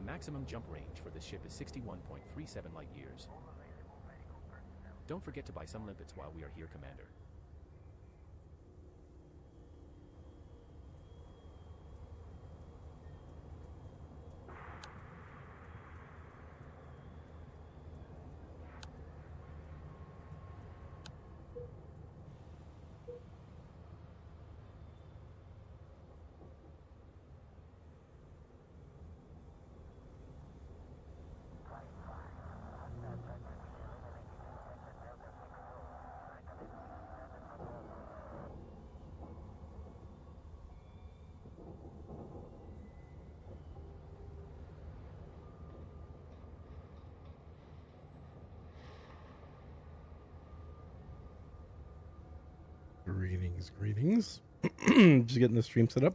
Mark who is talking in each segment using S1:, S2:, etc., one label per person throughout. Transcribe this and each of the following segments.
S1: The maximum jump range for this ship is 61.37 light years. Don't forget to buy some limpets while we are here, Commander.
S2: Greetings. Just getting the stream set up.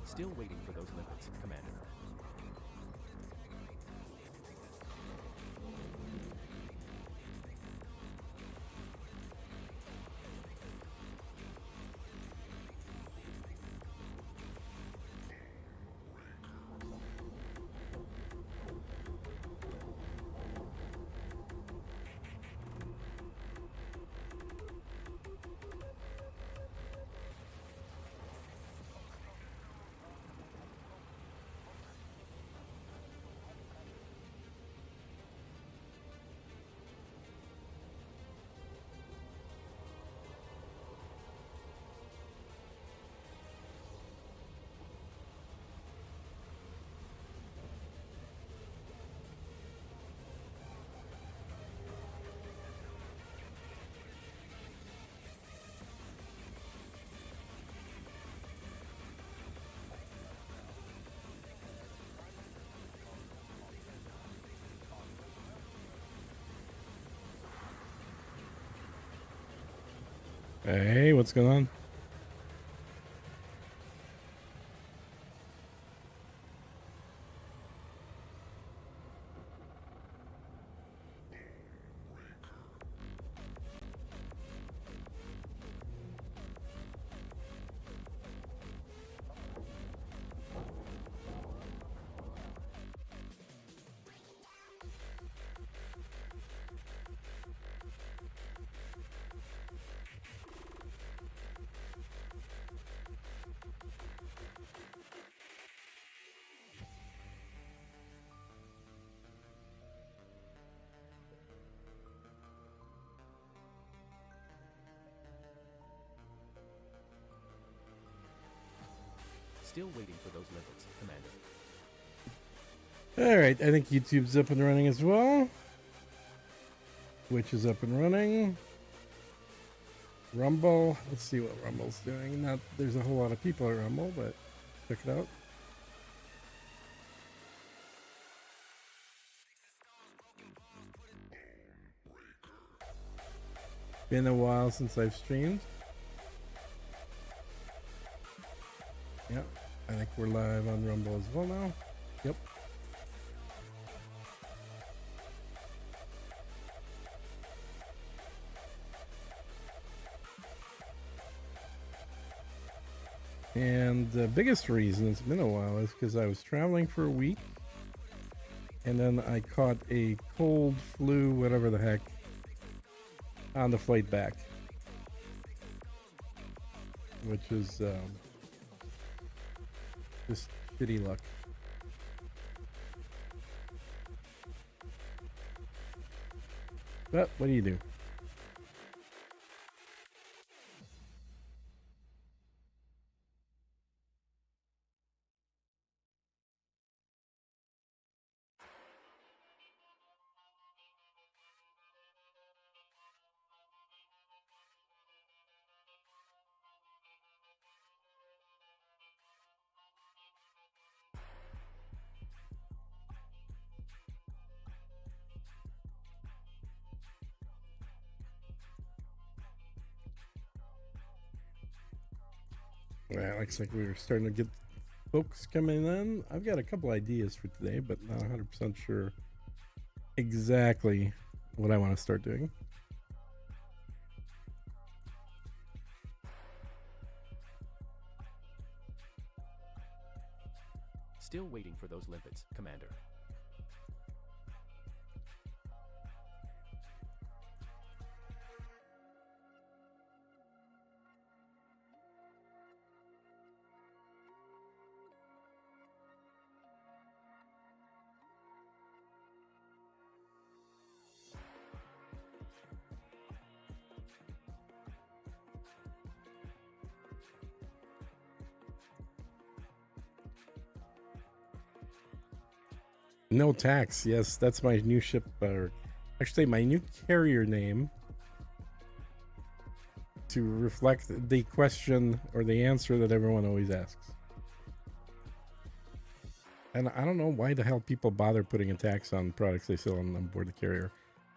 S1: Still waiting for those limpets, Commander.
S2: Hey, what's going on?
S1: Still waiting for those limpets, Commander.
S2: All right, I think YouTube's up and running as well. Twitch is up and running. Rumble, let's see what Rumble's doing. Not there's a whole lot of people at Rumble, but check it out. Been a while since I've streamed. Yep, I think we're live on Rumble as well now. Yep. And the biggest reason it's been a while is because I was traveling for a week and then I caught a cold, flu, whatever the heck, on the flight back, which is just shitty luck. But what do you do? Yeah, looks like we were starting to get folks coming in. I've got a couple ideas for today, but not 100% sure exactly what I want to start doing.
S1: Still waiting for those limpets, Commander.
S2: No tax. Yes, that's my new ship, or actually my new carrier name, to reflect the question or the answer that everyone always asks. And I don't know why the hell people bother putting a tax on products they sell on board the carrier.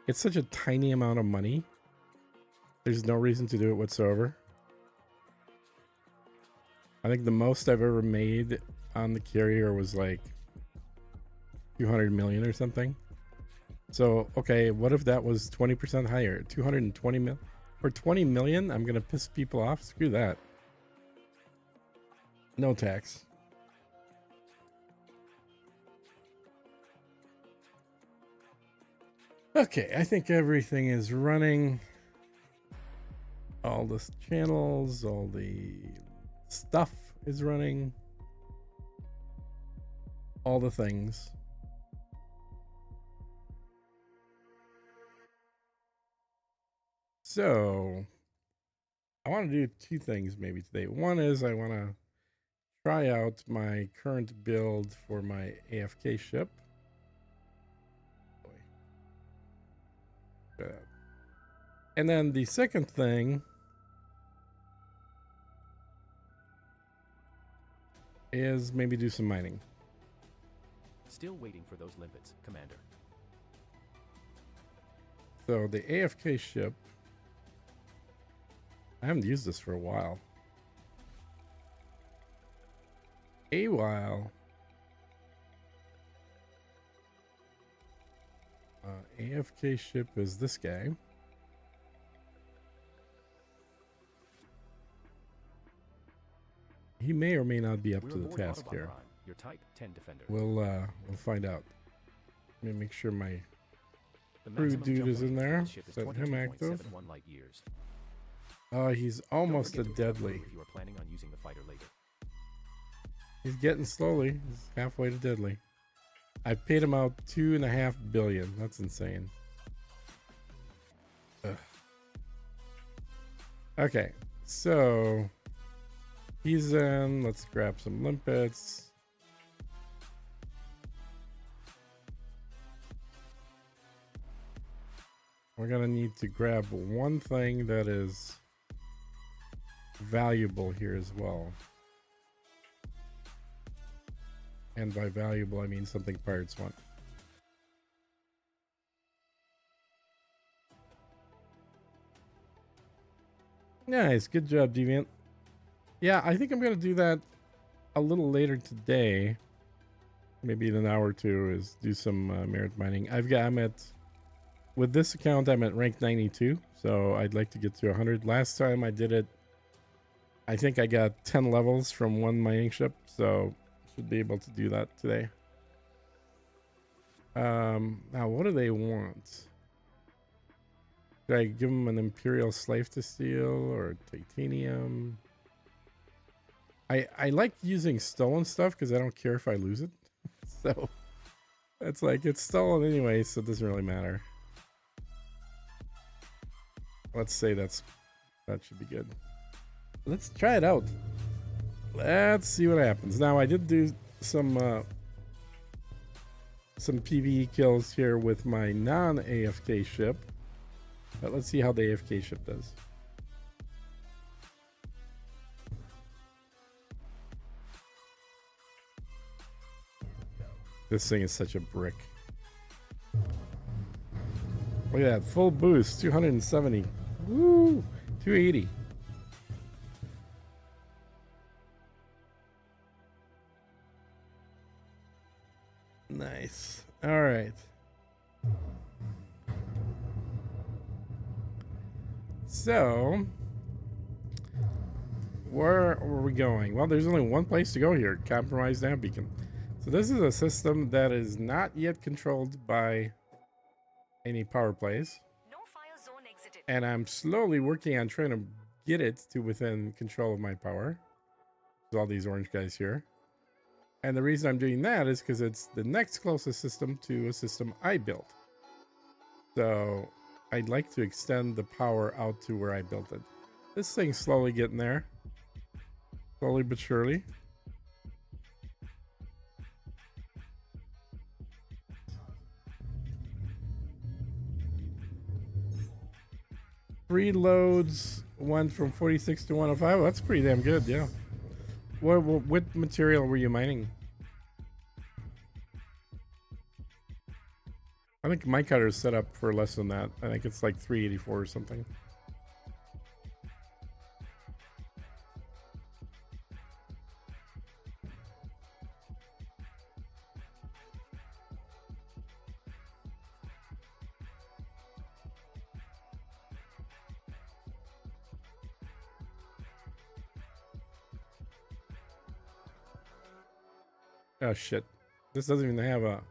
S2: It's such a tiny amount of money. There's no reason to do it whatsoever. I think the most I've ever made on the carrier was like 200 million or something. So, okay, what if that was 20% higher? 220 mil for 20 million? I'm going to piss people off. Screw that. No tax. Okay, I think everything is running. All the channels, all the stuff is running. All the things. So, I want to do two things maybe today. One is I want to try out my current build for my AFK ship. And then the second thing is maybe do some mining.
S1: Still waiting for those limpets, Commander.
S2: So the AFK ship, I haven't used this for a while. AFK ship is this guy. He may or may not be up to the task here.
S1: Your type 10 defender.
S2: We'll find out. Let me make sure my crew dude is in there. Set him active. He's almost a deadly.
S1: If you are planning on using the fighter later.
S2: He's getting slowly. He's halfway to deadly. I paid him out 2.5 billion. That's insane. Ugh. Okay, so he's in. Let's grab some limpets. We're gonna need to grab one thing that is valuable here as well. And by valuable, I mean something pirates want. Nice, good job, Deviant. Yeah, I think I'm gonna do that a little later today. Maybe in an hour or two, is do some merit mining. With this account, I'm at rank 92, so I'd like to get to 100. Last time I did it, I think I got 10 levels from one mining ship, so should be able to do that today. Now, what do they want? Should I give them an Imperial Slave to steal or titanium? I like using stolen stuff because I don't care if I lose it. So it's like it's stolen anyway, so it doesn't really matter. Let's say that should be good. Let's try it out. Let's see what happens. Now, I did do some PvE kills here with my non-AFK ship, but let's see how the AFK ship does. This thing is such a brick. Look at that, full boost, 270. Woo! 280. Nice. All right. So, where are we going? Well, there's only one place to go here, Compromised Nav Beacon. So this is a system that is not yet controlled by any power plays.
S3: No fire zone exited.
S2: And I'm slowly working on trying to get it to within control of my power. There's all these orange guys here. And the reason I'm doing that is because it's the next closest system to a system I built. So I'd like to extend the power out to where I built it. This thing's slowly getting there. Slowly but surely. Three loads went from 46 to 105. Well, that's pretty damn good, yeah. What material were you mining? I think my cutter is set up for less than that. I think it's like 384 or something. Oh shit. This doesn't even have a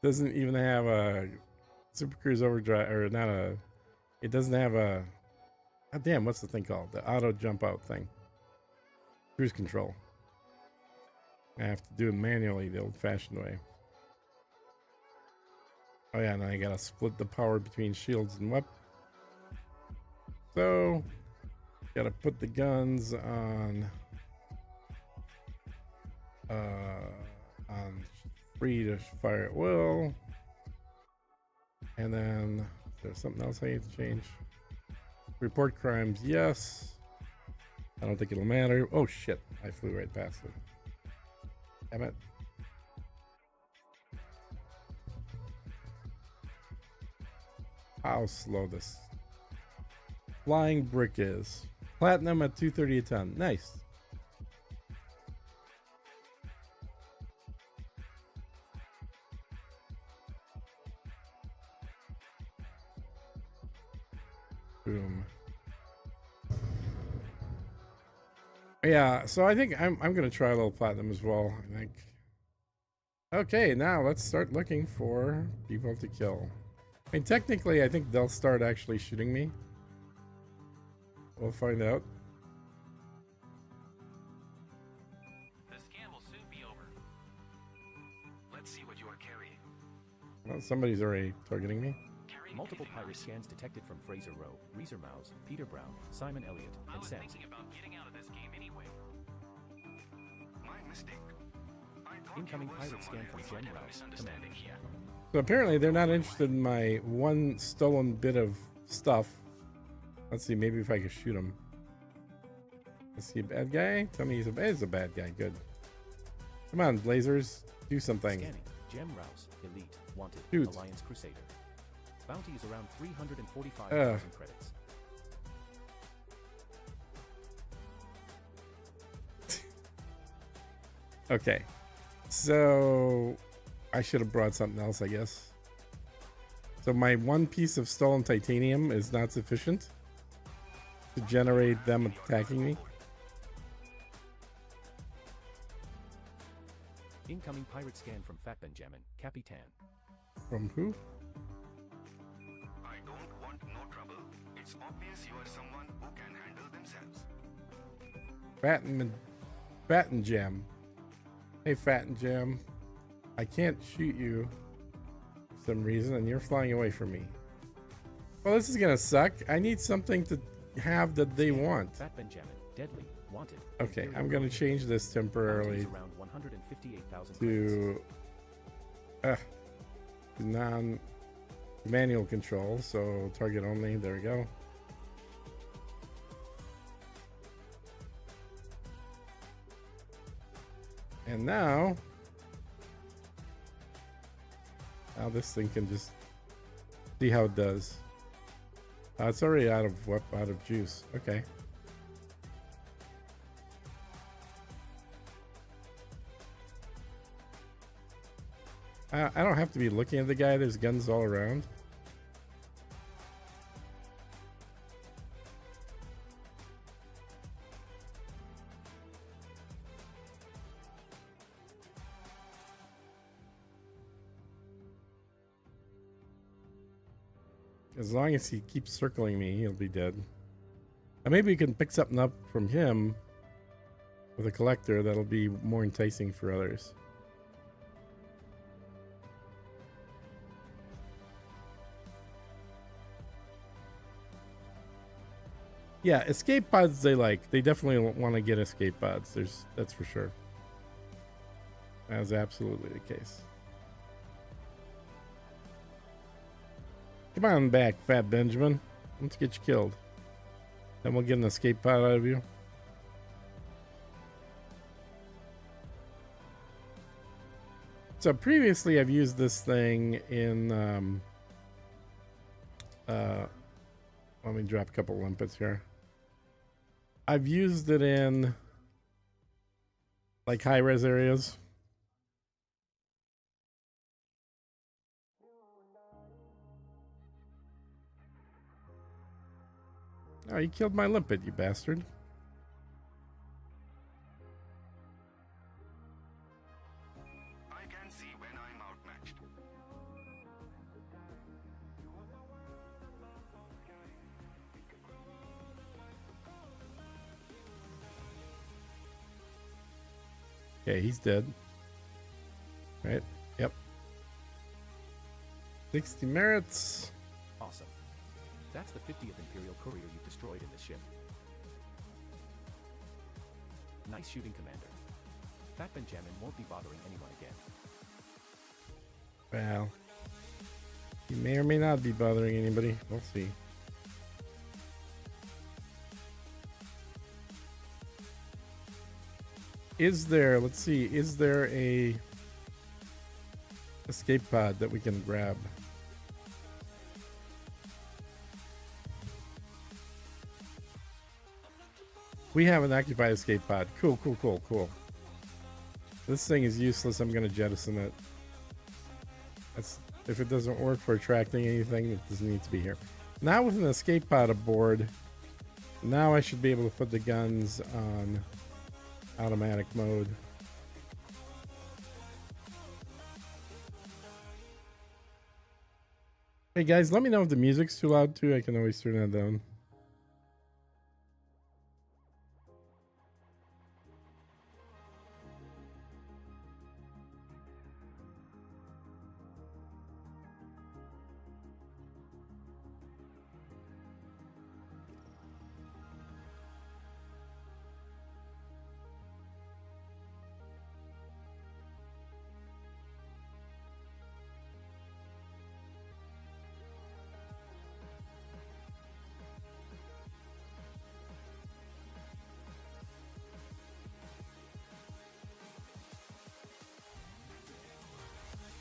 S2: doesn't even have a Super Cruise overdrive, or not a, it doesn't have a, oh damn, what's the thing called? The auto jump out thing. Cruise control. I have to do it manually the old fashioned way. Oh yeah, and I gotta split the power between shields and weapons. So gotta put the guns on free to fire at will. And then there's something else I need to change. Report crimes, yes. I don't think it'll matter. Oh shit, I flew right past it. Damn it. How slow this flying brick is. Platinum at 230 a ton. Nice. Boom. Yeah, so I think I'm gonna try a little platinum as well, I think. Okay, now let's start looking for people to kill. I mean, technically, I think they'll start actually shooting me. We'll find out.
S4: The scan will soon be over. Let's see what you are carrying.
S2: Well, somebody's already targeting me.
S1: Multiple pirate scans detected from Fraser Rowe, Reeser Mouse, Peter Brown, Simon Elliott,
S4: I
S1: and
S4: was
S1: Sam.
S4: thinking about getting out of this game anyway. My mistake.
S1: Incoming pirate scan from Jen Rouse,
S4: misunderstanding here.
S2: So apparently they're not interested in my one stolen bit of stuff. Let's see, maybe if I can shoot him. Is he a bad guy? Tell me he's a bad guy. Good. Come on, Blazers. Do something.
S1: Scanning. Jem Rouse, Elite, Wanted,
S2: Shoot.
S1: Alliance Crusader. Bounty is around 345,000 credits.
S2: Okay. So I should have brought something else, I guess. So my one piece of stolen titanium is not sufficient to generate them attacking me.
S1: Incoming pirate scan from Fat Benjamin, Capitan.
S2: From who?
S4: I don't want no trouble. It's obvious you are someone who can handle themselves.
S2: Fat and Jam. Hey, Fat and Jam. I can't shoot you for some reason, and you're flying away from me. Well, this is gonna suck. I need something to have that they want.
S1: Fat Benjamin, Deadly, Wanted.
S2: Okay, I'm gonna change this temporarily
S1: Around 158,000
S2: to non-manual control, so target only. There we go. And now this thing can just see how it does. It's already out of juice. Okay. I don't have to be looking at the guy. There's guns all around. As long as he keeps circling me, he'll be dead. And maybe we can pick something up from him with a collector that'll be more enticing for others. Yeah, escape pods they like. They definitely want to get escape pods. That's for sure. That's absolutely the case. Come on back, Fat Benjamin. Let's get you killed. Then we'll get an escape pod out of you. So previously I've used this thing in let me drop a couple limpets here. I've used it in like high-res areas. Oh, you killed my limpet, you bastard.
S4: I can see when I'm outmatched.
S2: Okay, he's dead. Right? Yep. 60 merits.
S1: Awesome. That's the 50th Imperial courier you've destroyed in this ship. Nice shooting, Commander. Fat Benjamin won't be bothering anyone again.
S2: Well, he may or may not be bothering anybody. We'll see. Is there, let's see, is there a escape pod that we can grab? We have an occupied escape pod. Cool, cool, cool, cool. This thing is useless. I'm going to jettison it. That's, if it doesn't work for attracting anything, it doesn't need to be here. Now with an escape pod aboard, now I should be able to put the guns on automatic mode. Hey guys, let me know if the music's too loud too. I can always turn that down.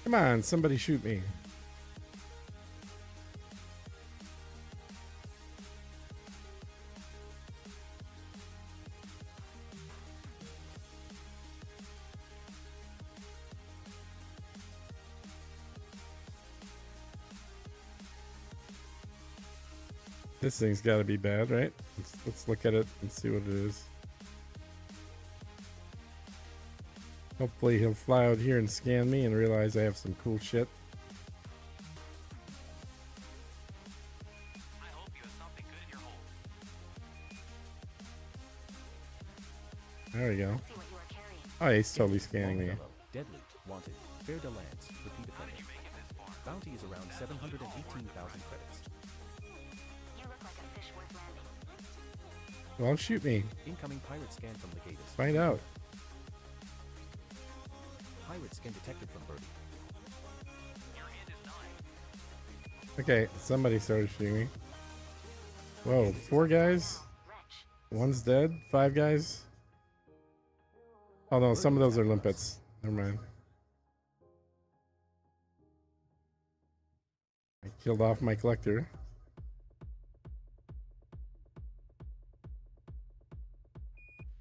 S2: Come on, somebody shoot me. This thing's got to be bad, right? Let's look at it and see what it is. Hopefully he'll fly out here and scan me and realize I have some cool shit.
S3: I hope you have something good in your hold.
S2: There we go.
S5: See what you are carrying.
S2: Oh, he's totally scanning me.
S1: Longfellow, deadly, wanted, fair de lance, repeat
S3: How did
S1: offender.
S3: you make it this far?
S1: Bounty is around 718,000 credits.
S5: You look like a fish worth landing.
S2: Well, shoot me.
S1: Incoming pirate scan from Legatus.
S2: Find out.
S1: Pirate scan detected from Birdie.
S3: Your end is nigh.
S2: Okay, somebody started shooting me. Whoa, 4 guys?
S5: Wretch.
S2: One's dead? 5 guys? Oh no, some of those are limpets. Never mind. I killed off my collector.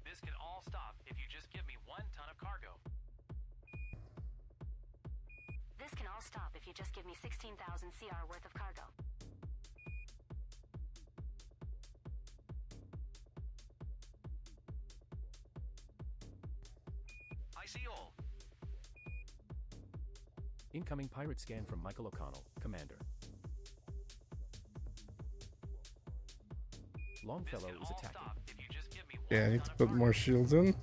S3: This can all stop if you just give me 1 ton of cargo.
S5: This if you just give me 16,000 CR worth of cargo.
S3: I see all.
S1: Incoming pirate scan from Michael O'Connell, Commander.
S3: This
S1: Longfellow
S3: can
S1: is
S3: all
S1: attacking.
S3: stop if you just give me
S2: Yeah, I
S3: one
S2: need to
S3: ton of
S2: put
S3: cargo.
S2: more shields in.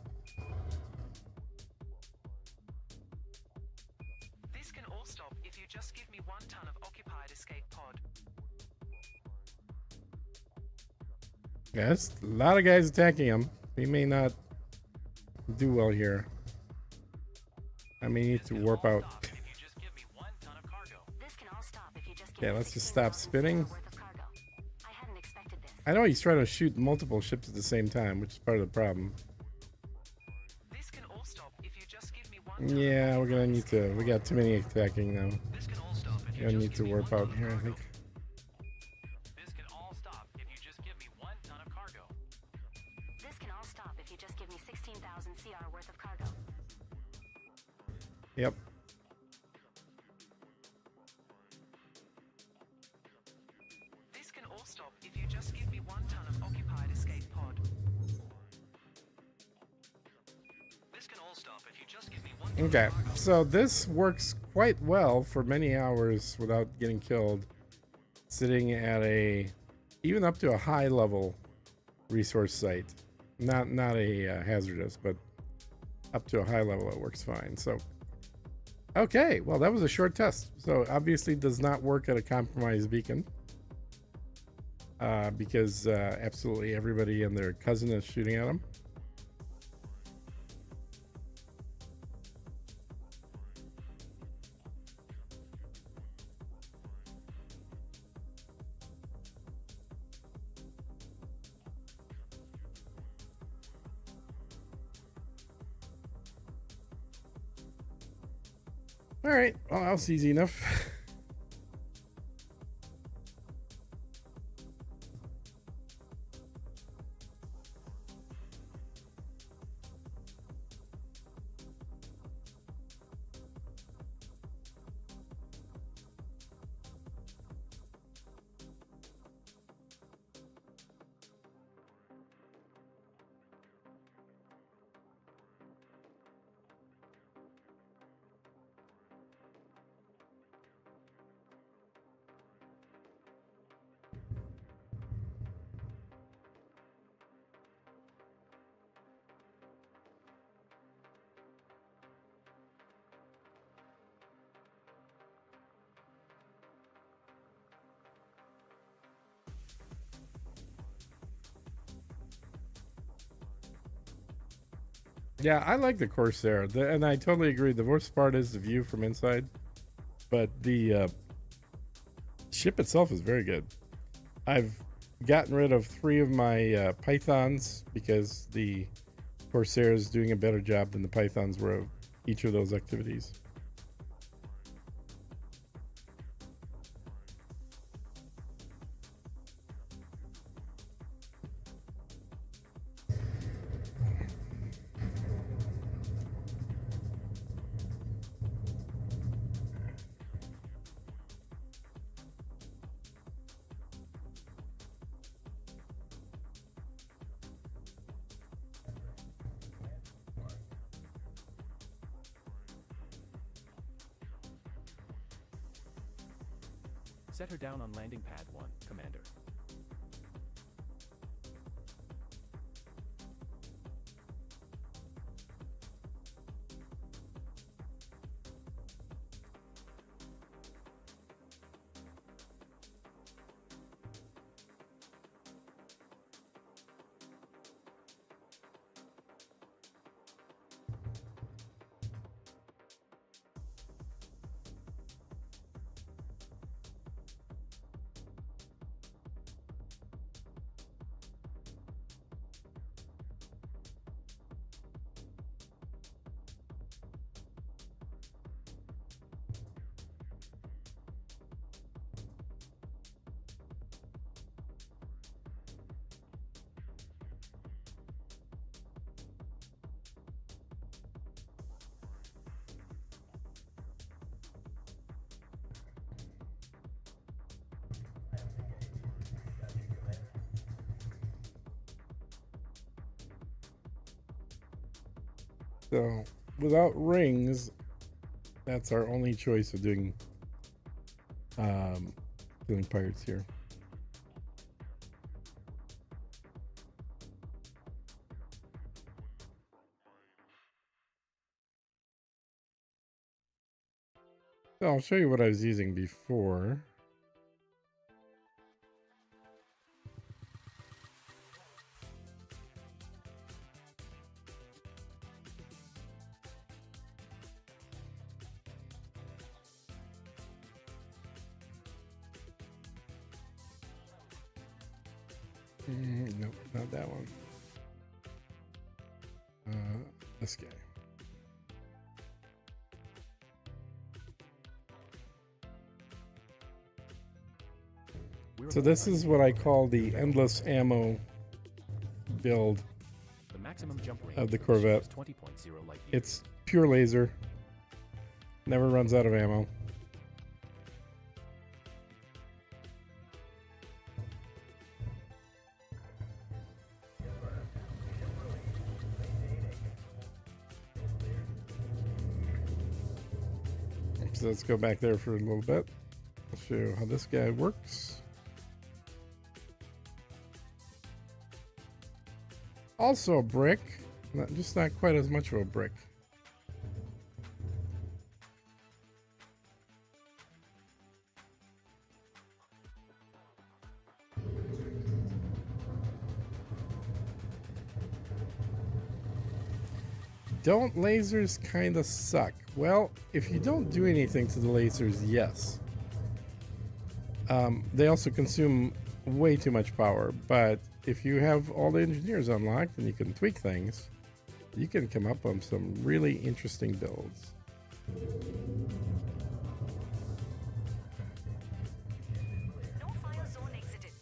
S6: This can all stop if you just give me 1 ton of occupied escape pod.
S2: Yeah, there's a lot of guys attacking him. He may not do well here. I may need
S3: This
S2: to
S3: can
S2: warp
S3: all
S2: out.
S3: stop if you just give me 1 ton of cargo.
S5: This can all stop if you just give
S2: Yeah,
S5: me
S2: let's just
S5: 16,000
S2: stop spinning.
S5: CR worth of cargo. I hadn't expected this.
S2: I know he's trying to shoot multiple ships at the same time, which is part of the problem.
S6: This can all stop if you just give me 1 ton
S2: Yeah,
S6: of
S2: we're gonna
S6: occupied
S2: need to.
S6: escape
S2: We
S6: pod.
S2: got too many attacking now.
S3: This can all stop if you
S2: Gonna
S3: just
S2: need
S3: give
S2: to
S3: me
S2: warp
S3: 1
S2: out
S3: ton of
S2: here, I
S3: cargo.
S2: think.
S3: This can all stop if you just give me 1 ton of cargo.
S5: This can all stop if you just give me 16,000 CR worth of cargo.
S2: Yep.
S6: This can all stop if you just give me 1 ton of occupied escape pod.
S3: This can all stop if you just give me 1 ton
S2: Okay,
S3: of cargo.
S2: so this works quite well for many hours without getting killed. Sitting at a, even up to a high level resource site. Not a hazardous, but up to a high level it works fine. So, okay, well that was a short test. So obviously does not work at a compromised beacon. Because absolutely everybody and their cousin is shooting at them. All right, well, that was easy enough. Yeah, I like the Corsair, and I totally agree. The worst part is the view from inside, but the ship itself is very good. I've gotten rid of 3 of my Pythons because the Corsair is doing a better job than the Pythons were of each of those activities.
S1: Set her down on landing pad 1, Commander.
S2: So without rings, that's our only choice of doing killing pirates here. So I'll show you what I was using before. Nope, not that one. This guy. So this is what I call the endless ammo build
S1: The maximum jump range
S2: of the
S1: for ship is
S2: Corvette.
S1: 20.0 light years.
S2: It's pure laser. Never runs out of ammo. So let's go back there for a little bit. I'll show you how this guy works. Also a brick, just not quite as much of a brick. Don't lasers kind of suck? Well, if you don't do anything to the lasers, yes. They also consume way too much power, but if you have all the engineers unlocked and you can tweak things, you can come up with some really interesting builds.
S5: No fire zone exited.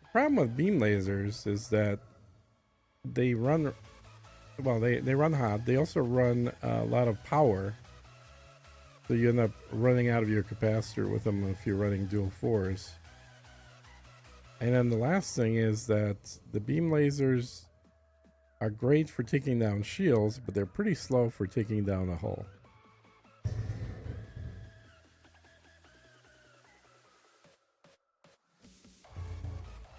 S2: The problem with beam lasers is that they run, well, they run hot. They also run a lot of power. So you end up running out of your capacitor with them if you're running dual fours. And then the last thing is that the beam lasers are great for taking down shields, but they're pretty slow for taking down a hull.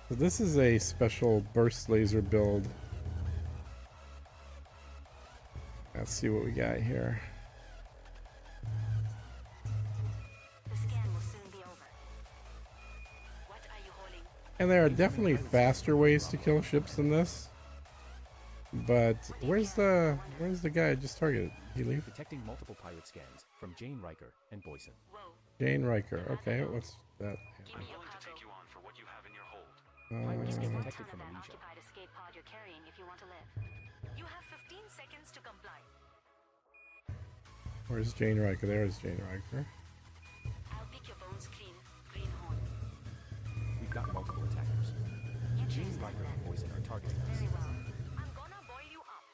S2: So this is a special burst laser build. Let's see what we got here.
S5: The scan will soon be over. What are you holding?
S2: And there are definitely faster ways to kill ships than this. But where's the guy I just targeted? Did he leave?
S1: Detecting multiple pirate scans from Jane Riker and Boyson.
S5: Whoa.
S2: Jane Riker. Okay, what's that?
S5: Give me your
S3: Willing to
S5: cargo.
S3: take you on for what you have in your hold.
S1: Pirate scan
S2: Uh,
S1: detected from
S5: Ton of that
S1: Alicia.
S5: occupied escape pod you're carrying if you want to live. You have 15 seconds to comply.
S2: where's Jane Riker? There's Jane Riker.
S5: I'll pick your bones clean, Greenhorn.
S1: We've got multiple attackers. Jane
S5: Interesting
S1: Riker
S5: then.
S1: and Boyson are targeting us.
S5: Very well. I'm gonna boil you up.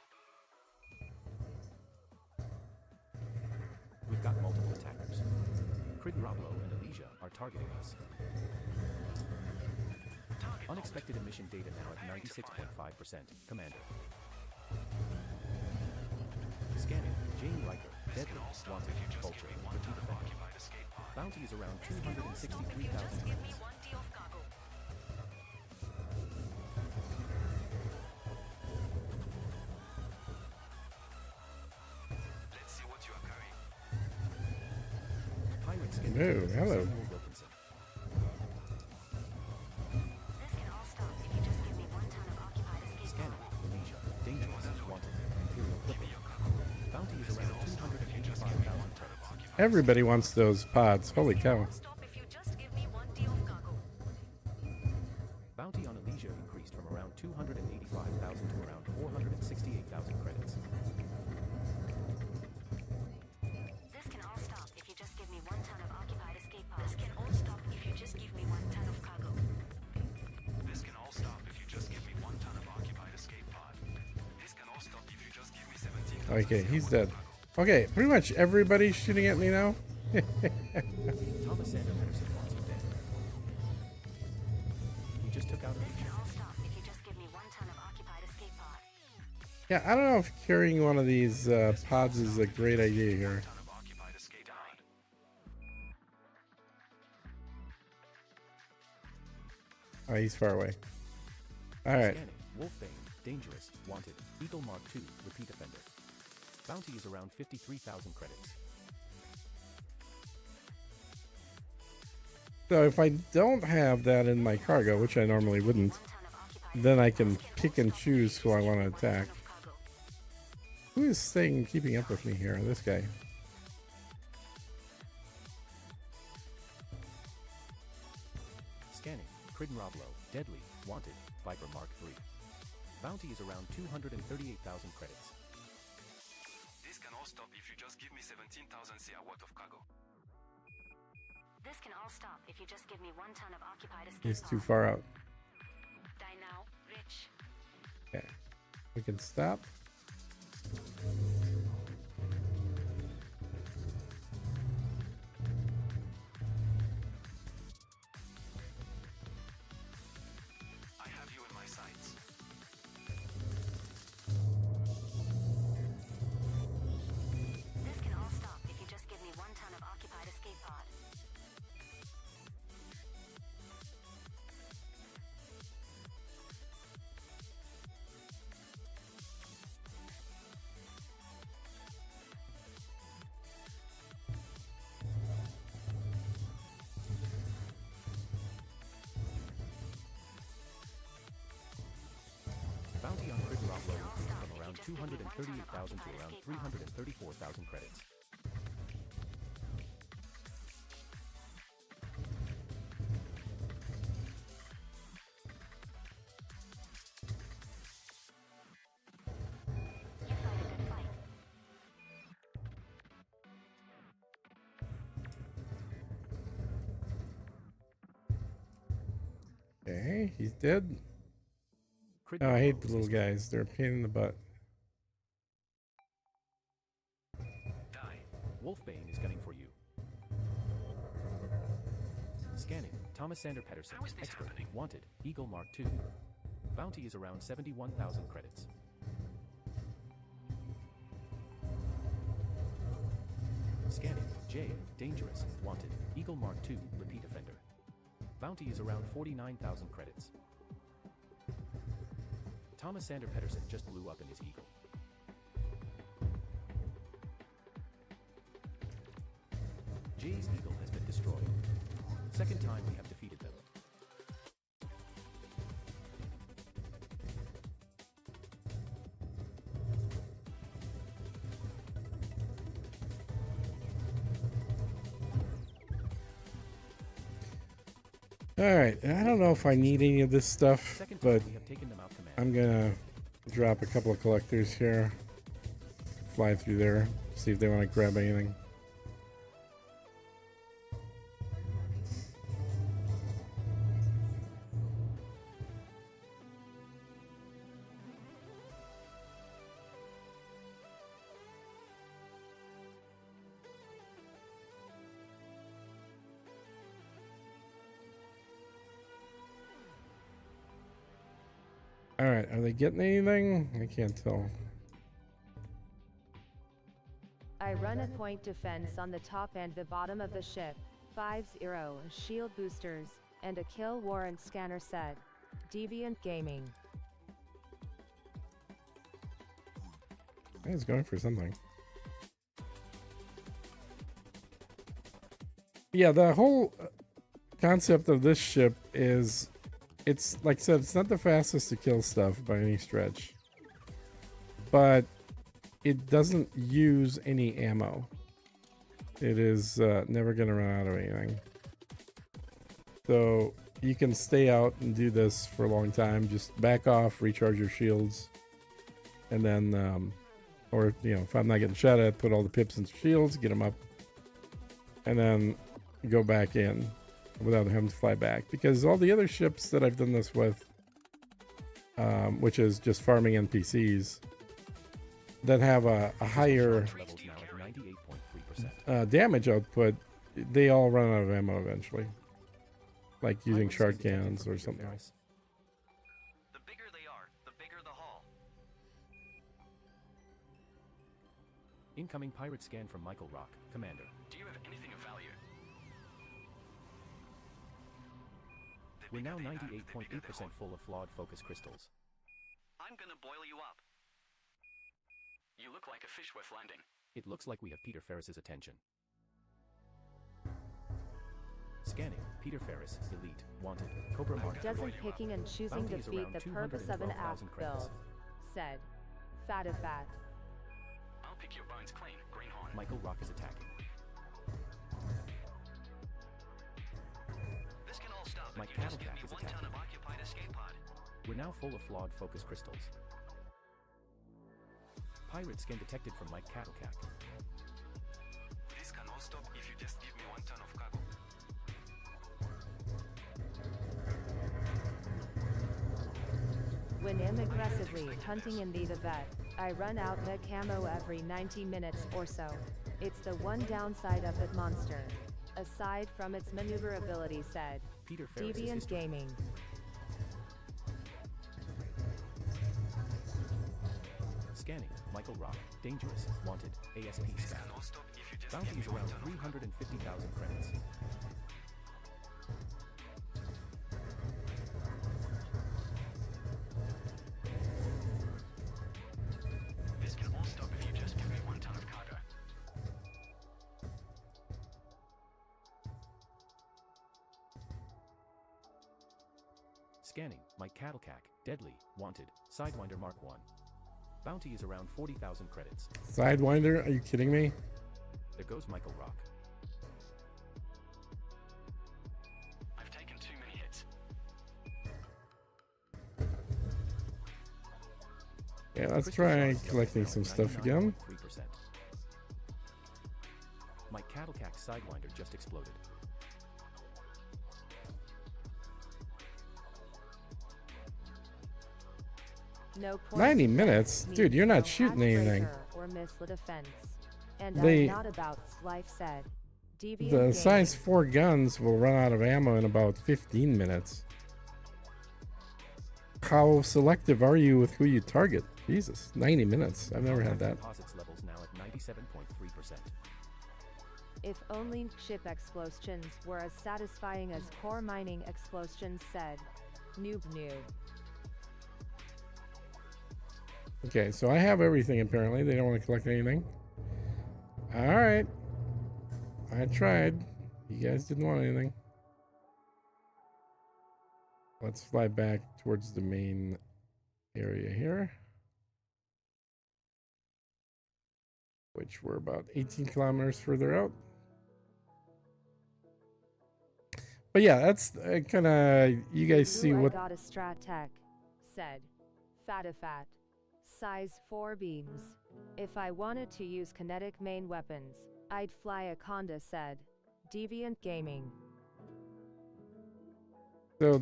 S1: We've got multiple attackers. Crid Roblo and Alicia are targeting us. Unexpected emission data now at 96.5%. Commander. Scanning. Jane Riker.
S3: This
S1: Deadly.
S3: can all stop
S1: Wanted.
S3: if you just
S1: Vulture.
S3: give me one ton of
S1: Defender.
S3: occupied escape pod.
S1: Bounty is around
S5: This can all stop if you
S1: 263,000
S5: just give me
S1: credits.
S5: 1 D of cargo.
S3: Let's see what you are carrying.
S1: Pirate scan.
S2: Oh,
S1: detected from
S2: hello.
S1: Samuel Wilkinson.
S5: This can all stop if you just give me 1 ton of occupied escape
S1: Scanning.
S5: pod.
S1: Alicia. Danger.
S2: Everybody wants those pods. Holy cow.
S5: Stop if you just give me 1 D of cargo.
S1: Bounty on Elysia increased from around 285,000 to around 468,000 credits.
S5: This can all stop if you just give me 1 ton of occupied escape pod. This can all stop if you just give me 1 ton of cargo.
S3: This can all stop if you just give me 1 ton of occupied escape pod.
S4: This can all stop if you just give me 17.
S2: Okay, he's dead. Okay, pretty much everybody's shooting at me now.
S1: Thomas Sander Pedersen wants you dead. You just took out
S5: This can
S1: Elysia.
S5: all stop if you just give me 1 ton of occupied escape pod.
S2: Yeah, I don't know if carrying one of these pods is a great idea here.
S3: Ton of occupied escape pod.
S2: Oh, he's far away. All right.
S1: Scanning. Wolfbane. Dangerous. Wanted. Eagle Mark II. Repeat offender. Bounty is around 53,000 credits.
S2: So if I don't have that in my cargo, which I normally wouldn't,
S5: 1 ton of occupied
S2: then I can pick and choose who I want to attack.
S5: of cargo.
S2: Who is staying keeping up with me here? This guy.
S1: Scanning. Cridden Roblo. Deadly. Wanted. Viper Mark III. Bounty is around 238,000 credits.
S4: This can all stop if you just give me 17,000 CR worth of cargo.
S5: This can all stop if you just give me 1 ton of occupied escape
S2: He's
S5: pod.
S2: too far out.
S5: Die now, rich.
S2: Okay. We can stop.
S3: I have you in my sights.
S5: This can all stop if you just give me 1 ton of occupied escape pod.
S1: Bounty on Cridden Roblo increased from around 238,000 to around 334,000 credits.
S5: You fight a good fight.
S2: Okay, he's dead.
S1: Cridden
S2: Oh, I hate
S1: Roblo
S2: the little
S1: system.
S2: guys. They're a pain in the butt.
S3: Die.
S1: Wolfbane is gunning for you. Scanning. Thomas Sander Pedersen.
S3: How is this
S1: Expert.
S3: happening?
S1: Wanted. Eagle Mark II. Bounty is around 71,000 credits. Scanning. J. Dangerous. Wanted. Eagle Mark II. Repeat offender. Bounty is around 49,000 credits. Thomas Sander Pedersen just blew up in his Eagle. Jay's Eagle has been destroyed. Second time we have defeated them.
S2: Alright, I don't know if I need any of this stuff,
S1: Second time
S2: but
S1: we have taken them out command.
S2: I'm gonna drop a couple of collectors here. Fly through there, see if they want to grab anything. Alright, are they getting anything? I can't tell.
S7: I run a point defense on the top and the bottom of the ship. 5-0 shield boosters, and a kill warrant scanner said. Deviant Gaming.
S2: He's going for something. Yeah, the whole concept of this ship is, it's like I said, it's not the fastest to kill stuff by any stretch, but it doesn't use any ammo. It is never going to run out of anything. So you can stay out and do this for a long time. Just back off, recharge your shields, and then, or you know, if I'm not getting shot at, put all the pips into shields, get them up, and then go back in without having to fly back. Because all the other ships that I've done this with, which is just farming NPCs, that have a higher
S1: Levels now at 98.3%.
S2: damage output, they all run out of ammo eventually. Like using
S1: Pirates
S2: shard
S1: detected
S2: cannons
S1: from
S2: or
S1: Peter
S2: something
S1: Ferris.
S2: else.
S3: The bigger they are, the bigger the haul.
S1: Incoming pirate scan from Michael Rock, Commander.
S3: Do you have anything of value?
S1: We're now 98.8% full of flawed focus crystals.
S3: I'm gonna boil you up. You look like a fish worth landing.
S1: It looks like we have Peter Ferris's attention. Scanning. Peter Ferris, Elite, Wanted, Cobra Mark.
S7: Doesn't picking and choosing
S1: Bounty is
S7: defeat
S1: around
S7: the purpose of an app
S1: 212,000 credits.
S7: build? Said. Fatifat.
S3: I'll pick your bones clean, Greenhorn.
S1: Michael Rock is attacking.
S3: This can all stop
S1: Mike
S3: if you just give
S1: Cattlecat
S3: me
S1: is
S3: 1 ton
S1: attacking.
S3: of occupied escape pod.
S1: We're now full of flawed focus crystals. Pirate scan detected from Mike Cattlecat.
S4: This can all stop if you just give me 1 ton of cargo.
S7: When I'm aggressively hunting in the vet, I run out the camo every 90 minutes or so. It's the one downside of that monster. Aside from its maneuverability, said.
S1: Peter Ferris is
S7: Deviant
S1: history.
S7: Gaming.
S1: Scanning. Michael Rock. Dangerous. Wanted. ASP
S4: This
S1: scan.
S4: can all stop if you just
S1: Bounty
S4: give me
S1: is
S4: 1
S1: around
S4: ton of cargo.
S1: 350,000 credits.
S3: This can all stop if you just give me 1 ton of cargo.
S1: Scanning. Mike Cattlecat. Deadly. Wanted. Sidewinder Mark 1. Bounty is around 40,000 credits.
S2: Sidewinder? Are you kidding me?
S1: There goes Michael Rock.
S3: I've taken too many hits.
S2: Yeah, let's
S1: Crystal
S2: try
S1: shards
S2: collecting
S1: level
S2: some
S1: now
S2: stuff
S1: at
S2: again.
S1: 99.3%. Mike Cattlecat's Sidewinder just exploded.
S7: No point
S2: 90
S7: defense
S2: minutes?
S7: needs
S2: Dude, you're not
S7: no
S2: shooting anything.
S7: hackbreaker Or miss defense. And
S2: They-
S7: I'm not about life, said. Deviant
S2: The
S7: Gaming.
S2: size 4 guns will run out of ammo in about 15 minutes. How selective are you with who you target? Jesus, 90 minutes. I've never had that.
S1: Composites levels now at 97.3%.
S7: If only ship explosions were as satisfying as core mining explosions, said. Noob.
S2: Okay, so I have everything apparently. They don't want to collect anything. Alright. I tried. You guys didn't want anything. Let's fly back towards the main area here. Which we're about 18 kilometers further out. But yeah, that's kind of, you guys see
S7: Ooh,
S2: what...
S7: I got a strat tech, said. Fatifat. Size 4 beams. If I wanted to use kinetic main weapons, I'd fly a Conda, said. Deviant Gaming.
S2: So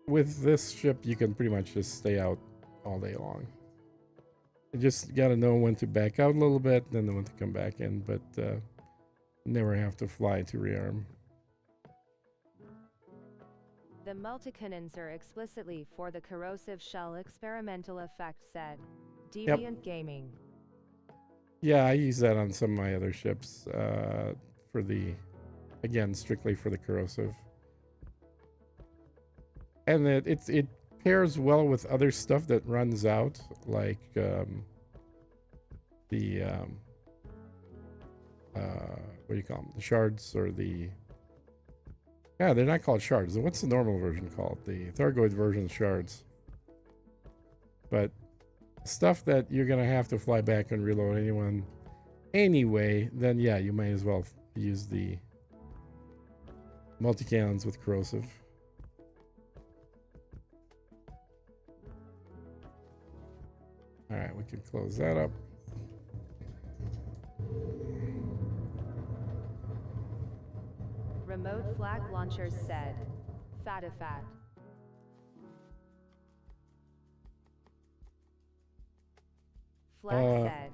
S2: with this ship, you can pretty much just stay out all day long. You just got to know when to back out a little bit, then know when to come back in, but never have to fly to rearm.
S7: The multi-cannons are explicitly for the corrosive shell experimental effect, said. Deviant Gaming.
S2: Yeah, I use that on some of my other ships for the, again, strictly for the corrosive. And it pairs well with other stuff that runs out, like what do you call them? The shards or the... Yeah, they're not called shards. What's the normal version called? The Thargoid version shards. But stuff that you're going to have to fly back and reload anyway, then yeah, you might as well use the multi-cannons with corrosive. All right, we can close that up.
S7: Remote flag launchers said, Fatifat. Flag said,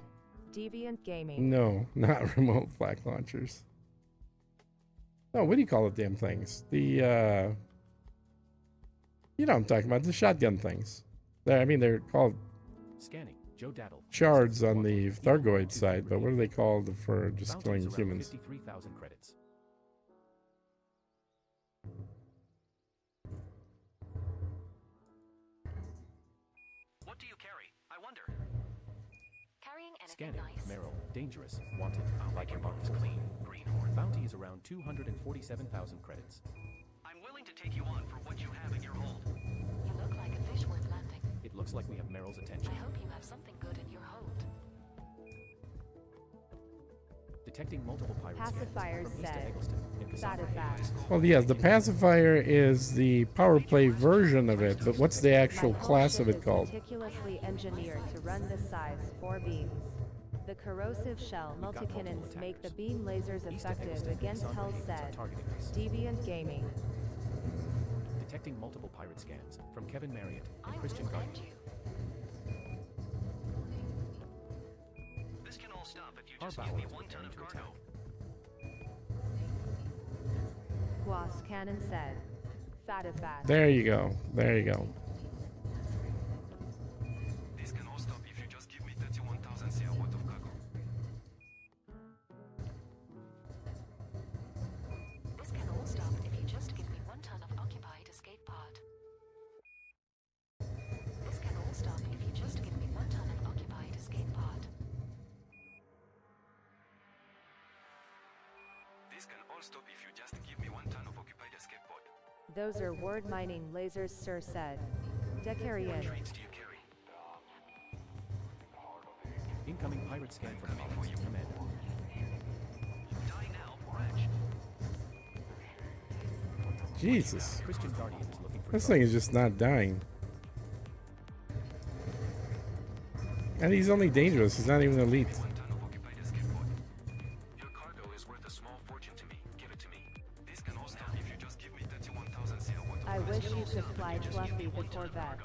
S7: Deviant Gaming.
S2: No, not remote flag launchers. No, what do you call the damn things? The, you know what I'm talking about, the shotgun things. I mean, they're called
S1: Scanning. Joe Daddle.
S2: shards on the Thargoid side, but what are they called for just
S1: Bounty
S2: killing
S1: is around
S2: humans?
S1: 53,000 credits.
S3: What do you carry? I wonder.
S5: Carrying anything
S1: Scanning.
S5: nice?
S1: Merrill. Dangerous. Wanted. Like your
S3: box
S1: marks.
S3: clean. Greenhorn.
S1: Bounty is around 247,000 credits.
S3: I'm willing to take you on for what you have in your hold.
S5: You look like a fish worth landing.
S1: It looks like we have Merrill's attention.
S5: I hope you have something good in your hold.
S1: Detecting multiple pirate
S7: Pacifier
S1: scans from East
S7: said,
S1: Eggleston in Cassandra.
S7: Fatifat.
S2: Well, yes, the pacifier is the power play version of it, but what's the actual
S7: My whole
S2: class
S7: ship
S2: of it
S7: is
S2: called?
S7: meticulously engineered to run the size 4 beams. The corrosive shell
S1: We've got multiple
S7: multi-cannons make the
S1: attackers.
S7: beam lasers
S1: East
S7: effective
S1: Eggleston and
S7: against
S1: Cassandra
S7: Hull
S1: humans are
S7: said,
S1: targeting us.
S7: Deviant Gaming.
S1: Detecting multiple pirate scans from Kevin Marriott
S5: I
S1: and Christian
S5: will
S1: Guardian.
S5: lend you.
S3: This can all stop if you
S1: Our
S3: just give
S1: bow
S3: me
S1: is
S3: 1 ton
S1: preparing
S3: of
S1: to
S3: cargo.
S1: attack.
S7: Guas Cannon said, Fatifat.
S2: There you go. There you go.
S4: This can all stop if you just give me 31,000 CR worth of cargo.
S5: This can all stop if you just give me 1 ton of occupied escape pod. This can all stop if you just give me 1 ton of occupied escape pod.
S4: This can all stop if you just give me 1 ton of occupied escape pod.
S7: Those are word mining lasers, sir said. Decarian.
S4: Traits do you carry?
S1: Incoming pirate scan from Collins, Commander.
S3: Die now or etch.
S2: Jesus.
S1: Christian Guardian is looking for
S2: This
S1: trouble.
S2: thing is just not dying. And he's only dangerous. He's not even elite.
S4: 1 ton of occupied escape pod. Your cargo is worth a small fortune to me. Give it to me. This can all stop if you just give me 31,000 CR worth of
S7: I
S4: cargo.
S7: wish you could fly Fluffy the Corvette.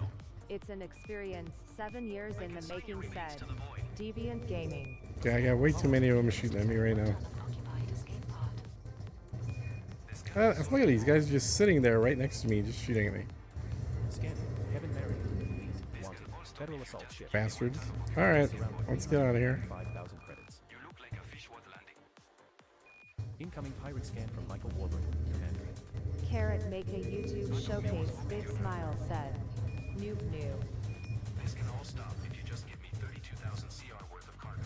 S7: It's an experience 7 years in the making said. Deviant Gaming.
S2: Okay, I got way too many of them shooting at me right now.
S5: Ton of occupied escape pod.
S2: Look at these guys just sitting there right next to me, just shooting at me.
S1: Scanning. Kevin Marriott. Elite. Wanted. Federal assault ship.
S2: Bastards. Alright, let's get out of here.
S1: 5,000 credits.
S4: You look like a fish worth landing.
S1: Incoming pirate scan from Michael Warburton, Commander.
S7: Carrot make a YouTube showcase big smile said. Noob new.
S4: This can all stop if you just give me 32,000 CR worth of cargo.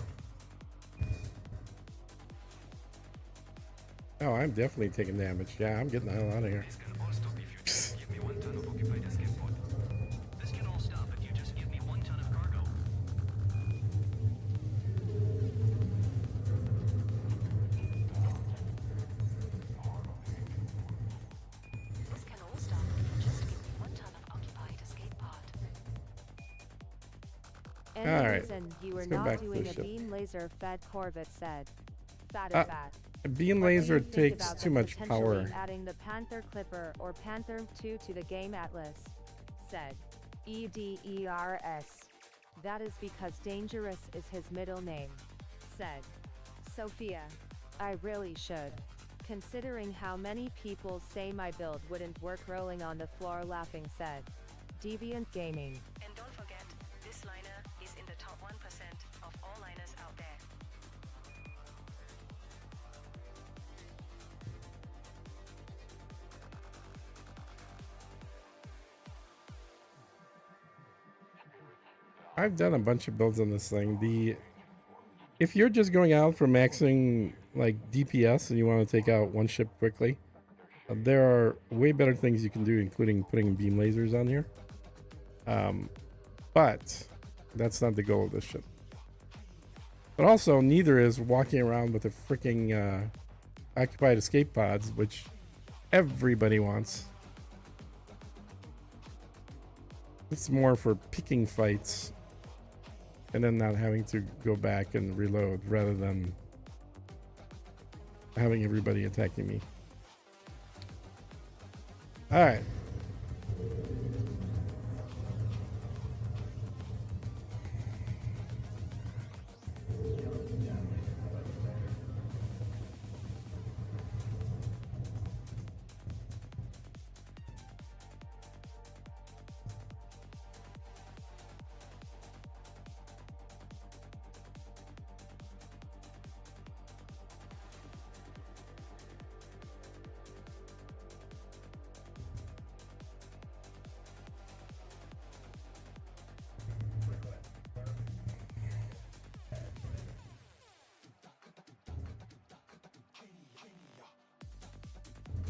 S2: Oh, I'm definitely taking damage. Yeah, I'm getting the hell out of here.
S4: This can all stop if you just give me 1 ton of occupied escape pod.
S3: This can all stop if you just give me 1 ton of cargo.
S5: This can all stop if you just give me 1 ton of occupied escape pod.
S7: Any
S2: Alright,
S7: reason you were
S2: let's go
S7: not
S2: back to
S7: doing
S2: the
S7: a
S2: ship.
S7: beam laser fed Corvette said. Fatifat.
S2: A beam
S7: What do
S2: laser
S7: you think
S2: takes
S7: about
S2: too
S7: them
S2: much power.
S7: potentially adding the Panther Clipper or Panther 2 to the game Atlas? Said. EDERS. That is because Dangerous is his middle name. Said. Sophia. I really should. Considering how many people say my build wouldn't work, rolling on the floor laughing said. Deviant Gaming.
S6: And don't forget, this liner is in the top 1% of all liners out there.
S2: I've done a bunch of builds on this thing. If you're just going out for maxing like DPS and you want to take out one ship quickly, there are way better things you can do, including putting beam lasers on here. But that's not the goal of this ship. But also, neither is walking around with a freaking occupied escape pods, which everybody wants. It's more for picking fights and then not having to go back and reload rather than having everybody attacking me. All right.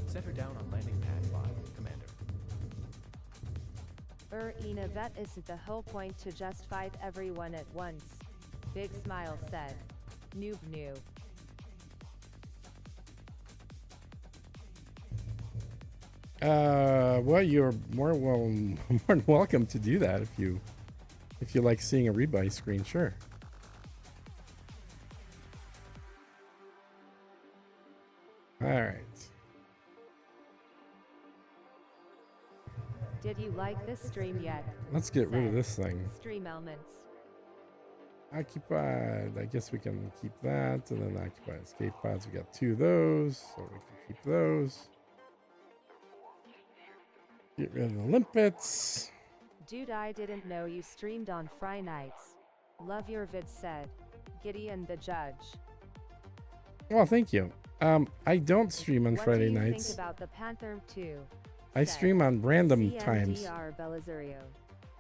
S1: Set her down on landing pad 5, Commander.
S7: Ina, that isn't the whole point to just fight everyone at once. Big Smile said. Noob noob.
S2: Well, you're more than welcome to do that if you like seeing a rebuy screen, sure. All right.
S7: Did you like this stream yet?
S2: Let's get rid of this thing.
S7: Stream elements.
S2: Occupied. I guess we can keep that. And then occupied escape pods. We got 2 of those. So we can keep those. Get rid of the limpets.
S7: Dude, I didn't know you streamed on Friday nights. Love your vid, said Gideon the Judge.
S2: Well, thank you. I don't stream on Friday nights.
S7: What do you think about the Panther 2?
S2: I stream on random times.
S7: CMDR Belisario.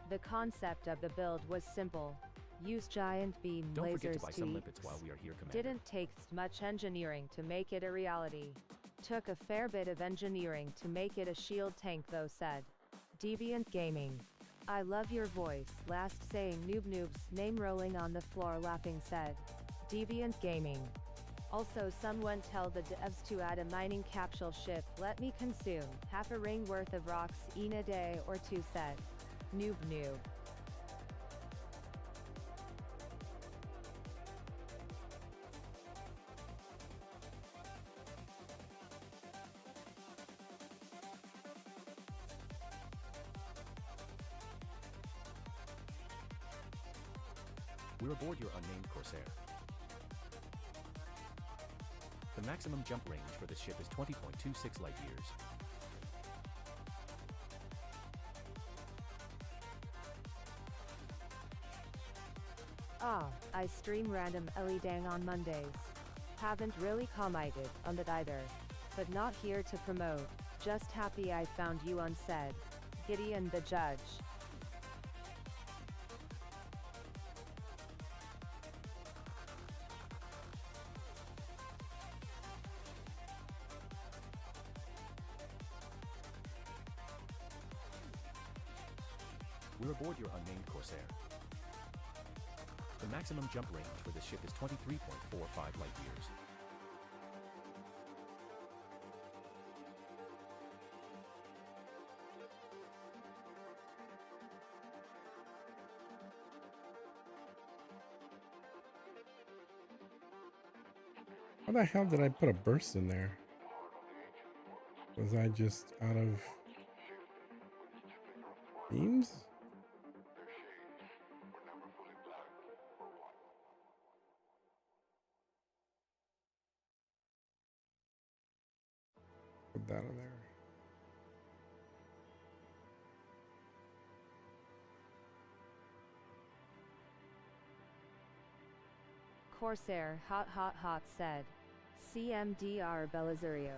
S7: The concept of the build was simple. Use giant beam
S1: Don't forget to
S7: lasers
S1: buy
S7: to
S1: some
S7: eat.
S1: limpets while we are here, Commander.
S7: Didn't take much engineering to make it a reality. Took a fair bit of engineering to make it a shield tank though, said Deviant Gaming. I love your voice. Last saying noob noob's name, rolling on the floor laughing, said Deviant Gaming. Also, someone tell the devs to add a mining capsule ship. Let me consume half a ring worth of rocks in a day or 2, said noob noob.
S1: We're aboard your unnamed Corsair. The maximum jump range for this ship is 20.26 light years.
S7: I stream random Dang on Mondays. Haven't really commented on that either. But not here to promote, just happy I found you on, said Gideon the Judge.
S1: We're aboard your unnamed Corsair. The maximum jump range for this ship is 23.45 light years.
S2: How the hell did I put a burst in there? Was I just out of beams? Put that in there.
S7: Corsair hot said CMDR Belisario.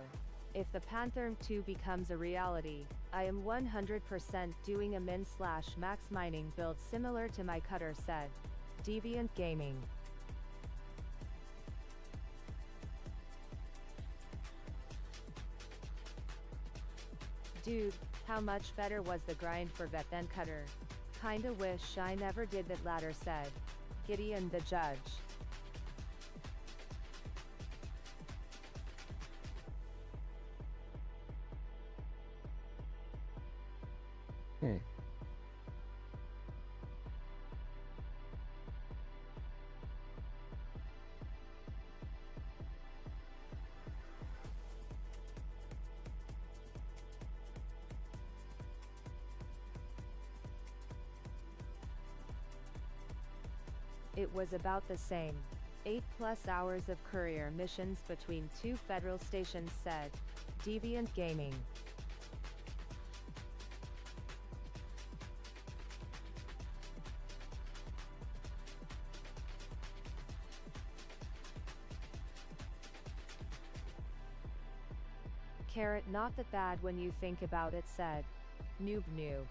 S7: If the Panther 2 becomes a reality, I am 100% doing a min/max mining build similar to my cutter, said Deviant Gaming. Dude, how much better was the grind for vet than cutter? Kinda wish I never did that latter, said Gideon the Judge. It was about the same. 8+ hours of courier missions between 2 federal stations, said Deviant Gaming. Carrot, not that bad when you think about it, said Noob Noob.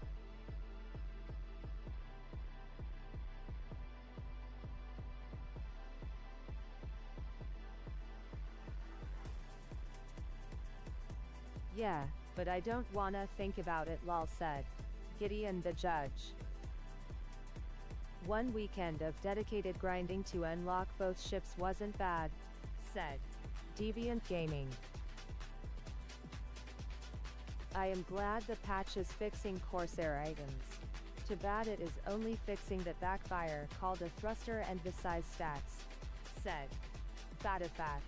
S7: Yeah, but I don't wanna think about it, lol, said Gideon the Judge. One weekend of dedicated grinding to unlock both ships wasn't bad, said Deviant Gaming. I am glad the patch is fixing Corsair items. Too bad it is only fixing that backfire called a thruster and the size stats, said Fatifat.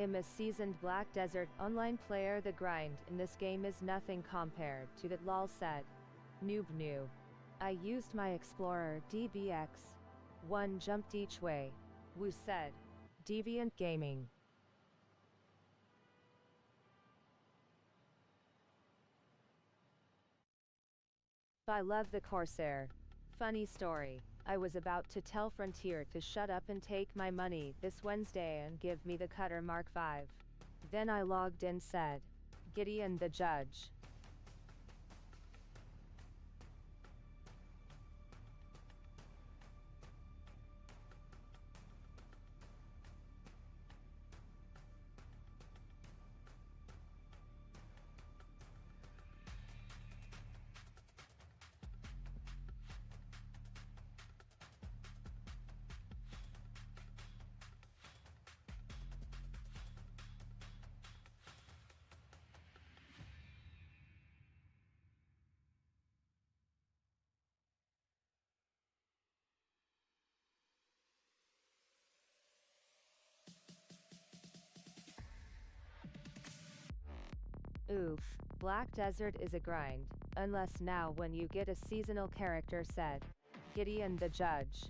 S7: I'm a seasoned Black Desert online player. The grind in this game is nothing compared to that, lol, said Noob Noob. I used my Explorer DBX. One jumped each way. Woo, said Deviant Gaming. I love the Corsair. Funny story. I was about to tell Frontier to shut up and take my money this Wednesday and give me the Cutter Mark V. Then I logged in, said Gideon the Judge. Oof, Black Desert is a grind, unless now when you get a seasonal character, said Gideon the Judge.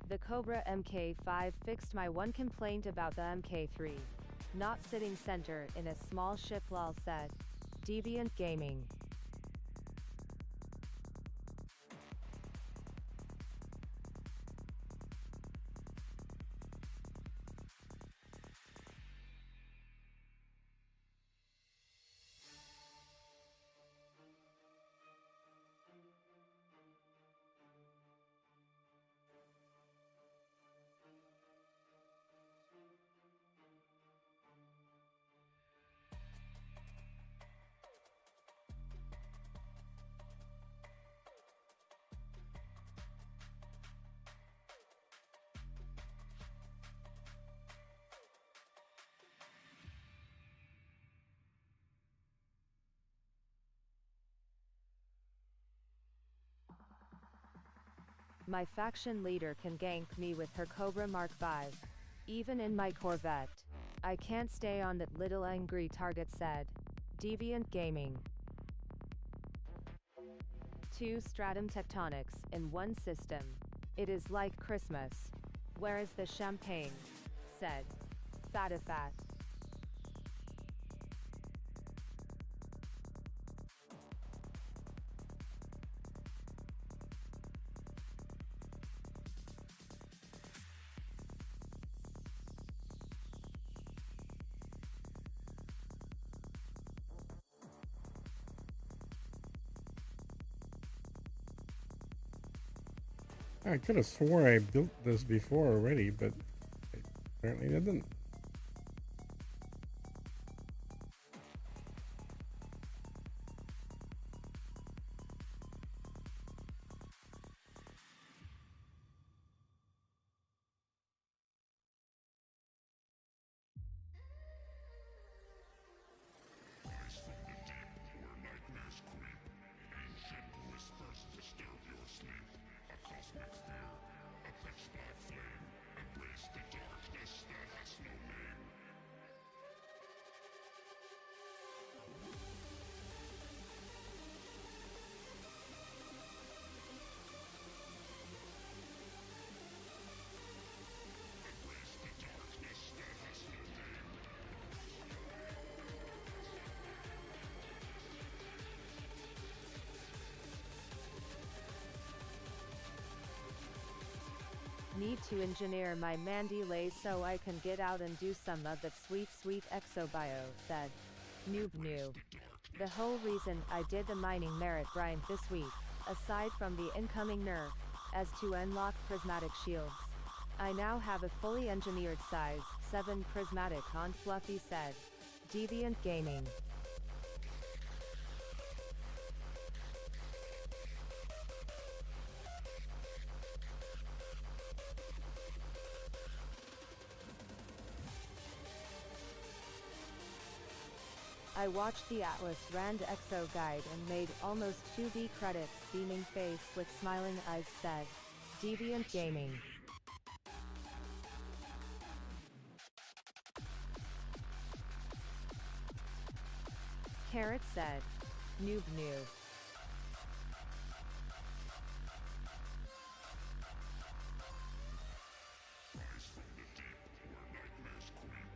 S7: The Cobra MK5 fixed my one complaint about the MK3. Not sitting center in a small ship, lol, said Deviant Gaming. My faction leader can gank me with her Cobra Mark V. Even in my Corvette. I can't stay on that little angry target, said Deviant Gaming. 2 stratum tectonics in one system. It is like Christmas. Where is the champagne? Said Fatifat.
S2: I could have swore I built this before already, but I apparently didn't.
S8: Rise from the deep, where nightmares creep. Ancient whispers disturb your sleep. A cosmic fear
S7: need to engineer my Mandy Lay so I can get out and do some of that sweet sweet exobio, said Noob New. The whole reason I did the mining merit grind this week, aside from the incoming nerf, as to unlock prismatic shields. I now have a fully engineered size 7 prismatic on Fluffy said. Deviant Gaming. I watched the Atlas Rand Exo guide and made almost 2D credits. Beaming face with smiling eyes said. Deviant Gaming. Carrot said. Noob New.
S8: Rise from the deep, where nightmares creep.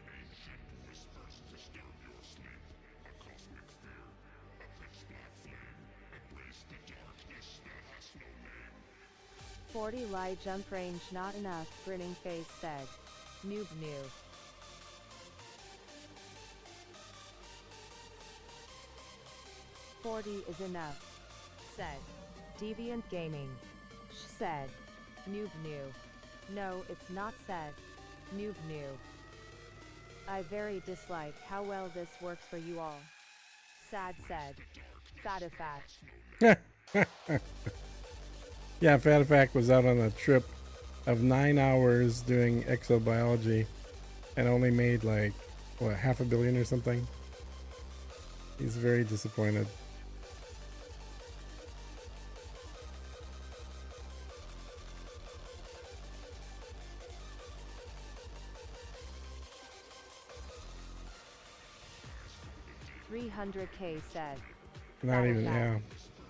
S8: Ancient whispers disturb your sleep. A cosmic fear, a pitch black flame. Embrace the darkness that has no name.
S7: 40 lie jump range not enough. Grinning face said. Noob New. "40 is enough," said Deviant Gaming. Said Noob New. No, it's not said Noob New. I very dislike how well this works for you all. Sad said Fatifat.
S2: Yeah, Fatifac was out on a trip of 9 hours doing exobiology and only made like, what, $500 million or something? He's very disappointed.
S7: $300K said.
S2: Not even, yeah.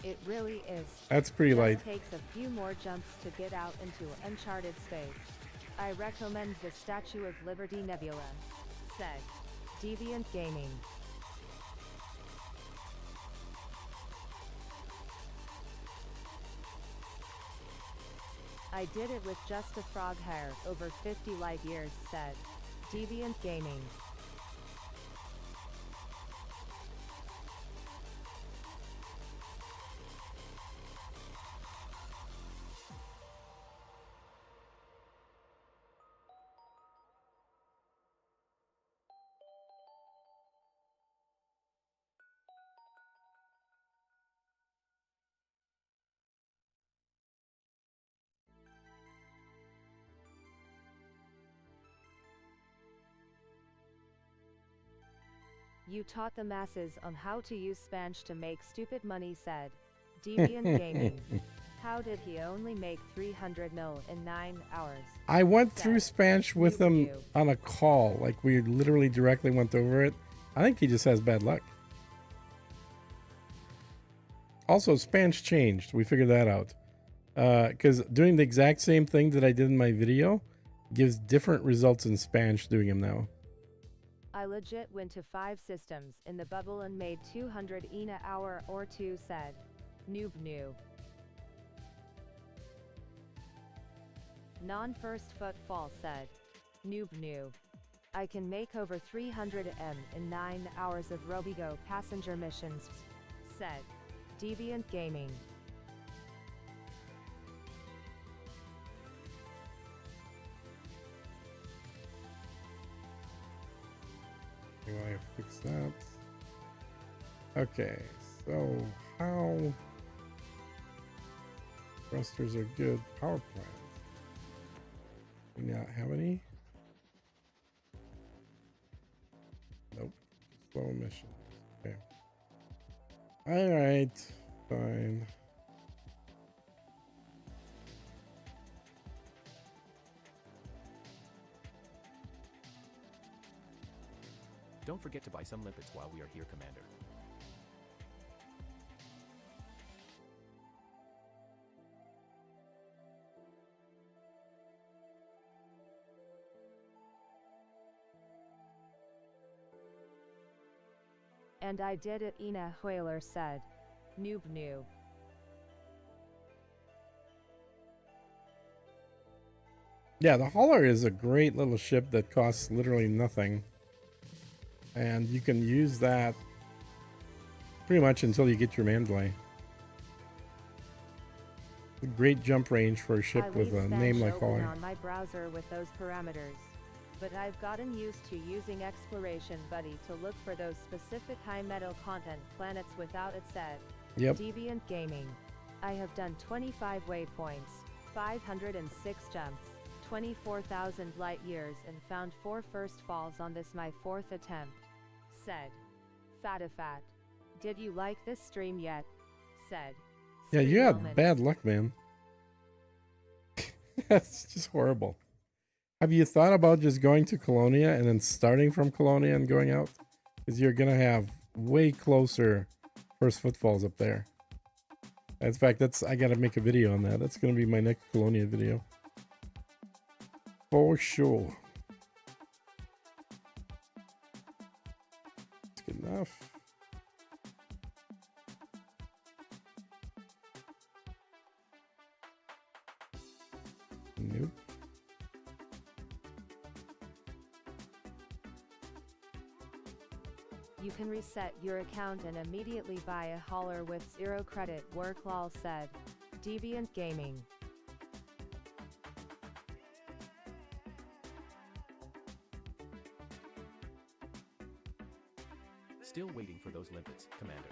S7: It really is.
S2: That's pretty
S7: Just
S2: light.
S7: takes a few more jumps to get out into uncharted space. I recommend the Statue of Liberty Nebula, said Deviant Gaming. I did it with just a frog hair over 50 light years, said Deviant Gaming. You taught the masses on how to use Spanch to make stupid money, said Deviant Gaming. How did he only make 300 mil in 9 hours?
S2: I went through Spanch with him on a call. Like, we literally directly went over it. I think he just has bad luck. Also, Spanch changed. We figured that out. Because doing the exact same thing that I did in my video gives different results in Spanch doing them now.
S7: I legit went to 5 systems in the bubble and made 200 in an hour or 2, said Noob New. Non-first footfall, said Noob New. I can make over 300 M in 9 hours of Robigo passenger missions, said Deviant Gaming.
S2: I fix that. Okay, so how thrusters are good. Power plants. Do we not have any? Nope. Slow emissions. Okay. Alright. Fine.
S1: Don't forget to buy some limpets while we are here, Commander.
S7: And I did it, Ina Whaler said. Noob New.
S2: Yeah, the hauler is a great little ship that costs literally nothing. And you can use that pretty much until you get your Mandalay. A great jump range for a ship with a name like hauler.
S7: On my browser with those parameters. But I've gotten used to using Exploration Buddy to look for those specific high metal content planets without it said.
S2: Yep.
S7: Deviant Gaming. I have done 25 waypoints, 506 jumps, 24,000 light years and found 4 first falls on this my 4th attempt. Said. Fatifat. Did you like this stream yet? Said.
S2: Yeah, you
S7: Stream
S2: had
S7: moments.
S2: bad luck, man. That's just horrible. Have you thought about just going to Colonia and then starting from Colonia and going out? Because you're going to have way closer first footfalls up there. In fact, I got to make a video on that. That's going to be my next Colonia video. For sure. That's good enough. Nope.
S7: You can reset your account and immediately buy a hauler with 0 credit. Worklol said. Deviant Gaming.
S1: Still waiting for those limpets, Commander.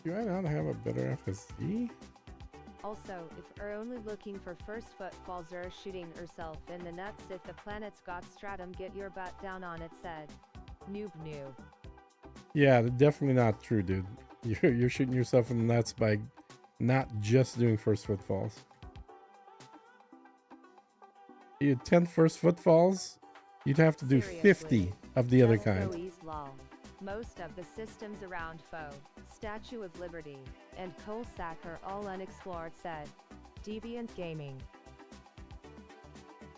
S2: Do I not have a better FSD?
S7: Also, if you're only looking for first footfalls or shooting yourself in the nuts if the planet's got stratum, get your butt down on it, said. Noob.
S2: Yeah, definitely not true, dude. You're shooting yourself in the nuts by not just doing first footfalls. You 10 first footfalls, you'd have to do
S7: Seriously.
S2: 50 of the other
S7: Just
S2: kind.
S7: go ease, lol. Most of the systems around Foe, Statue of Liberty, and Coalsack are all unexplored, said. Deviant Gaming.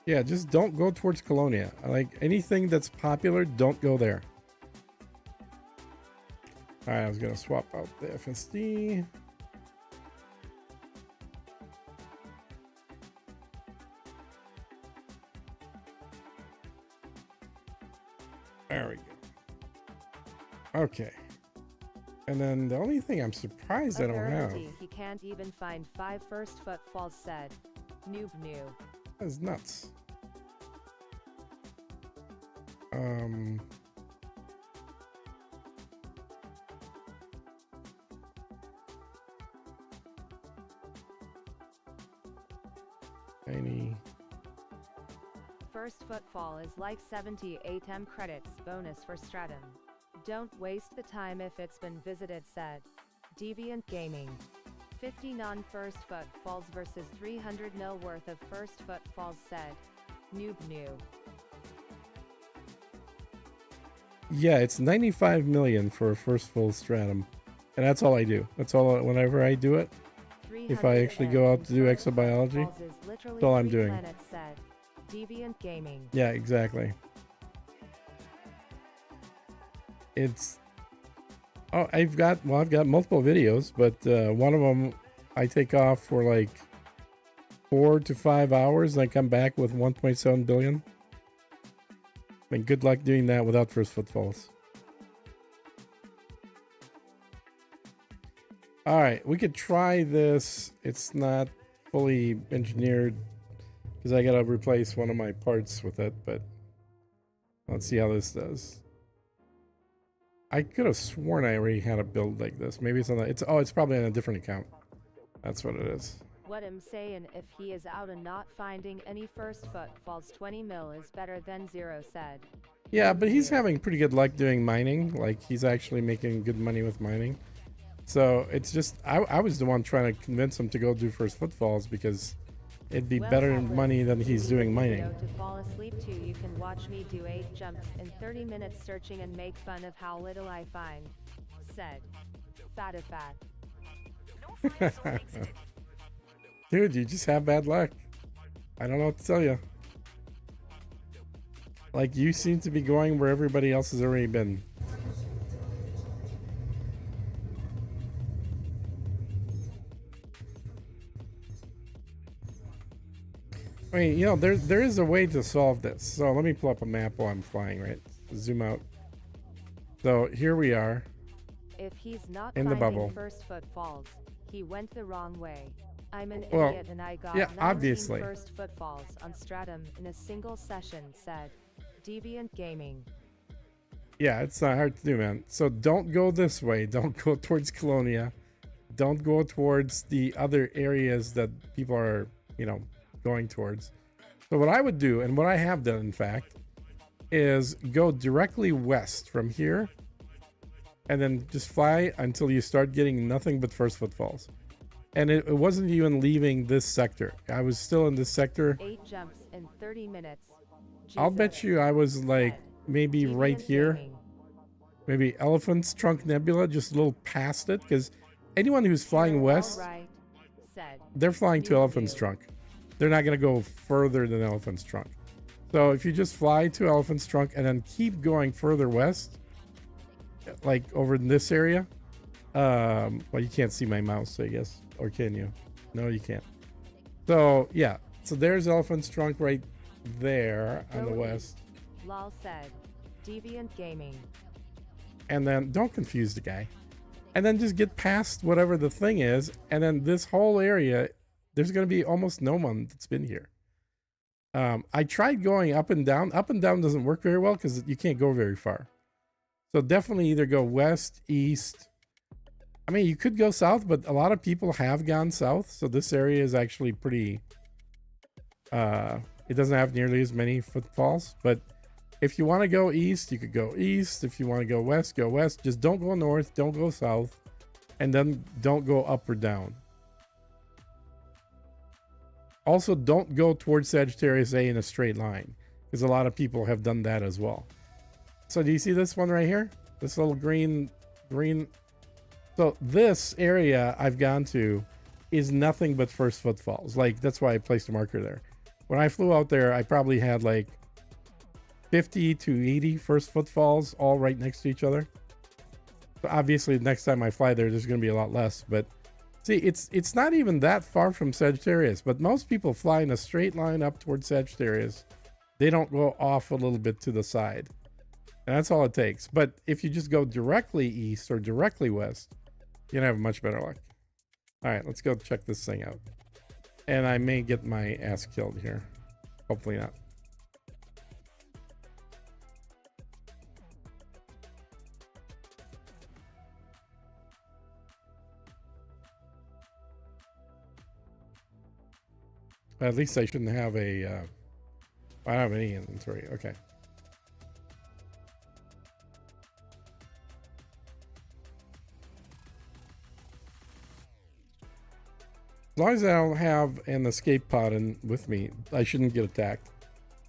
S2: Yeah, just don't go towards Colonia. Like anything that's popular, don't go there. Alright, I was gonna swap out the FSD. There we go. Okay. And then the only thing I'm surprised I don't have
S7: Apparently, he can't even find 5 first footfalls, said. Noob.
S2: is nuts. Tiny.
S7: First footfall is like 78 M credits bonus for Stratum. Don't waste the time if it's been visited, said. Deviant Gaming. 50 non-first footfalls versus 300 mil worth of first footfalls, said. Noob.
S2: Yeah, it's 95 million for a first full stratum. And that's all I do. That's all, whenever I do it. If I actually go out to do exobiology, that's all I'm doing.
S7: Planets, said. Deviant Gaming.
S2: Yeah, exactly. It's... Oh, I've got multiple videos, but one of them I take off for like 4 to 5 hours and I come back with 1.7 billion. And good luck doing that without first footfalls. All right, we could try this. It's not fully engineered because I got to replace one of my parts with it, but let's see how this does. I could have sworn I already had a build like this. Maybe it's on the, it's probably on a different account. That's what it is.
S7: What I'm saying, if he is out and not finding any first footfalls, 20 mil is better than 0, said.
S2: Yeah, but he's having pretty good luck doing mining. Like, he's actually making good money with mining. So it's just, I was the one trying to convince him to go do first footfalls because it'd be better money than he's doing mining.
S7: To fall asleep to, you can watch me do 8 jumps in 30 minutes searching and make fun of how little I find, said. Fatifat.
S2: Dude, you just have bad luck. I don't know what to tell you. Like, you seem to be going where everybody else has already been. mean, you know, there is a way to solve this. So let me pull up a map while I'm flying, right? Zoom out. So here we are.
S7: If he's not
S2: In the
S7: finding
S2: bubble.
S7: first footfalls, he went the wrong way. I'm an
S2: Well,
S7: idiot and I got
S2: yeah,
S7: 19
S2: obviously.
S7: first footfalls on Stratum in a single session, said Deviant Gaming.
S2: Yeah, it's not hard to do, man. So don't go this way. Don't go towards Colonia. Don't go towards the other areas that people are, you know, going towards. So what I would do, and what I have done, in fact, is go directly west from here and then just fly until you start getting nothing but first footfalls. And it wasn't even leaving this sector. I was still in this sector.
S7: 8 jumps in 30 minutes.
S2: I'll bet you I was like maybe right here. Maybe Elephant's Trunk Nebula, just a little past it, because anyone who's flying west, they're flying to Elephant's Trunk. They're not going to go further than Elephant's Trunk. So if you just fly to Elephant's Trunk and then keep going further west, like over in this area, well, you can't see my mouse, I guess, or can you? No, you can't. So yeah, so there's Elephant's Trunk right there on the west.
S7: Lol said, Deviant Gaming.
S2: And then don't confuse the guy. And then just get past whatever the thing is, and then this whole area, there's going to be almost no one that's been here. I tried going up and down. Up and down doesn't work very well because you can't go very far. So definitely either go west, east. I mean, you could go south, but a lot of people have gone south. So this area is actually pretty... it doesn't have nearly as many footfalls. But if you want to go east, you could go east. If you want to go west, go west. Just don't go north. Don't go south. And then don't go up or down. Also, don't go towards Sagittarius A in a straight line, because a lot of people have done that as well. So do you see this one right here? This little green. So this area I've gone to is nothing but first footfalls. Like, that's why I placed a marker there. When I flew out there, I probably had like 50 to 80 first footfalls all right next to each other. So obviously next time I fly there, there's going to be a lot less, but see, it's not even that far from Sagittarius, but most people fly in a straight line up towards Sagittarius. They don't go off a little bit to the side. And that's all it takes. But if you just go directly east or directly west, you're going to have much better luck. All right, let's go check this thing out. And I may get my ass killed here. Hopefully not. At least I shouldn't have a... I don't have any inventory. Okay. As long as I don't have an escape pod with me, I shouldn't get attacked.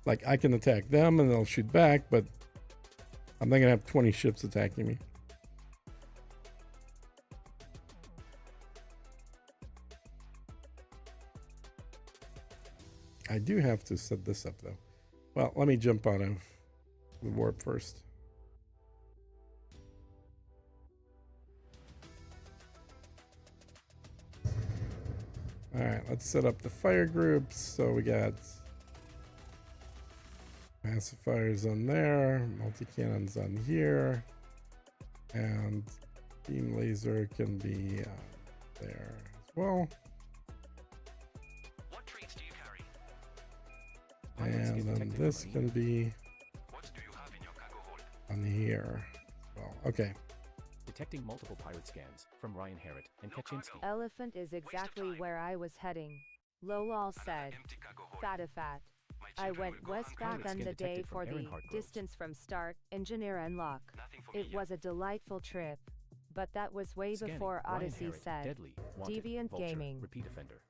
S2: Like, I can attack them and they'll shoot back, but I'm not going to have 20 ships attacking me. I do have to set this up, though. Well, let me jump out of the warp first. All right, let's set up the fire groups. So we got pacifiers on there, multi-cannons on here, and beam laser can be there as well.
S3: What traits do you carry?
S2: And then this can be
S3: What do you have in your cargo hold?
S2: on here as well. Okay.
S1: Detecting multiple pirate scans from Ryan Harrod and Kaczynski.
S7: Elephant is exactly where I was heading. Lolol said,
S3: Empty cargo hold.
S7: Fatifat.
S3: My
S7: I
S3: children
S7: went
S3: will go
S7: west
S3: hungry.
S7: back
S1: Pilot
S7: on
S1: skin
S7: the day
S1: detected
S7: for
S1: from
S7: the
S1: Aaron Hargroves.
S7: distance from start, engineer and lock.
S3: Nothing for me
S7: It
S3: yet.
S7: was a delightful trip. But that was way
S1: Scanning,
S7: before
S1: Ryan
S7: Odyssey
S1: Harrod,
S7: said.
S1: Deadly, wanted,
S7: Deviant
S1: vulture,
S7: Gaming.
S1: repeat offender.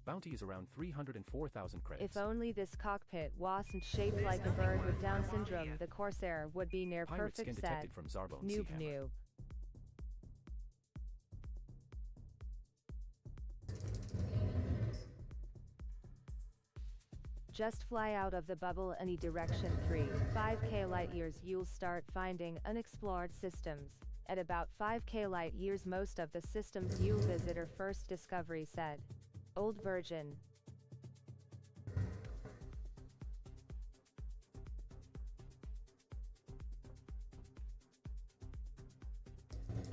S1: Bounty is around 304,000 credits.
S7: If only this cockpit wasn't shaped like a bird with Down syndrome, the Corsair would be near
S1: Pirate skin
S7: perfect set.
S1: detected from Zarbone
S7: Noob
S1: Seahammer.
S7: noob. Just fly out of the bubble any direction 3-5k light years you'll start finding unexplored systems. At about 5k light years most of the systems you'll visit are first discovery said. Old Virgin.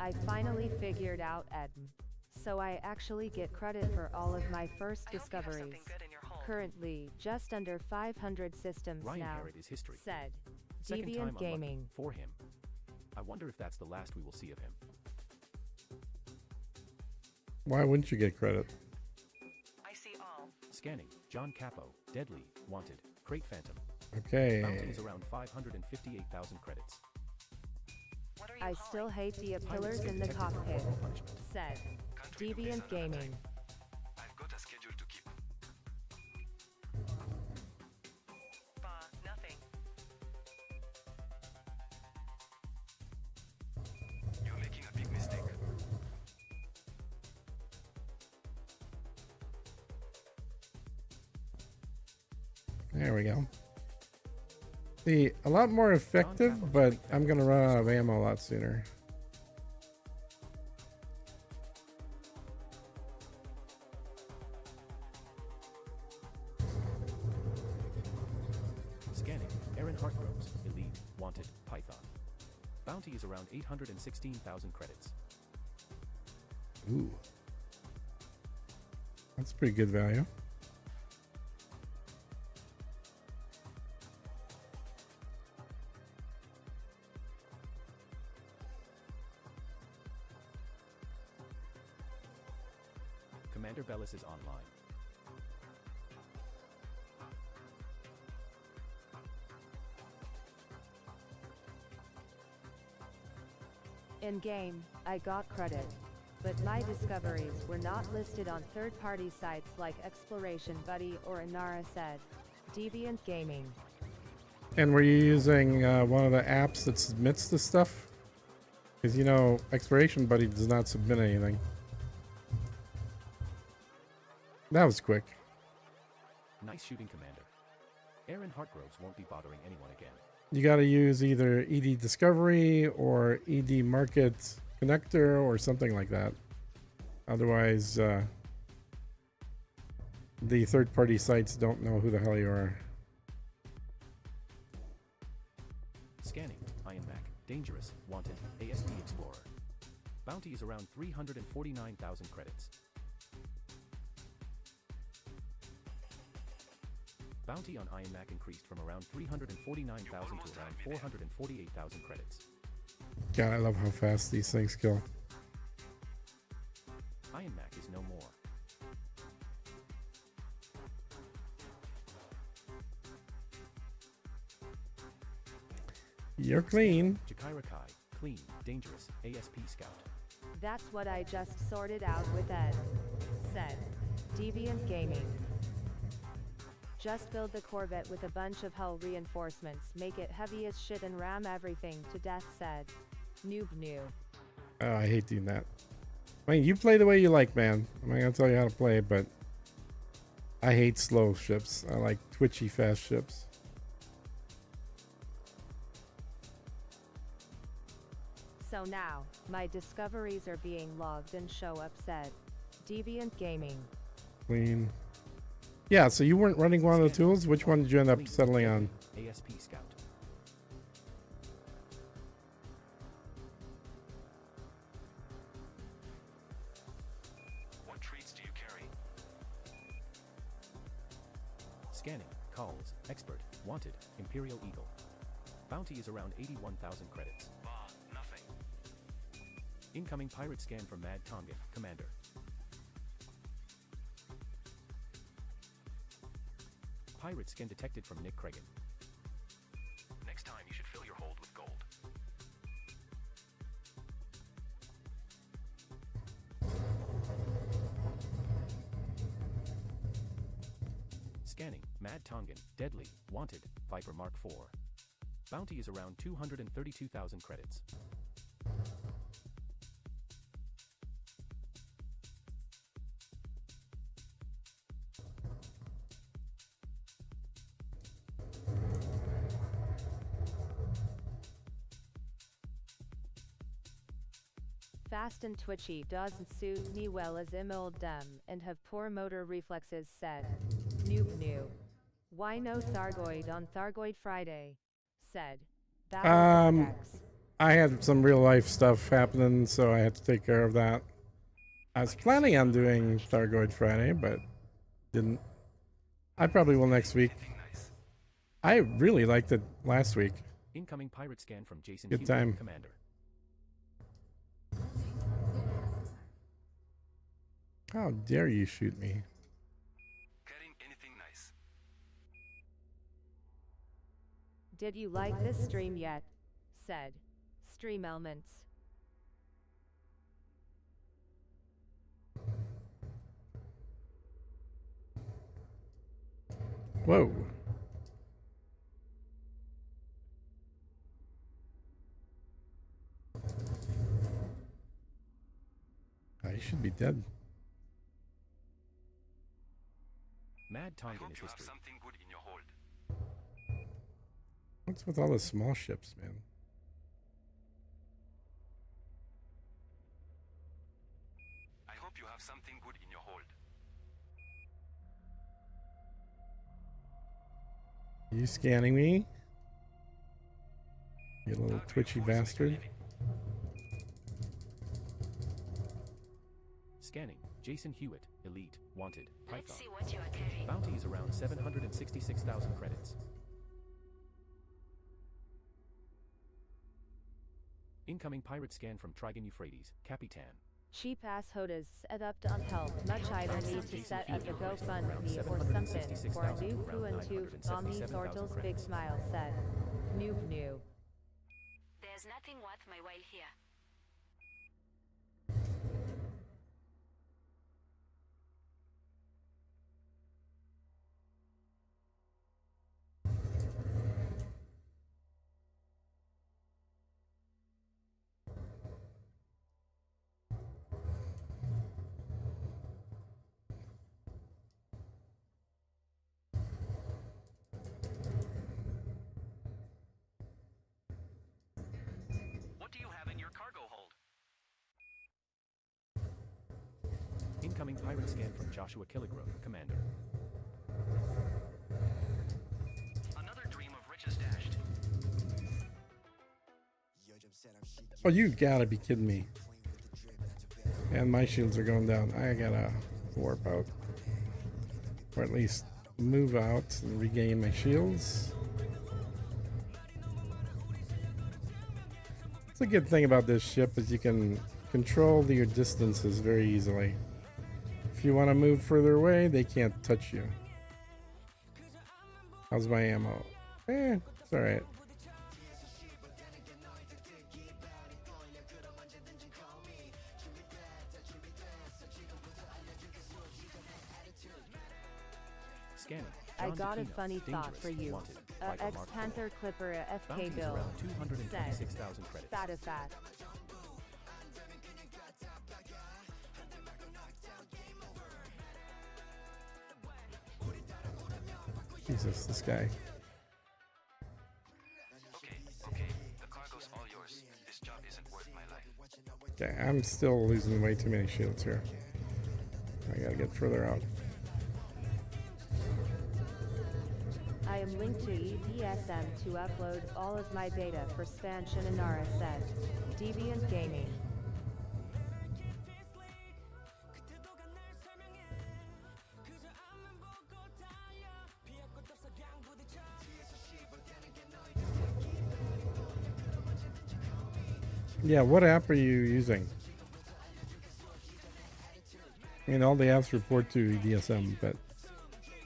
S7: I finally figured out EDM. So I actually get credit for all of my first
S6: I hope you have
S7: discoveries.
S6: something good in your hold.
S7: Currently, just under 500 systems
S1: Ryan
S7: now,
S1: Parrott is history.
S7: said
S1: Second time
S7: Deviant
S1: unlucky
S7: Gaming.
S1: for him. I wonder if that's the last we will see of him.
S2: Why wouldn't you get credit?
S6: I see all.
S1: Scanning. John Capo. Deadly. Wanted. Crate Phantom.
S2: Okay.
S1: Bounty is around 558,000 credits.
S6: What are you
S7: I
S6: hauling?
S7: still hate the
S1: Pirates
S7: pillars
S1: get
S7: in the
S1: detected for
S7: cockpit,
S1: corporal punishment.
S7: said
S4: Country is
S7: Deviant
S4: under
S7: Gaming.
S4: attack. I've got a schedule to keep.
S6: Nothing.
S4: You're making a big mistake.
S2: There we go. See, a lot more effective, but I'm gonna run out of ammo a lot sooner.
S1: Scanning. Aaron Hartgroves. Elite. Wanted. Python. Bounty is around 816,000 credits.
S2: Ooh. That's pretty good value.
S1: Commander Bellis is online.
S7: In game, I got credit. But my discoveries were not listed on third-party sites like Exploration Buddy or Inara, said Deviant Gaming.
S2: And were you using one of the apps that submits the stuff? Because, you know, Exploration Buddy does not submit anything. That was quick.
S1: Nice shooting, Commander. Aaron Hartgroves won't be bothering anyone again.
S2: You got to use either ED Discovery or ED Market Connector or something like that. Otherwise, the third-party sites don't know who the hell you are.
S1: Scanning. Iron Mac. Dangerous. Wanted. ASP Explorer. Bounty is around 349,000 credits. Bounty on Iron Mac increased from around 349,000 to around 448,000 credits.
S2: God, I love how fast these things kill.
S1: Iron Mac is no more.
S2: You're clean.
S1: Jakira Kai. Clean. Dangerous. ASP Scout.
S7: That's what I just sorted out with Ed, said Deviant Gaming. Just build the Corvette with a bunch of hull reinforcements, make it heavy as shit and ram everything to death, said Noob New.
S2: Oh, I hate doing that. I mean, you play the way you like, man. I'm not gonna tell you how to play, but I hate slow ships. I like twitchy, fast ships.
S7: So now, my discoveries are being logged and show up, said Deviant Gaming.
S2: Clean. Yeah, so you weren't running one of the tools? Which one did you end up settling on?
S1: ASP Scout.
S4: What traits do you carry?
S1: Scanning. Calls. Expert. Wanted. Imperial Eagle. Bounty is around 81,000 credits.
S4: Nothing.
S1: Incoming pirate scan from Mad Tongan. Commander. Pirate scan detected from Nick Cregan.
S4: Next time you should fill your hold with gold.
S1: Scanning. Mad Tongan. Deadly. Wanted. Viper Mark IV. Bounty is around 232,000 credits.
S7: Fast and twitchy doesn't suit me well as I'm old dumb and have poor motor reflexes, said Noob New. Why no Thargoid on Thargoid Friday? Said Battle Vortex.
S2: I had some real life stuff happening, so I had to take care of that. I was planning on doing Thargoid Friday, but didn't. I probably will next week.
S4: Anything nice?
S2: I really liked it last week.
S1: Incoming pirate scan from Jason
S2: Good
S1: Hewitt,
S2: time.
S1: Commander.
S2: How dare you shoot me?
S4: Getting anything nice?
S7: Did you like this stream yet? Said. Stream elements.
S2: Whoa. I should be dead.
S1: Mad
S4: I
S1: Tongan
S4: hope
S1: is
S4: you have
S1: history.
S4: something good in your hold.
S2: What's with all the small ships, man?
S4: I hope you have something good in your hold.
S2: You scanning me? You little
S4: How do you
S2: twitchy
S4: force me to
S2: bastard.
S4: leave it?
S1: Scanning. Jason Hewitt, Elite, Wanted,
S5: Let's
S1: Python.
S5: see what you are carrying.
S1: Bounty is around 766,000 credits. Incoming pirate scan from Trigon Euphrates, Capitan.
S7: Cheap ass hodas set up to help. Much either need to
S1: Jason
S7: set up a
S1: Hewitt,
S7: GoFundMe
S1: around
S7: or something. For
S1: 766,000
S7: new
S1: to
S7: poo
S1: around
S7: and two on these
S1: 977,000
S7: Thortles big
S1: credits.
S7: smile said. Noob new.
S5: There's nothing worth my while here.
S3: What do you have in your cargo hold?
S1: Incoming pirate scan from Joshua Killigrew, Commander.
S3: Another dream of riches dashed.
S2: Oh, you gotta be kidding me. And my shields are going down. I gotta warp out. Or at least move out and regain my shields. It's a good thing about this ship is you can control your distances very easily. If you want to move further away, they can't touch you. How's my ammo? It's alright.
S1: Scanning.
S7: I
S1: John
S7: got a
S1: DePino,
S7: funny thought
S1: Dangerous,
S7: for you.
S1: Wanted,
S7: A
S1: Viper Mark IV.
S7: ex-Panther Clipper a
S1: Bounty
S7: FK
S1: is
S7: bill.
S1: around
S7: Said.
S1: 226,000 credits.
S7: Fat fat.
S2: Jesus, this guy.
S4: Okay. The cargo's all yours. This job isn't worth my life.
S2: Okay, I'm still losing way too many shields here. I gotta get further out.
S7: I am linked to EDSM to upload all of my data for Spansion and Nara said. Deviant Gaming.
S2: Yeah, what app are you using? I mean, all the apps report to EDSM, but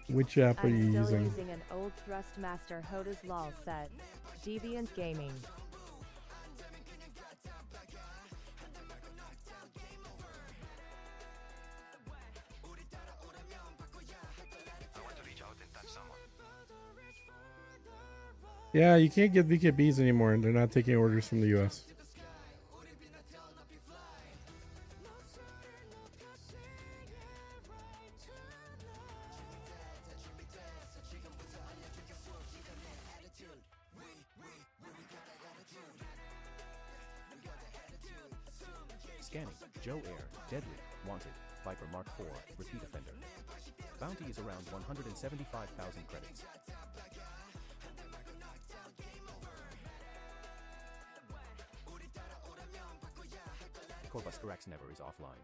S2: which app are
S7: I'm
S2: you
S7: still
S2: using?
S7: using an old Thrustmaster Hoda's lol set. Deviant Gaming.
S4: I want to reach out and touch someone.
S2: Yeah, you can't get VKBs anymore, and they're not taking orders from the US.
S1: Scanning. Joe Air, Deadly, Wanted, Viper Mark IV, Repeat Offender. Bounty is around 175,000 credits. Corbuskarax never is offline.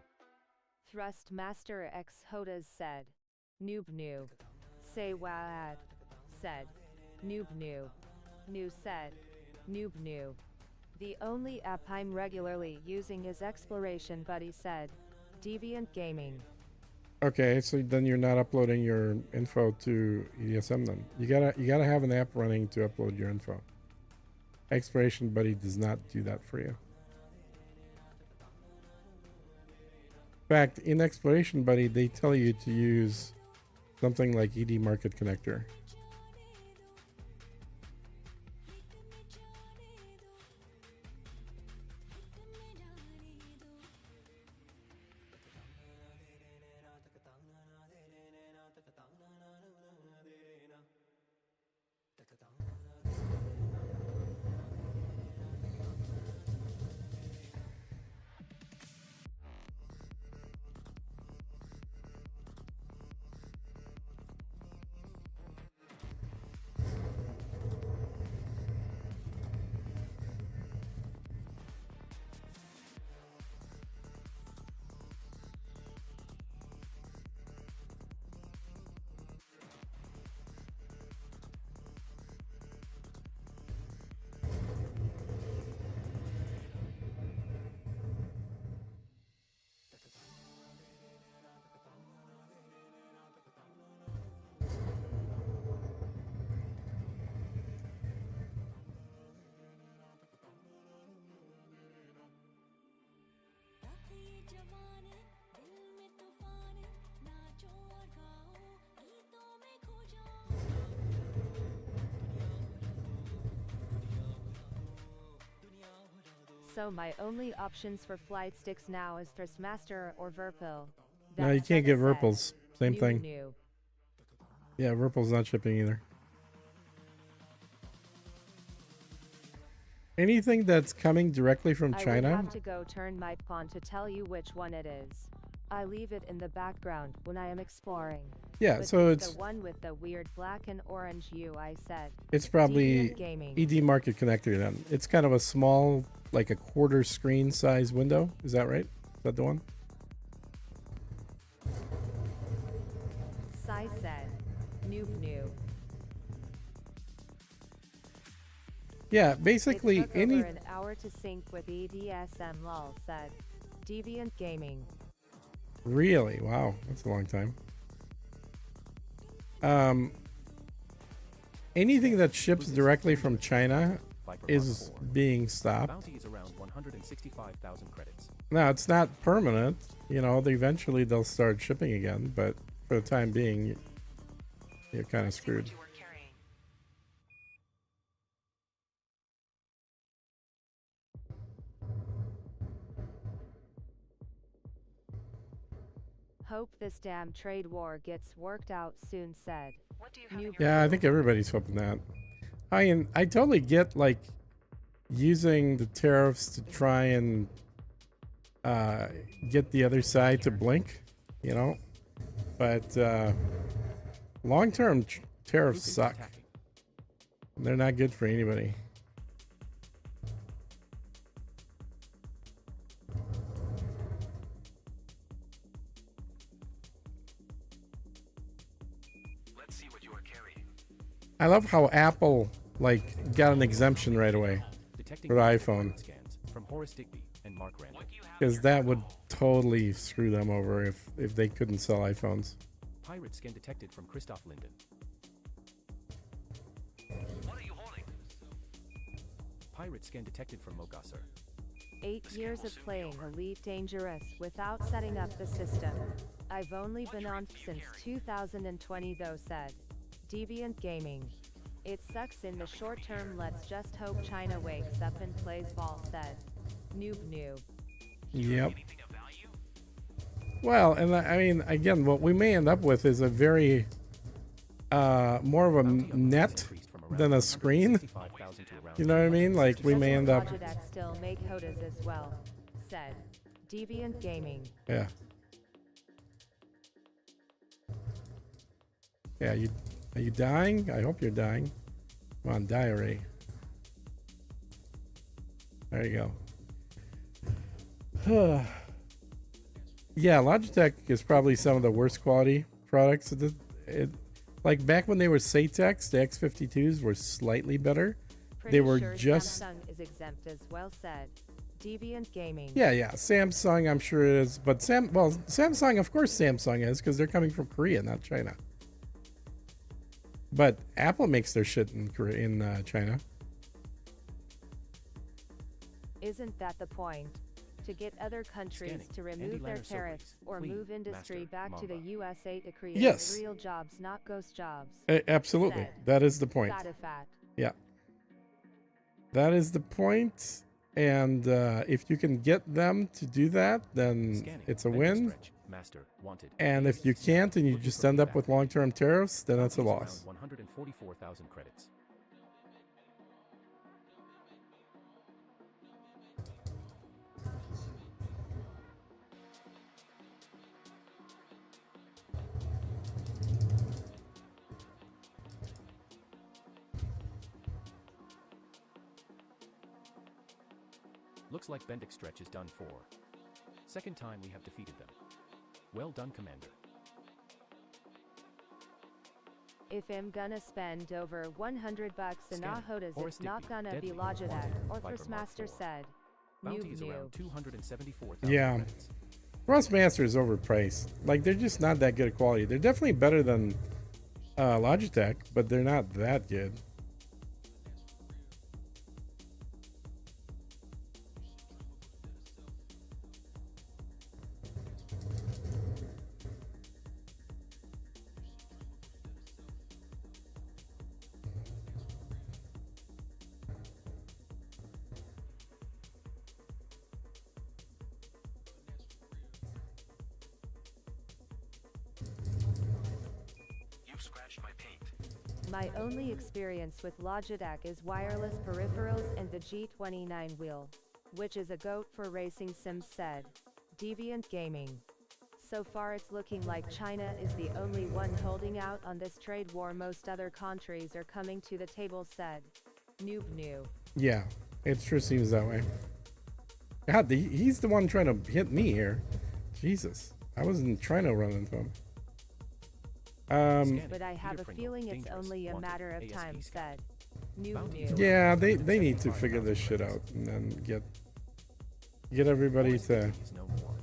S7: Thrust Master X Hodas said. Noob noob. Say wad. Said. Noob noob. New said. Noob noob. The only app I'm regularly using is Exploration Buddy said. Deviant Gaming.
S2: Okay, so then you're not uploading your info to EDSM then. You gotta have an app running to upload your info. Exploration Buddy does not do that for you. In fact, in Exploration Buddy, they tell you to use something like ED Market Connector.
S7: So my only options for flight sticks now is Thrustmaster or Verpil.
S2: No, you can't get Verpils. Same thing.
S7: New.
S2: Yeah, Verpil's not shipping either. Anything that's coming directly from
S7: I would
S2: China?
S7: have to go turn my pawn to tell you which one it is. I leave it in the background when I am exploring.
S2: Yeah,
S7: But
S2: so
S7: it's
S2: it's
S7: the one with the weird black and orange UI said.
S2: it's probably
S7: Deviant Gaming.
S2: ED Market Connector then. It's kind of a small, like a quarter screen size window. Is that right? Is that the one?
S7: Sai said. Noob noob.
S2: Yeah, basically
S7: It took
S2: any
S7: over an hour to sync with EDSM lol said. Deviant Gaming.
S2: Really? Wow, that's a long time. Anything that ships directly from China
S1: Viper
S2: is
S1: Mark 4.
S2: being stopped.
S1: Bounty is around 165,000 credits.
S2: Now, it's not permanent. You know, eventually they'll start shipping again, but for the time being, you're kind of
S6: See what
S2: screwed.
S6: you were carrying.
S7: Hope this damn trade war gets worked out soon said.
S6: What do you have in
S7: New
S6: your
S2: Yeah, I think everybody's hoping that. I totally get, like, using the tariffs to try and get the other side to blink, you know? But long-term tariffs
S1: Grouping
S2: suck.
S1: attacking.
S2: They're not good for anybody.
S4: Let's see what you are carrying.
S2: I love how Apple, like, got an exemption right away
S1: Detecting
S2: for the
S1: multiple
S2: iPhone.
S1: pirate scans from Horace Digby and Mark Randall.
S4: What do you have?
S2: Because that would totally screw them over if they couldn't sell iPhones.
S1: Pirate scan detected from Christoph Linden.
S4: What are you holding?
S1: Pirate scan detected from Mogasser.
S7: 8 years of playing Elite Dangerous without setting up the system. I've only been on since 2020 though said. Deviant Gaming. It sucks in the short term, let's just hope China wakes up and plays ball said. Noob noob.
S2: Yep.
S4: Anything of value?
S2: Well, and I mean, again, what we may end up with is a very more of a
S1: Bounty on
S2: net
S1: Mogasser increased from around
S2: than a screen.
S1: 165,000 to around
S2: You know what I mean? Like, we may end up.
S7: That still make Hodas as well. Said. Deviant Gaming.
S2: Yeah. Yeah, are you dying? I hope you're dying. Come on, die already. There you go. Yeah, Logitech is probably some of the worst quality products. Like back when they were Satex, the X52s were slightly better.
S7: Pretty
S2: They were
S7: sure
S2: just
S7: Samsung is exempt as well, said Deviant Gaming.
S2: yeah. Samsung, I'm sure it is, but Samsung, of course, Samsung is because they're coming from Korea, not China. But Apple makes their shit in China.
S7: Isn't that the point? To get other countries
S1: Scanning.
S7: to
S1: Andy
S7: remove their
S1: Lanner
S7: tariffs
S1: Sophie's.
S7: or
S1: Clean.
S7: move industry
S1: Master.
S7: back to the
S1: Mamba.
S7: USA to create
S2: Yes.
S7: real jobs, not ghost jobs.
S2: Absolutely,
S7: Said.
S2: that is the point.
S7: Fat.
S2: Yeah, that is the point. And if you can get them to do that, then
S1: Scanning.
S2: it's a
S1: Vendor
S2: win.
S1: stretch. Master. Wanted.
S2: And if you can't and you
S1: Looking
S2: just
S1: for
S2: end up
S1: feedback.
S2: with long-term tariffs, then that's a
S1: Bounty is
S2: loss.
S1: around 144,000 credits. Looks like Bendix stretch is done for. Second time we have defeated them. Well done, Commander.
S7: If I'm gonna spend over 100 bucks in
S1: Scanning.
S7: Ahodas,
S1: Horace
S7: it's not
S1: Digby.
S7: gonna be
S1: Deadly.
S7: Logitech.
S1: Wanted.
S7: Orthros
S1: Viper Mark
S7: Master
S1: IV.
S7: said.
S1: Bounty is
S7: Noob.
S1: around 274,000
S2: Yeah.
S1: credits.
S2: Thrustmaster is overpriced. Like, they're just not that good of quality. They're definitely better than Logitech, but they're not that good.
S4: You've scratched my paint.
S7: My only experience with Logitech is wireless peripherals and the G29 wheel, which is a goat for racing sims, said Deviant Gaming. So far it's looking like China is the only one holding out on this trade war. Most other countries are coming to the table, said Noob.
S2: Yeah, it sure seems that way. God, he's the one trying to hit me here. Jesus, I wasn't trying to run into him.
S1: Scanning.
S7: But I have
S1: Peter
S7: a
S1: Pringle.
S7: feeling it's
S1: Dangerous.
S7: only a
S1: Wanted.
S7: matter of
S1: ASP
S7: time,
S1: scan.
S7: said
S1: Bounty is
S7: Noob.
S1: around
S2: Yeah, they need to figure
S1: 175,000
S2: this shit
S1: credits.
S2: out and then get everybody
S1: Horace
S2: to.
S1: Digby is no more.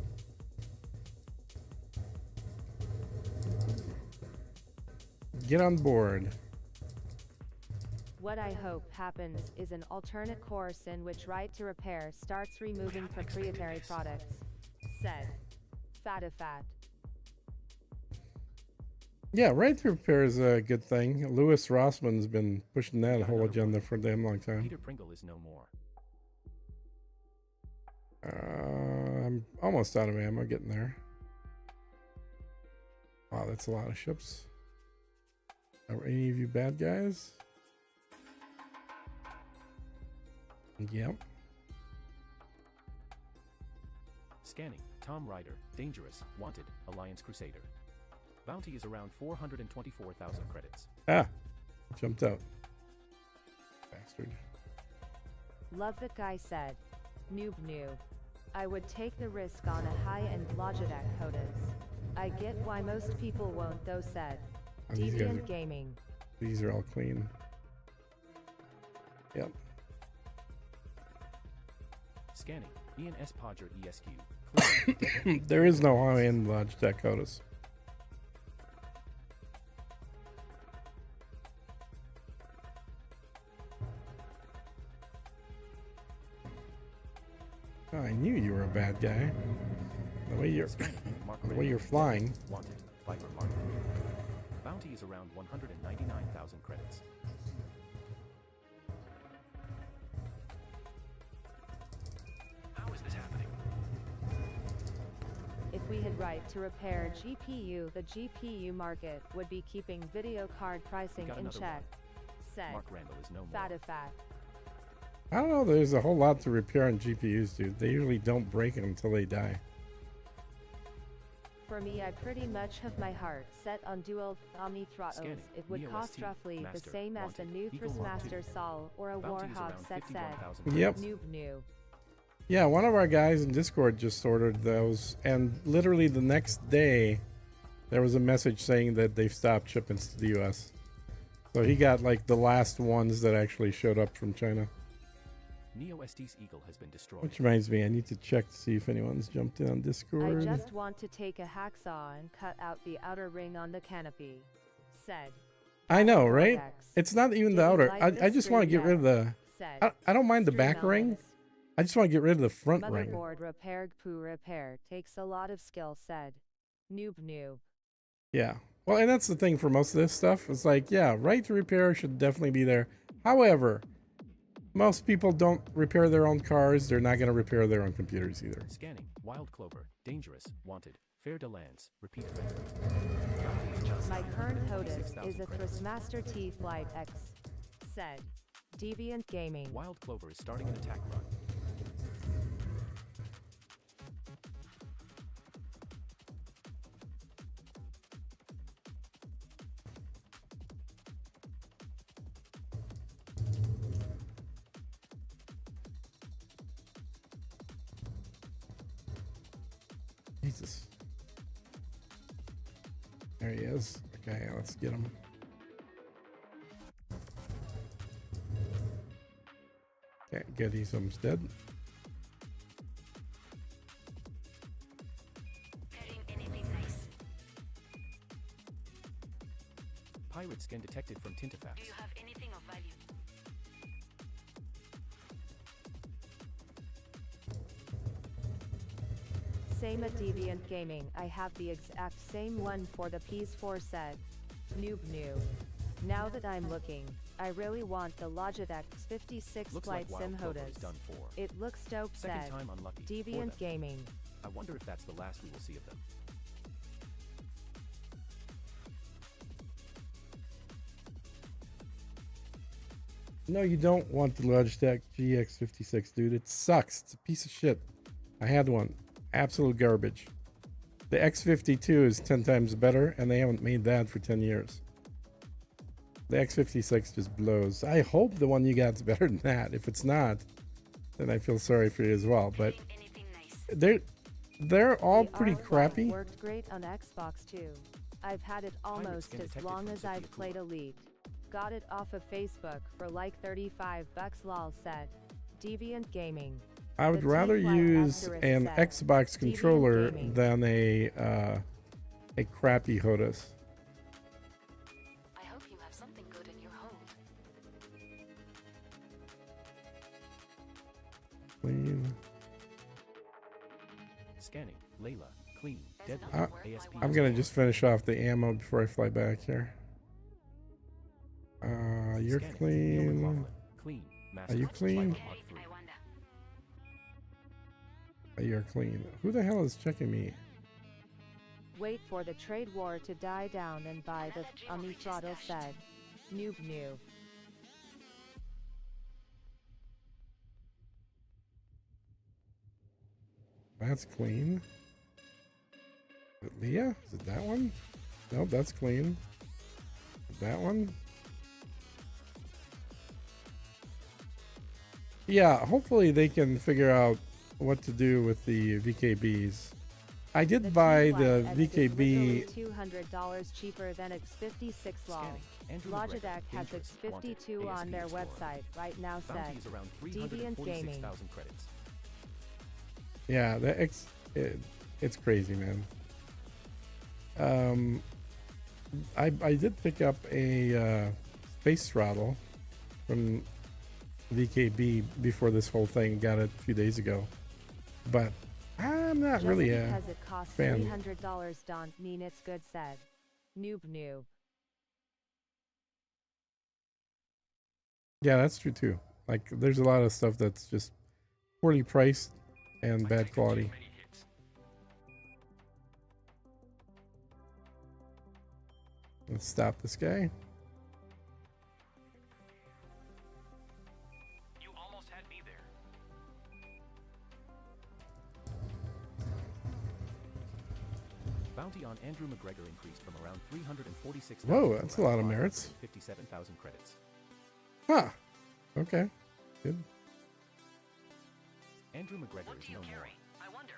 S2: Get on board.
S7: What I hope happens is an alternate course in which Right to Repair starts removing proprietary products, said Fat.
S2: Yeah, right to repair is a good thing. Louis Rossman's been pushing that whole agenda for a damn long time.
S1: Peter Pringle is no more.
S2: I'm almost out of ammo, getting there. Wow, that's a lot of ships. Are any of you bad guys? Yep.
S1: Scanning. Tom Ryder. Dangerous. Wanted. Alliance Crusader. Bounty is around 424,000 credits.
S2: Ah, jumped out. Bastard.
S7: Love that guy, said Noob. I would take the risk on a high-end Logitech HOTAS. I get why most people won't though, said
S2: Oh, these guys
S7: Deviant
S2: are-
S7: Gaming.
S2: These are all clean. Yep.
S1: Scanning. Ian S. Podger ESQ. Clear. Deadly.
S2: There is no high-end Logitech HOTAS. Oh, I knew you were a bad guy. The way you're,
S1: Scanning. Mark
S2: the way
S1: Randall.
S2: you're flying.
S1: Wanted. Viper Mark IV. Bounty is around 199,000 credits.
S4: How is this happening?
S7: If we had Right to Repair GPU, the GPU market would be keeping video card pricing
S1: Got
S7: in
S1: another
S7: check, said
S1: Mark Randall is no more.
S7: Fat.
S2: I don't know. There's a whole lot to repair on GPUs, dude. They usually don't break until they die.
S7: For me, I pretty much have my heart set on dual Omni throttles.
S1: Scanning.
S7: It would
S1: Neo
S7: cost
S1: ST.
S7: roughly the
S1: Master.
S7: same as a
S1: Wanted.
S7: new
S1: Eagle Mark II.
S7: Thrustmaster Sol or a
S1: Bounty is
S7: Warhawk
S1: around
S7: set, said
S1: 51,000
S2: Yep.
S1: credits.
S7: Noob.
S2: Yeah, one of our guys in Discord just ordered those, and literally the next day, there was a message saying that they've stopped shipments to the U.S. So he got like the last ones that actually showed up from China.
S1: Neo ST's Eagle has been destroyed.
S2: Which reminds me, I need to check to see if anyone's jumped in on Discord.
S7: I just want to take a hacksaw and cut out the outer ring on the canopy. Said.
S2: I know, right?
S7: Vortex.
S2: It's not even
S7: Did
S2: the
S7: you
S2: outer.
S7: like
S2: I
S7: the
S2: just want to
S7: stream
S2: get rid of the...
S7: Said.
S2: I don't mind the
S7: Stream
S2: back ring.
S7: elements.
S2: I just want to get rid of the front ring.
S7: Motherboard repair poo repair takes a lot of skill. Said. Noob.
S2: Yeah. Well, and that's the thing for most of this stuff. It's like, yeah, right to repair should definitely be there. However, most people don't repair their own cars. They're not going to repair their own computers either.
S1: Scanning. Wild Clover. Dangerous. Wanted. Fair de Lands. Repeat offender.
S7: My current HOTAS
S1: 26,000
S7: is a
S1: credits.
S7: Thrustmaster T Flight X. Said. Deviant Gaming.
S1: Wild Clover is starting an attack run.
S2: Jesus. There he is. Okay, let's get him. Okay, good. He's almost dead.
S5: Heading anything nice?
S1: Pirate skin detected from
S5: Do
S1: Tintifax.
S5: you have anything of value?
S7: Same at Deviant Gaming. I have the exact same one for the PS4. Said. Noob. Now that I'm looking, I really want the Logitech 56
S1: Looks
S7: Flight
S1: like
S7: Sim
S1: Wild Clover is
S7: HOTAS.
S1: done for.
S7: It looks dope.
S1: Second
S7: Said.
S1: time unlucky. for
S7: Deviant
S1: them.
S7: Gaming.
S1: I wonder if that's the last we will see of them.
S2: No, you don't want the Logitech GX56, dude. It sucks. It's a piece of shit. I had one. Absolute garbage. The X52 is 10 times better, and they haven't made that for 10 years. The X56 just blows. I hope the one you got is better than that. If it's not, then I feel sorry for you as well. But
S5: Heading anything nice?
S2: they're all
S7: The
S2: pretty
S7: R1
S2: crappy.
S7: Worked great on Xbox too. I've had it almost
S1: skin
S7: as
S1: detected
S7: long
S1: from
S7: as I've
S1: Sophia
S7: played Elite. Got it off of Facebook for like $35. Lol. Said. Deviant Gaming.
S2: I would
S7: The
S2: rather
S7: T-Flight
S2: use
S7: Asterisk
S2: an
S7: set.
S2: Xbox controller
S7: Gaming.
S2: than a crappy HOTAS.
S5: I hope you have something good in your hold.
S2: Clean.
S1: Scanning. Layla. Clean.
S5: There's
S1: Deadly.
S5: nothing worth my
S1: ASP.
S5: while.
S2: I'm gonna just finish off the ammo before I fly back here. You're
S1: Scanning. Neil
S2: clean.
S1: McLaughlin. Clean. Master.
S2: Are you
S5: What
S2: clean?
S5: you
S1: Mark
S5: carrying,
S1: III.
S5: I wonder.
S2: You're clean. Who the hell is checking me?
S7: Wait for the trade war to die down and buy the on the throttle. Said. Noob.
S2: That's clean. Is it Leah? Is it that one? Nope, that's clean. That one? Yeah, hopefully they can figure out what to do with the VKBs. I did
S7: The
S2: buy
S7: T-Flight
S2: the
S7: X is
S2: VKB.
S7: literally $200 cheaper than X56. Lol.
S1: Scanning. Andrew
S7: Logitech
S1: McGregor.
S7: has
S1: Dangerous. Wanted.
S7: X52 on
S1: ASP
S7: their
S1: Explorer.
S7: website right now. Said.
S1: Bounty is around
S7: Deviant Gaming.
S1: 346,000 credits.
S2: Yeah, it's crazy, man. I did pick up a space throttle from VKB before this whole thing. Got it a few days ago, but I'm not
S7: Just
S2: really
S7: because it costs
S2: fan.
S7: $300 don't mean it's good. Said. Noob.
S2: Yeah, that's true too. Like, there's a lot of stuff that's just poorly priced and bad quality.
S4: Many hits.
S2: Let's stop this guy.
S4: You almost had me there.
S1: Bounty on Andrew McGregor increased from around 346,000
S2: Whoa,
S1: to
S2: that's a
S1: around
S2: lot of merits.
S1: 557,000 credits.
S2: Huh. Okay. Good.
S1: Andrew McGregor
S3: What
S1: is
S3: do you
S1: no more.
S3: carry? I wonder.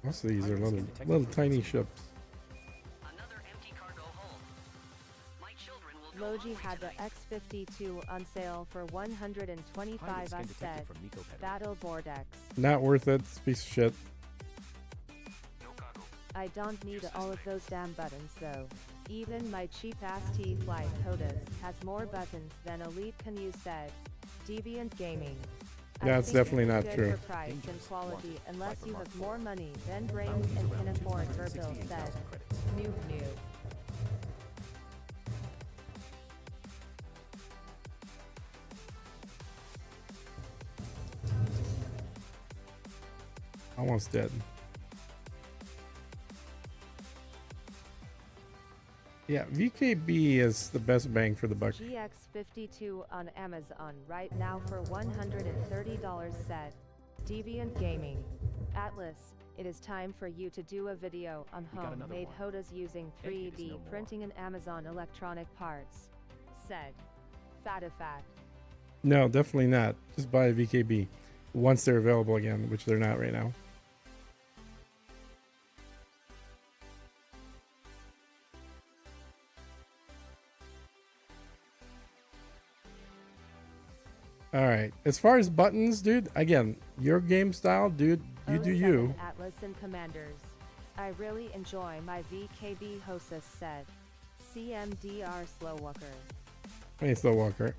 S2: Most of these are
S1: Pirates
S2: little,
S1: get detected
S2: little
S1: for
S2: tiny
S1: losing.
S2: ships.
S3: Another empty cargo hold. My children will go
S7: Logi
S3: hungry
S7: had the
S3: tonight.
S7: X52 on sale for 125
S1: Pirates
S7: I
S1: get detected
S7: said.
S1: from Nico Pedro.
S7: Battle Vortex.
S2: Not worth it. It's a piece of shit.
S4: No cargo.
S7: I don't need all of those damn buttons though. Even my cheap-ass T-Flight HOTAS has more buttons than Elite can use, said Deviant Gaming. I
S2: Yeah, it's
S7: think
S2: definitely
S7: it's
S2: not
S7: good
S2: true.
S7: for price and
S1: Dangerous.
S7: quality
S1: Wanted.
S7: unless
S1: Viper
S7: you
S1: Mark
S7: have
S1: 4.
S7: more money than brains
S1: Bounty is
S7: and
S1: around
S7: can afford Verbil,
S1: 268,000
S7: said
S1: credits.
S7: Noob.
S2: Almost dead. Yeah, VKB is the best bang for the buck.
S7: GX52 on Amazon right now for $130, said Deviant Gaming. Atlas, it is time for you to do a video on
S1: We got another
S7: homemade
S1: one.
S7: HOTAS using
S1: Egg is
S7: 3D
S1: no more.
S7: printing and Amazon electronic parts, said Fatifat.
S2: No, definitely not. Just buy a VKB once they're available again, which they're not right now. All right. As far as buttons, dude, again, your game style, dude, you do
S7: 07
S2: you.
S7: Atlas and Commanders. I really enjoy my VKB HOTAS, said CMDR Slowwalker.
S2: Hey, Slow Walker.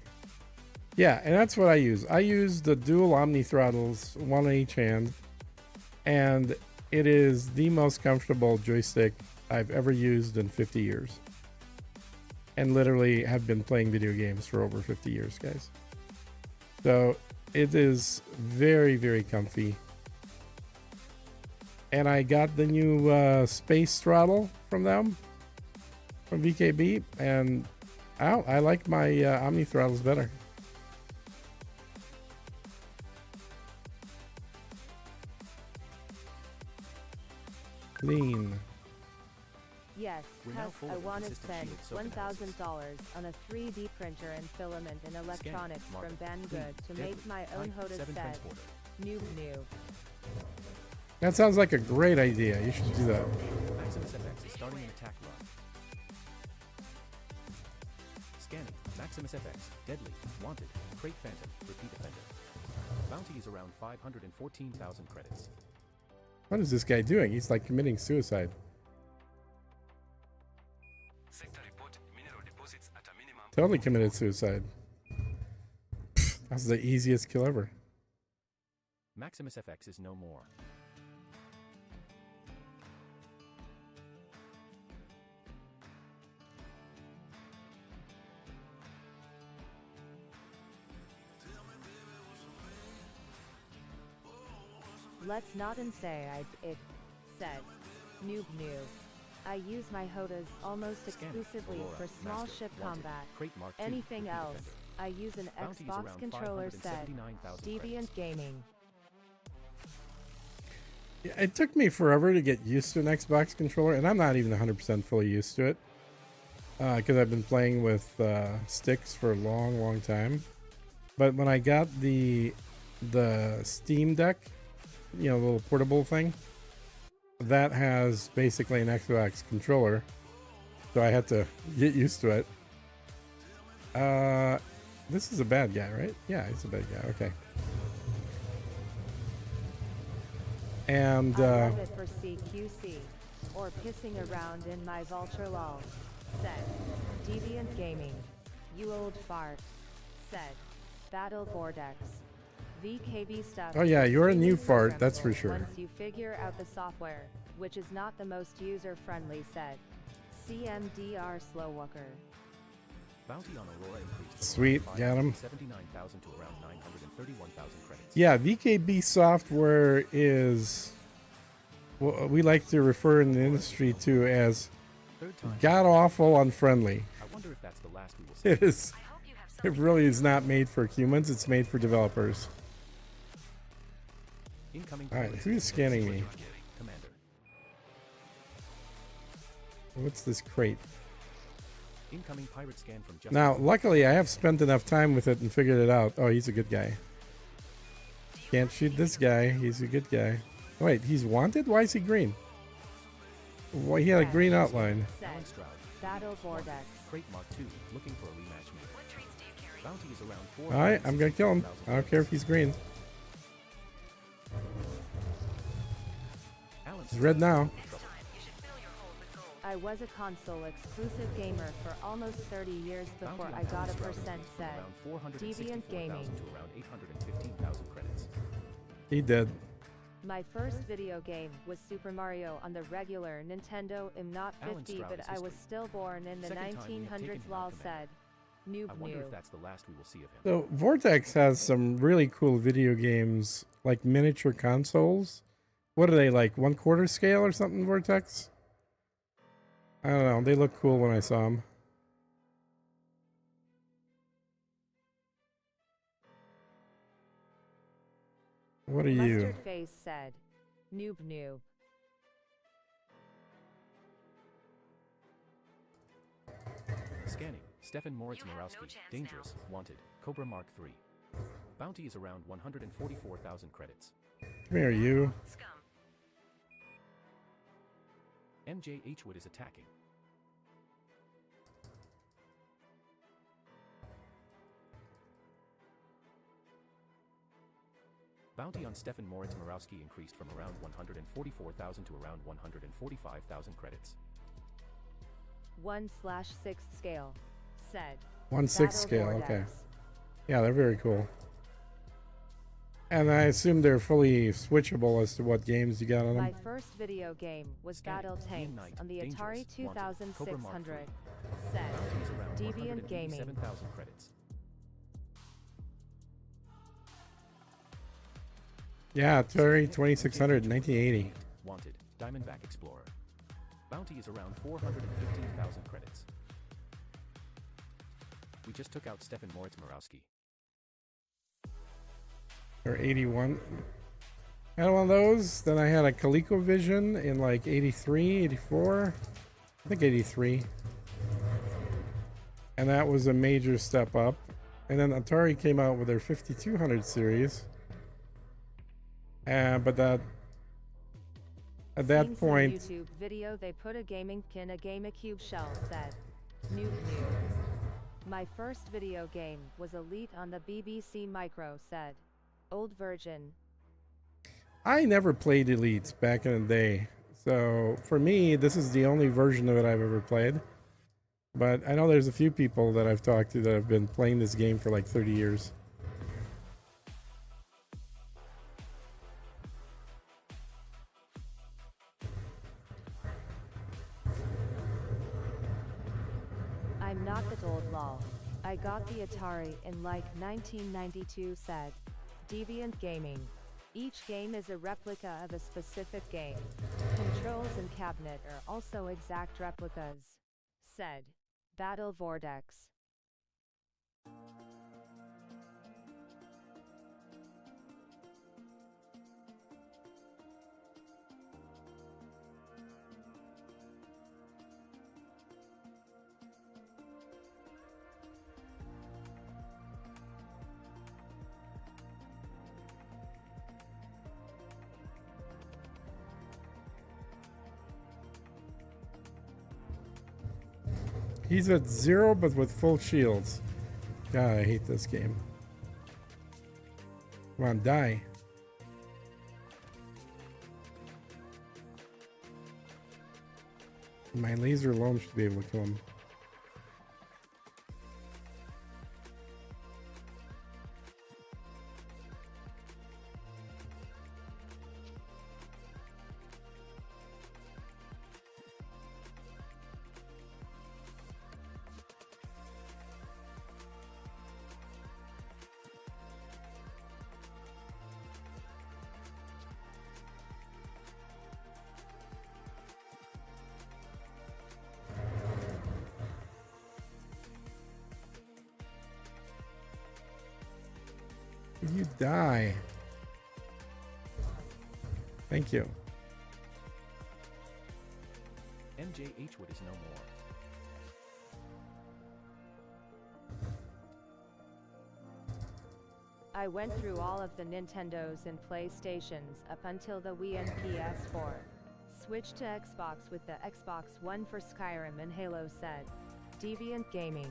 S2: Yeah, and that's what I use. I use the dual Omni throttles, one on each hand, and it is the most comfortable joystick I've ever used in 50 years. And literally have been playing video games for over 50 years, guys. So it is very, very comfy. And I got the new space throttle from them, from VKB, and I like my Omni throttles better. Clean.
S7: Yes,
S1: We're now
S7: cuz
S1: full
S7: I
S1: of
S7: want to
S1: resistant
S7: spend
S1: shield soap analysis.
S7: $1,000 on a 3D printer and filament and electronics
S1: mark,
S7: from Banggood
S1: clean,
S7: to
S1: deadly,
S7: make my own
S1: type,
S7: HOTAS,
S1: 7
S7: said
S1: transporter.
S7: New.
S2: That sounds like a great idea. You should do that.
S1: Maximus FX is starting an attack run. Scanning. Maximus FX. Deadly. Wanted. Crate Phantom. Repeat offender. Bounty is around 514,000 credits.
S2: What is this guy doing? He's like committing suicide.
S4: Sector report mineral deposits at a minimum.
S2: Totally committed suicide. Pfft, that's the easiest kill ever.
S1: Maximus FX is no more.
S7: Let's not and say it, said Noob. I use my HOTAS almost
S1: Scanning.
S7: exclusively
S1: Aurora.
S7: for small
S1: Master.
S7: ship
S1: Wanted.
S7: combat.
S1: Crate Mark II.
S7: Anything
S1: Repeat
S7: else,
S1: offender.
S7: I use an
S1: Bounty is
S7: Xbox
S1: around
S7: controller, said
S1: 579,000
S7: Deviant
S1: credits.
S7: Gaming.
S2: Yeah, it took me forever to get used to an Xbox controller, and I'm not even 100% fully used to it. Because I've been playing with sticks for a long, long time. But when I got the Steam Deck, you know, the little portable thing, that has basically an Xbox controller. So I had to get used to it. This is a bad guy, right? Yeah, he's a bad guy. Okay. And
S7: I love it for CQC, or pissing around in my vulture lol, said Deviant Gaming. You old fart, said Battle Vortex. VKB stuff.
S2: Oh yeah,
S7: is
S2: you're a new
S7: extremely
S2: fart, that's for
S7: programmable
S2: sure.
S7: Once you figure out the software, which is not the most user-friendly, said CMDR Slowwalker.
S1: Bounty on Aurora increased from
S2: Sweet,
S1: around
S2: got him.
S1: 579,000 to around 931,000 credits.
S2: yeah, VKB software is what we like to refer in the industry to as
S1: Third time.
S2: god awful unfriendly.
S1: I wonder if that's the last we will see.
S2: It is. It really is not made for humans. It's made for developers.
S1: Incoming.
S2: All right,
S1: pilots.
S2: who's scanning me?
S1: Commander.
S2: What's this crate?
S1: Incoming pirate scan from Justin.
S2: Now, luckily, I have spent enough time with it and figured it out. Oh, he's a good guy. Can't shoot this guy. He's a good guy. Wait, he's wanted? Why is he green? Why he had a green outline?
S7: Said,
S1: Alan Stroud.
S7: Battle Vortex.
S1: Crate Mark II, looking for a rematch mate.
S5: What traits do you carry?
S1: Bounty is around 4.
S2: Alright, I'm gonna kill him. I don't care if he's green.
S1: Alan
S2: He's red now.
S5: Next time, you should fill your hold with gold.
S7: I was a console exclusive gamer for almost 30 years before
S1: Bounty
S7: I
S1: on
S7: got a
S1: Alan Stroud
S7: percent
S1: increased
S7: said.
S1: from around
S7: Deviant
S1: 464,000
S7: Gaming.
S1: to around 815,000 credits.
S2: He did.
S7: My first video game was Super Mario on the regular Nintendo. I'm not
S1: Alan
S7: 50,
S1: Stroud
S7: but
S1: is
S7: I was
S1: history.
S7: still born in the
S1: Second time we have taken
S7: 1900s.
S1: him
S7: Lol
S1: out
S7: said. Noob
S1: I wonder
S7: new.
S1: if that's the last we will see of him.
S2: So Vortex has some really cool video games, like miniature consoles. What are they, like 1/4 scale or something, Vortex? I don't know. They look cool when I saw them. What are you?
S7: Mustard Face said. Noob noob.
S1: Scanning. Stefan Moritz
S5: You have no
S1: Morawski.
S5: chance
S1: Dangerous. Wanted. Cobra Mark III. Bounty is around 144,000 credits.
S2: Come here, you.
S5: Scum.
S1: MJ Hwood is attacking. Bounty on Stefan Moritz Morawski increased from around 144,000 to around 145,000 credits.
S7: 1/6 scale. Said.
S2: 1/6
S7: Battle
S2: scale. Okay.
S7: Vortex.
S2: Yeah, they're very cool. And I assume they're fully switchable as to what games you got on them.
S7: My first video game was
S1: Scanning.
S7: Battle Tanks
S1: Knight.
S7: on the
S1: Dangerous.
S7: Atari
S1: Wanted. Cobra Mark
S7: 2600.
S1: III.
S7: Said.
S1: Bounty is around
S7: Deviant Gaming.
S1: 187,000 credits.
S2: Yeah, Atari 2600, 1980.
S1: Wanted. Diamondback Explorer. Bounty is around 415,000 credits. We just took out Stefan Moritz Morawski.
S2: Or 81. I had one of those. Then I had a ColecoVision in like 83, 84. I think 83. And that was a major step up. And then Atari came out with their 5200 series. But that at that
S7: Seen some
S2: point,
S7: YouTube video they put a gaming in a GameCube shell. Said. Noob noob. My first video game was Elite on the BBC Micro. Said. Old version.
S2: I never played Elite back in the day. So for me, this is the only version of it I've ever played. But I know there's a few people that I've talked to that have been playing this game for like 30 years.
S7: I'm not that old lol. I got the Atari in like 1992. Said. Deviant Gaming. Each game is a replica of a specific game. Controls and cabinet are also exact replicas. Said. Battle Vortex.
S2: He's at 0 but with full shields. God, I hate this game. Come on, die. My laser alone should be able to kill him. You die. Thank you.
S1: MJ Hwood is no more.
S7: I went through all of the Nintendos and PlayStations up until the Wii and PS4. Switched to Xbox with the Xbox One for Skyrim and Halo, said Deviant Gaming.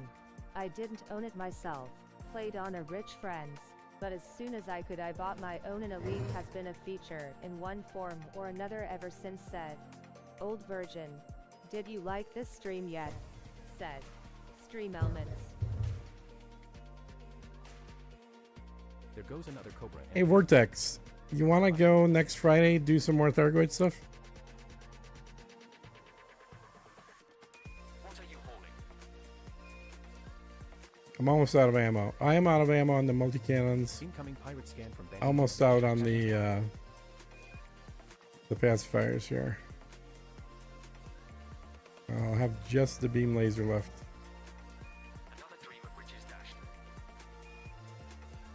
S7: I didn't own it myself, played on a rich friend's, but as soon as I could I bought my own, and Elite has been a feature in one form or another ever since, said Old Virgin. Did you like this stream yet? Said Stream Elements.
S1: There goes another Cobra.
S2: Hey, Vortex, you want to go next Friday, do some more Thargoid stuff?
S3: What are you holding?
S2: I'm almost out of ammo. I am out of ammo on the multi-cannons.
S1: Incoming pirate scan from Bangkok.
S2: Almost out on the pacifiers here. I'll have just the beam laser left.
S3: Another dream of riches dashed.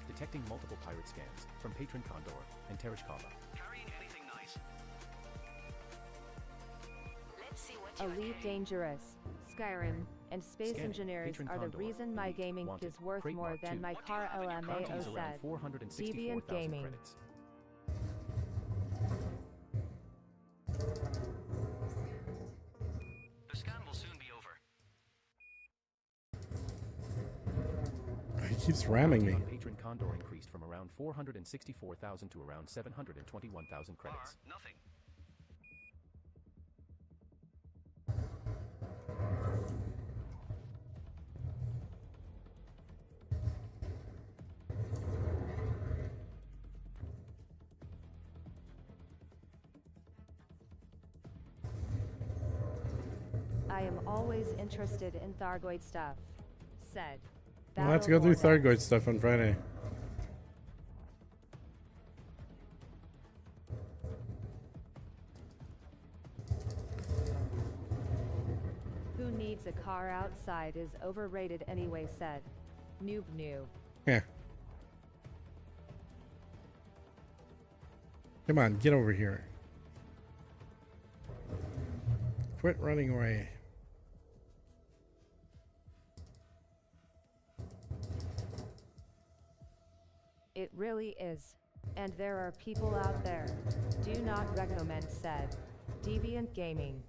S1: Detecting multiple pirate scans from Patron Condor and Tereshkova.
S3: Carrying anything nice?
S5: Let's see what you
S7: Elite Dangerous, Skyrim, and Space
S1: Scanning.
S7: Engineers
S1: Patron
S7: are the
S1: Condor.
S7: reason my
S1: Elite.
S7: gaming
S1: Wanted.
S7: is worth
S1: Crate
S7: more
S1: Mark
S7: than
S1: II.
S7: my
S3: What do you
S7: car
S3: have in your
S7: LMAO,
S1: Bounties around
S7: said
S1: 464,000
S7: Deviant Gaming.
S1: credits.
S3: The scan will soon be over.
S2: He keeps ramming me.
S1: On Patron Condor increased from around 464,000 to around 721,000
S3: Bar,
S1: credits.
S3: nothing.
S7: I am always interested in Thargoid stuff, said
S2: Well, let's go do
S7: Battle
S2: Thargoid stuff on Friday.
S7: Who needs a car outside is overrated anyway, said Noob New.
S2: Yeah. Come on, get over here. Quit running away.
S7: It really is. And there are people out there. Do not recommend, said Deviant Gaming.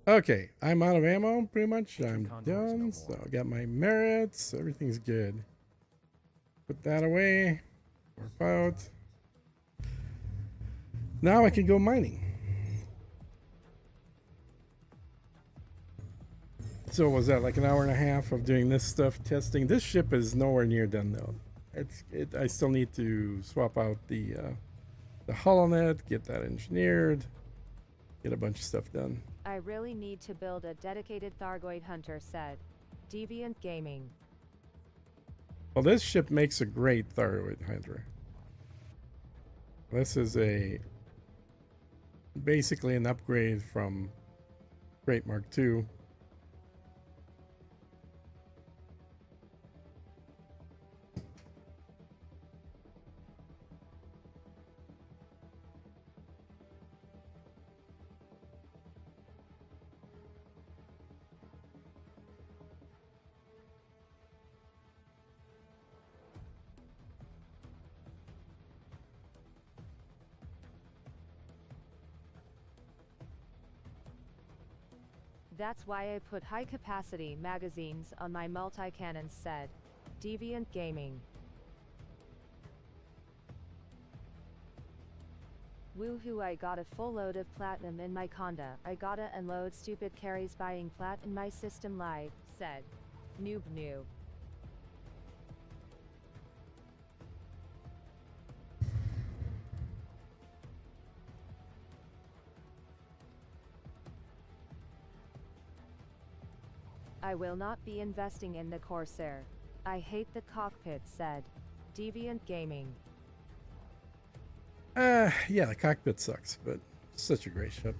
S2: Okay, I'm out of ammo, pretty much. I'm
S1: Condor is no
S2: done,
S1: more.
S2: so I got my merits. Everything's good. Put that away. Warp out. Now I can go mining. So was that like an hour and a half of doing this stuff, testing? This ship is nowhere near done though. I still need to swap out the hull on it, get that engineered, get a bunch of stuff done.
S7: I really need to build a dedicated Thargoid hunter, said Deviant Gaming.
S2: Well, this ship makes a great Thargoid hunter. This is basically an upgrade from Great Mark II.
S7: That's why I put high capacity magazines on my multi-cannons, said Deviant Gaming. Woohoo, I got a full load of platinum in my Conda. I gotta unload stupid carries buying plat in my system live, said Noob New. I will not be investing in the Corsair. I hate the cockpit, said Deviant Gaming.
S2: Yeah, the cockpit sucks, but it's such a great ship.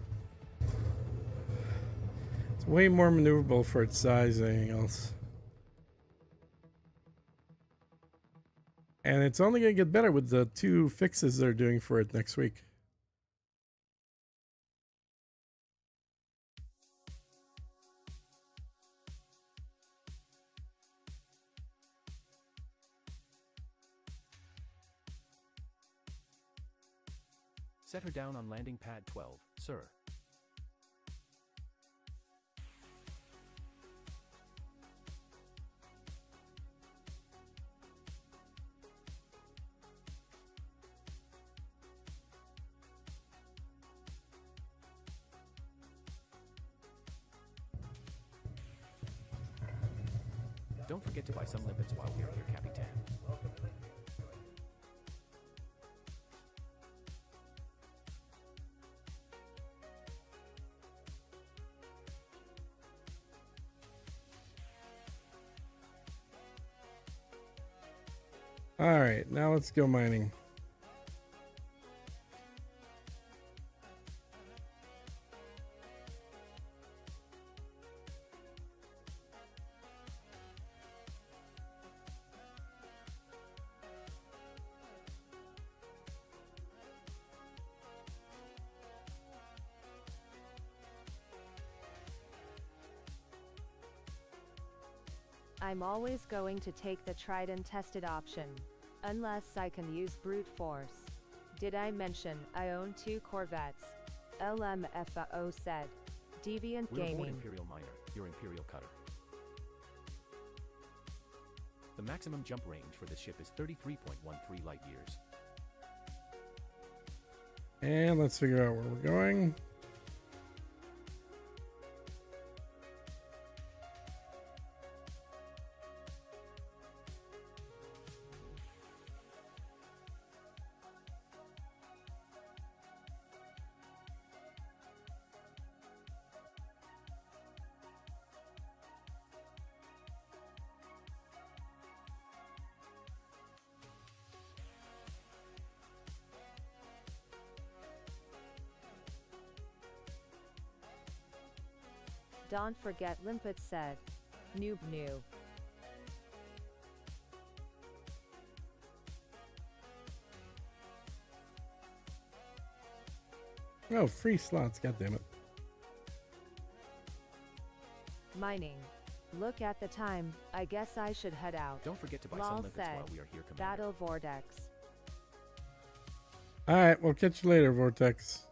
S2: It's way more maneuverable for its size than anything else. And it's only going to get better with the 2 fixes they're doing for it next week.
S1: Set her down on landing pad 12, sir. Don't forget to buy some limpets while we're here, Capitan.
S2: All right, now let's go mining.
S7: I'm always going to take the tried and tested option. Unless I can use brute force. Did I mention I own 2 Corvettes? LMFAO said. Deviant
S1: We're aboard
S7: Gaming.
S1: Imperial Miner, your Imperial Cutter. The maximum jump range for this ship is 33.13 light years.
S2: And let's figure out where we're going.
S7: Don't forget Limpet said. Noob new.
S2: Oh, free slots, goddammit.
S7: Mining. Look at the time, I guess I should head out.
S1: Don't forget to buy
S7: Lol
S1: some limpets
S7: said.
S1: while we are here, Commander.
S7: Battle Vortex.
S2: All right, we'll catch you later, Vortex.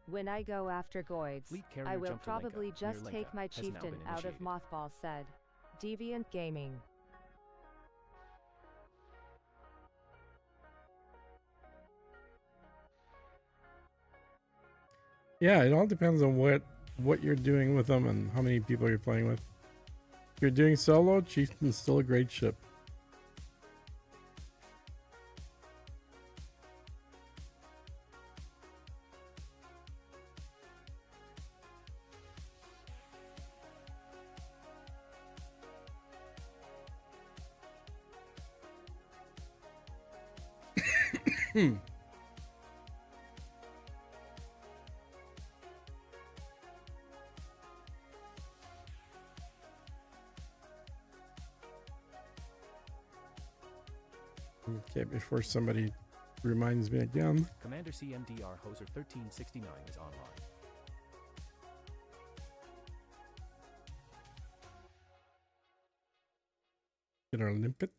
S7: When I go after Goids,
S1: Fleet carrier
S7: I will
S1: jumped to Lenka,
S7: probably
S1: near
S7: just take
S1: Lenka,
S7: my
S1: has now
S7: chieftain
S1: been
S7: out of
S1: initiated.
S7: mothball said. Deviant Gaming.
S2: Yeah, it all depends on what you're doing with them and how many people you're playing with. If you're doing solo, Chieftain's still a great ship. Okay, before somebody reminds me again.
S1: Commander CMDR Hoser 1369 is online.
S2: Get our limpet.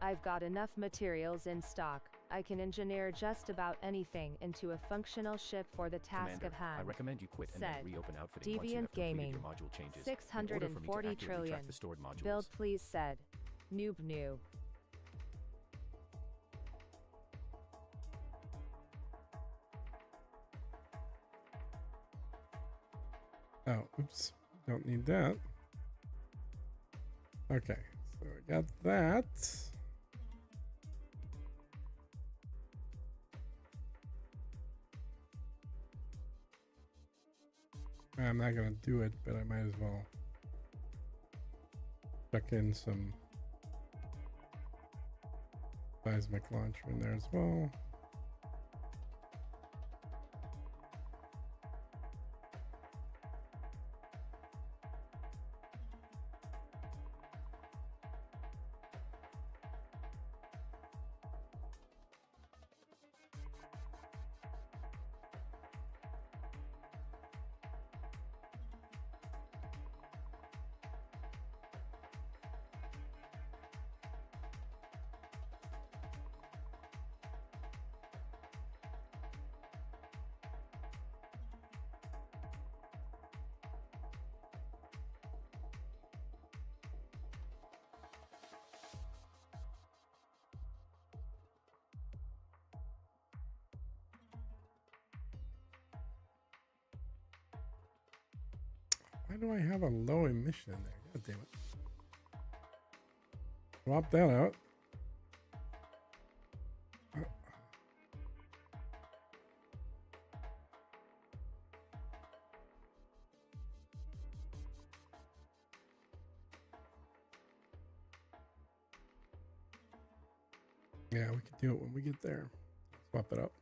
S7: I've got enough materials in stock. I can engineer just about anything into a functional ship for the task
S1: Commander,
S7: at hand.
S1: I recommend you quit and then
S7: Said.
S1: reopen outfitting once you
S7: Deviant
S1: have completed
S7: Gaming.
S1: your module changes. in order for me to
S7: 640
S1: accurately
S7: trillion.
S1: track the stored modules.
S7: Build please said. Noob new.
S2: Oh, oops. Don't need that. Okay, so I got that. I'm not gonna do it, but I might as well chuck in some seismic launcher in there as well. Why do I have a low emission in there? God damn it. Swap that out. Yeah, we can do it when we get there. Swap it up.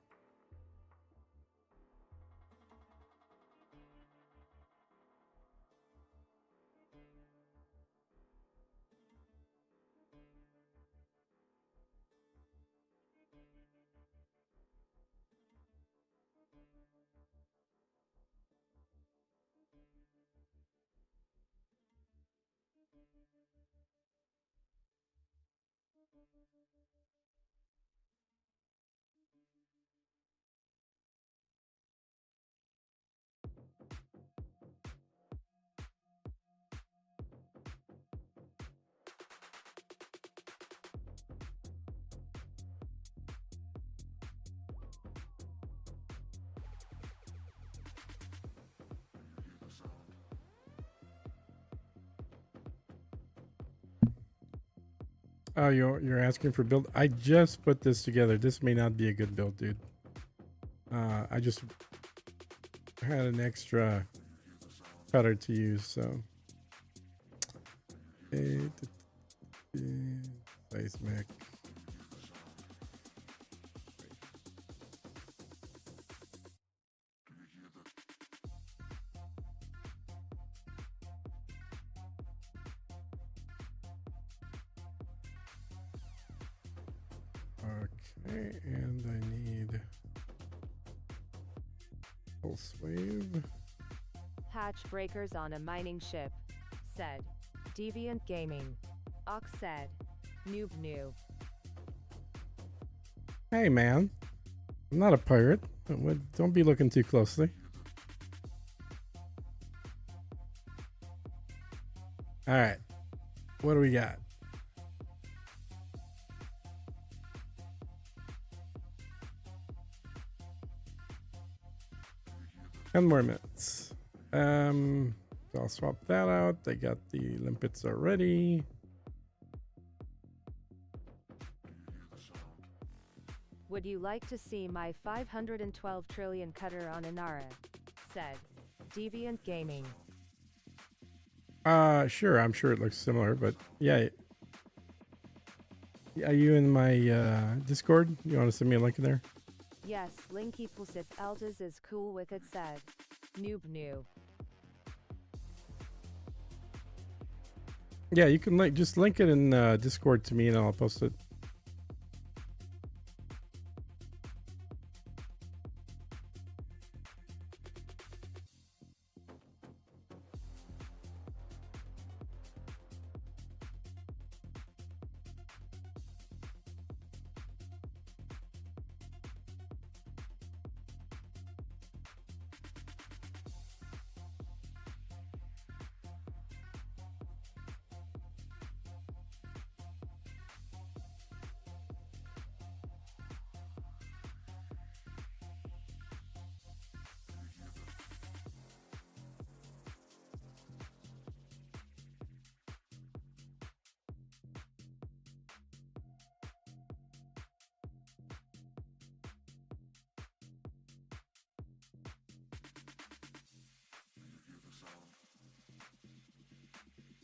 S2: Oh, you're asking for build? I just put this together. This may not be a good build, dude. I just had an extra cutter to use, so. Seismic. Okay, and I need pulse wave.
S7: Hatch breakers on a mining ship. Said. Deviant Gaming. Ox said. Noob noob.
S2: Hey, man. I'm not a pirate. Don't be looking too closely. All right. What do we got? Ten more minutes. So I'll swap that out. I got the limpets already.
S7: Would you like to see my 512 trillion cutter on Inara? Said. Deviant Gaming.
S2: Sure. I'm sure it looks similar, but yeah. Are you in my Discord? You want to send me a link in there?
S7: Yes, Linky Pusit Elders is cool with it. Said. Noob noob.
S2: Yeah, you can just link it in Discord to me, and I'll post it.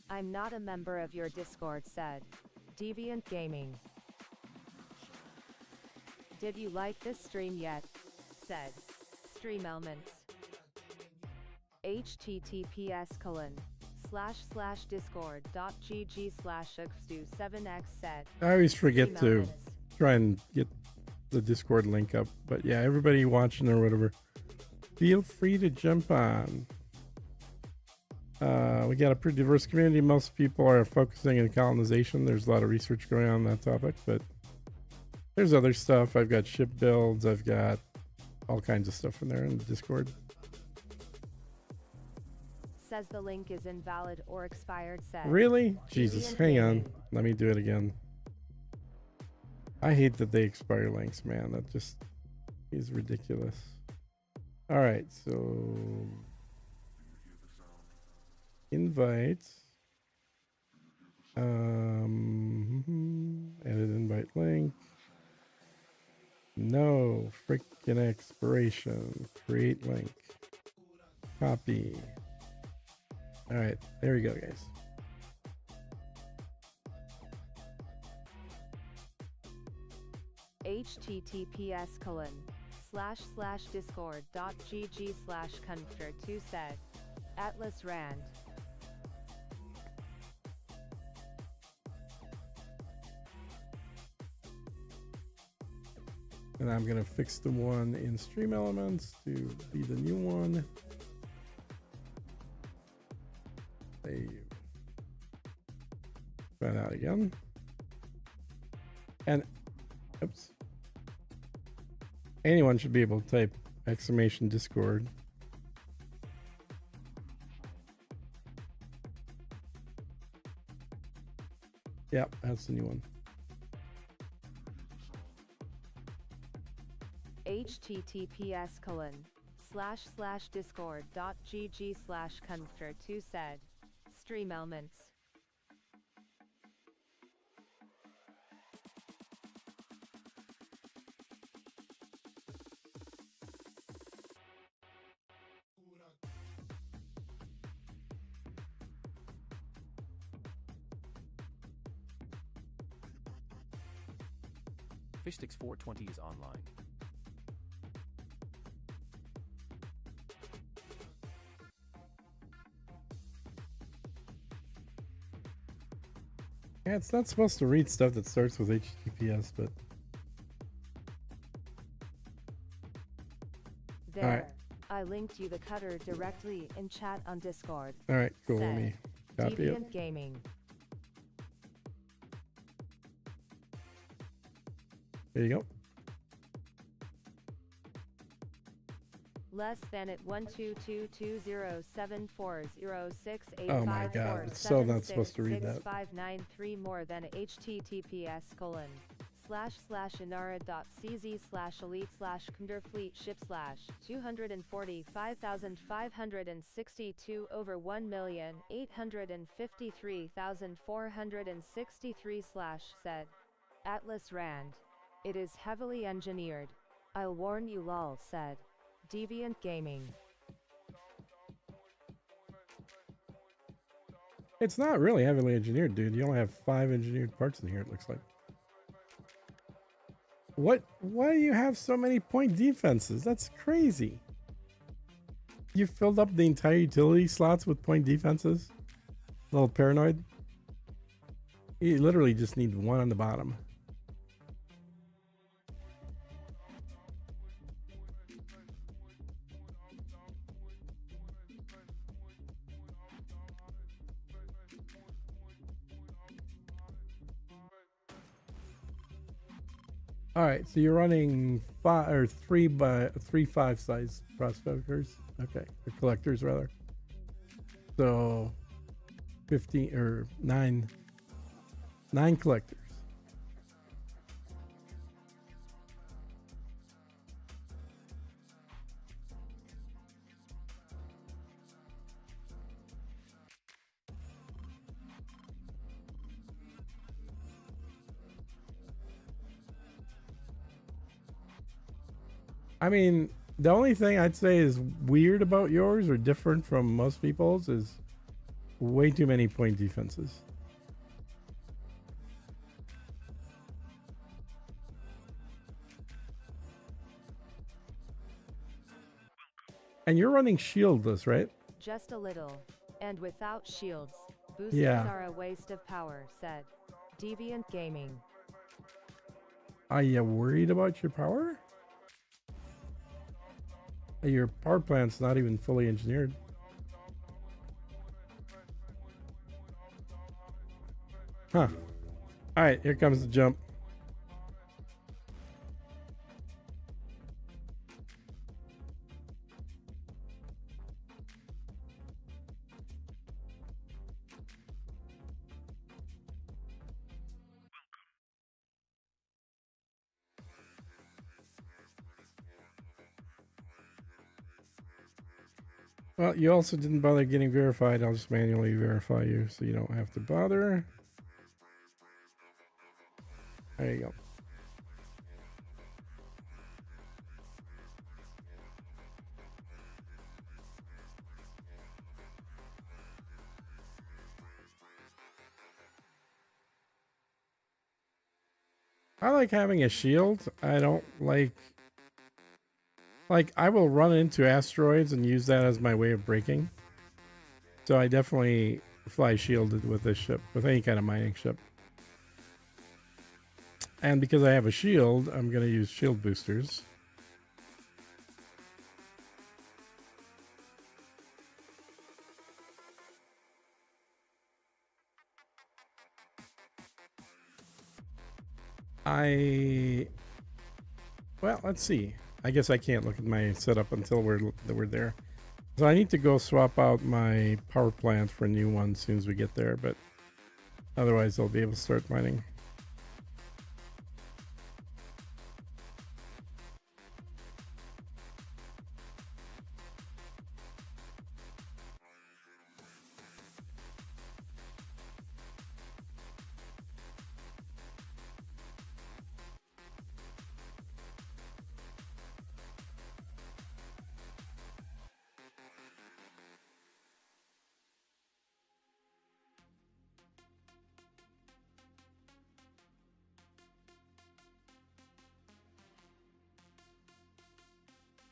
S7: I'm not a member of your Discord, said Deviant Gaming. Did you like this stream yet? Said Stream Elements. https://discord.gg/xstu7x said.
S2: I always forget
S7: Stream
S2: to
S7: Elements.
S2: try and get the Discord link up. But yeah, everybody watching or whatever, feel free to jump on. We got a pretty diverse community. Most people are focusing on colonization. There's a lot of research going on that topic, but there's other stuff. I've got ship builds. I've got all kinds of stuff in there in the Discord.
S7: Says the link is invalid or expired, said.
S2: Really? Jesus,
S7: Deviant
S2: hang on.
S7: Gaming.
S2: Let me do it again. I hate that they expire links, man. That just is ridiculous. All right, so invites. Edit invite link. No freaking expiration. Create link. Copy. All right, there we go, guys.
S7: https://discord.gg/confer2 said. Atlas Rand.
S2: And I'm gonna fix the one in Stream Elements to be the new one. Save. Try that again. And oops. Anyone should be able to type exclamation Discord. Yep, that's the new one.
S7: https://discord.gg/confer2 said. Stream Elements.
S1: Fishtix 420 is online.
S2: Yeah, it's not supposed to read stuff that starts with HTTPS, but
S7: There.
S2: Alright.
S7: I linked you the cutter directly in chat on Discord.
S2: all right, cool. Let
S7: Said
S2: me copy it.
S7: Deviant Gaming.
S2: There you go.
S7: Less than at 12220740685476659
S2: Oh my God, it's so not supposed to read that.
S7: 593 more than https://inara.cz/elite/kunderfleet ship/245,562 over 1,853,463 said Atlas Rand. It is heavily engineered. I'll warn you, lol, said Deviant Gaming.
S2: It's not really heavily engineered, dude. You only have 5 engineered parts in here, it looks like. What? Why do you have so many point defenses? That's crazy. You filled up the entire utility slots with point defenses? A little paranoid? You literally just need one on the bottom. All right, so you're running 3 by 3 size prospectors. Okay, or collectors rather. So 15 or 9 collectors. I mean, the only thing I'd say is weird about yours or different from most people's is way too many point defenses. And you're running shieldless, right?
S7: Just a little. And without shields, boosters
S2: Yeah.
S7: are a waste of power, said Deviant Gaming.
S2: Are you worried about your power? Your power plant's not even fully engineered. Huh. Alright, here comes the jump. Well, you also didn't bother getting verified. I'll just manually verify you so you don't have to bother. There you go. I like having a shield. I don't like I will run into asteroids and use that as my way of braking. So I definitely fly shielded with this ship, with any kind of mining ship. And because I have a shield, I'm going to use shield boosters. Well, let's see. I guess I can't look at my setup until we're there. So I need to go swap out my power plant for a new one as soon as we get there, but otherwise I'll be able to start mining.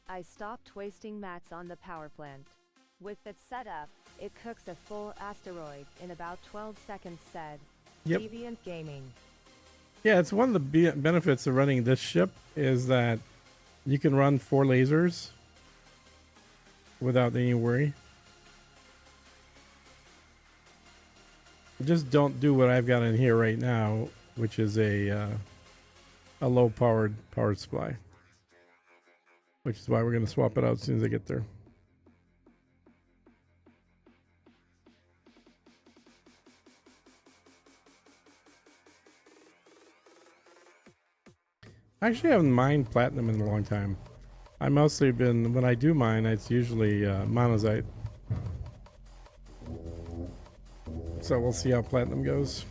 S7: I stopped wasting mats on the power plant. With it set up, it cooks a full asteroid in about 12 seconds, said
S2: Yep.
S7: Deviant Gaming.
S2: Yeah, it's one of the benefits of running this ship is that you can run 4 lasers without any worry. Just don't do what I've got in here right now, which is a low power supply. Which is why we're going to swap it out as soon as I get there. I actually haven't mined platinum in a long time. I mostly been, when I do mine, it's usually monazite. So we'll see how platinum goes.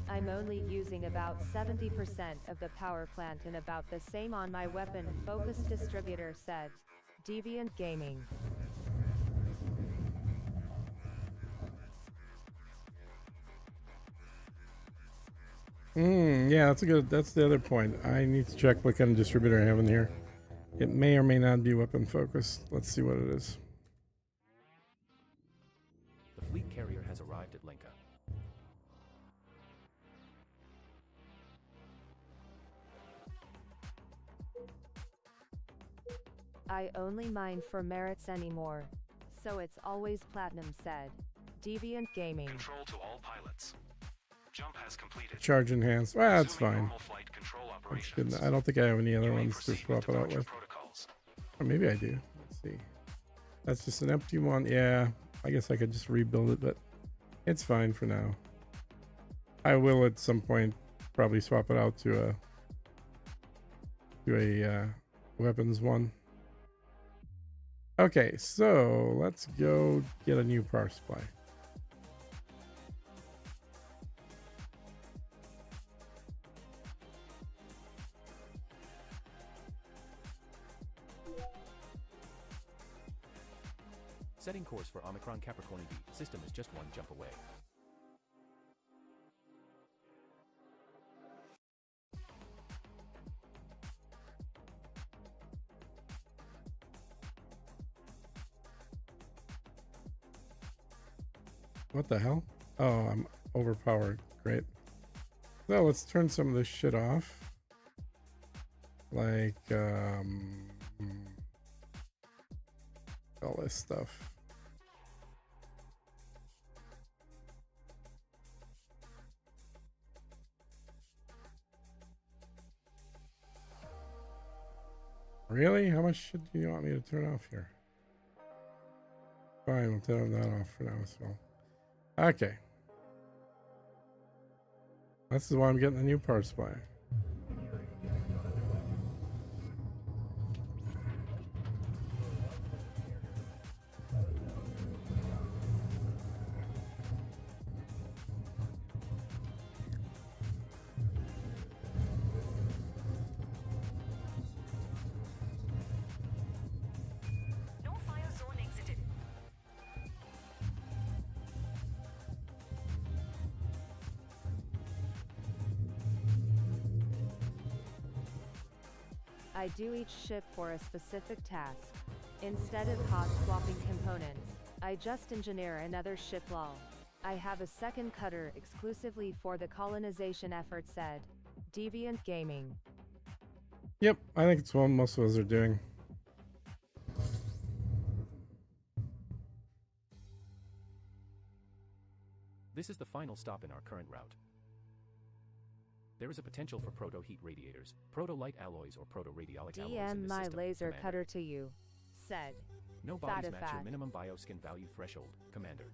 S7: I'm only using about 70% of the power plant and about the same on my weapon focus distributor, said Deviant Gaming.
S2: Yeah, that's the other point. I need to check what kind of distributor I have in here. It may or may not be weapon focused. Let's see what it is.
S1: The fleet carrier has arrived at Lenka.
S7: I only mine for merits anymore, so it's always platinum, said Deviant Gaming.
S4: Control to all pilots. Jump has completed.
S2: Charge enhanced. Well, that's
S4: Resuming
S2: fine.
S4: normal flight control
S2: That's good.
S4: operations.
S2: I don't think I have any other
S4: You may
S2: ones to
S4: proceed
S2: swap it out
S4: departure
S2: with.
S4: protocols.
S2: Or maybe I do. Let's see. That's just an empty one. Yeah, I guess I could just rebuild it, but it's fine for now. I will at some point probably swap it out to a weapons one. Okay, so let's go get a new power supply.
S1: Setting course for Omicron Capricorn B. System is just one jump away.
S2: What the hell? Oh, I'm overpowered. Great. So let's turn some of this shit off. Like, all this stuff. Really? How much shit do you want me to turn off here? Fine, we'll turn that off for now as well. Okay. This is why I'm getting a new power supply.
S5: No fire zone exited.
S7: I do each ship for a specific task. Instead of hot swapping components, I just engineer another ship lol. I have a second cutter exclusively for the colonization effort, said Deviant Gaming.
S2: Yep, I think it's what most of us are doing.
S1: This is the final stop in our current route. There is a potential for proto-heat radiators, proto-light alloys, or proto-radiolic alloys in
S7: DM
S1: this
S7: my
S1: system,
S7: laser
S1: Commander.
S7: cutter to you, said
S1: No bodies match your
S7: Fatifat.
S1: minimum bioskin value threshold, Commander.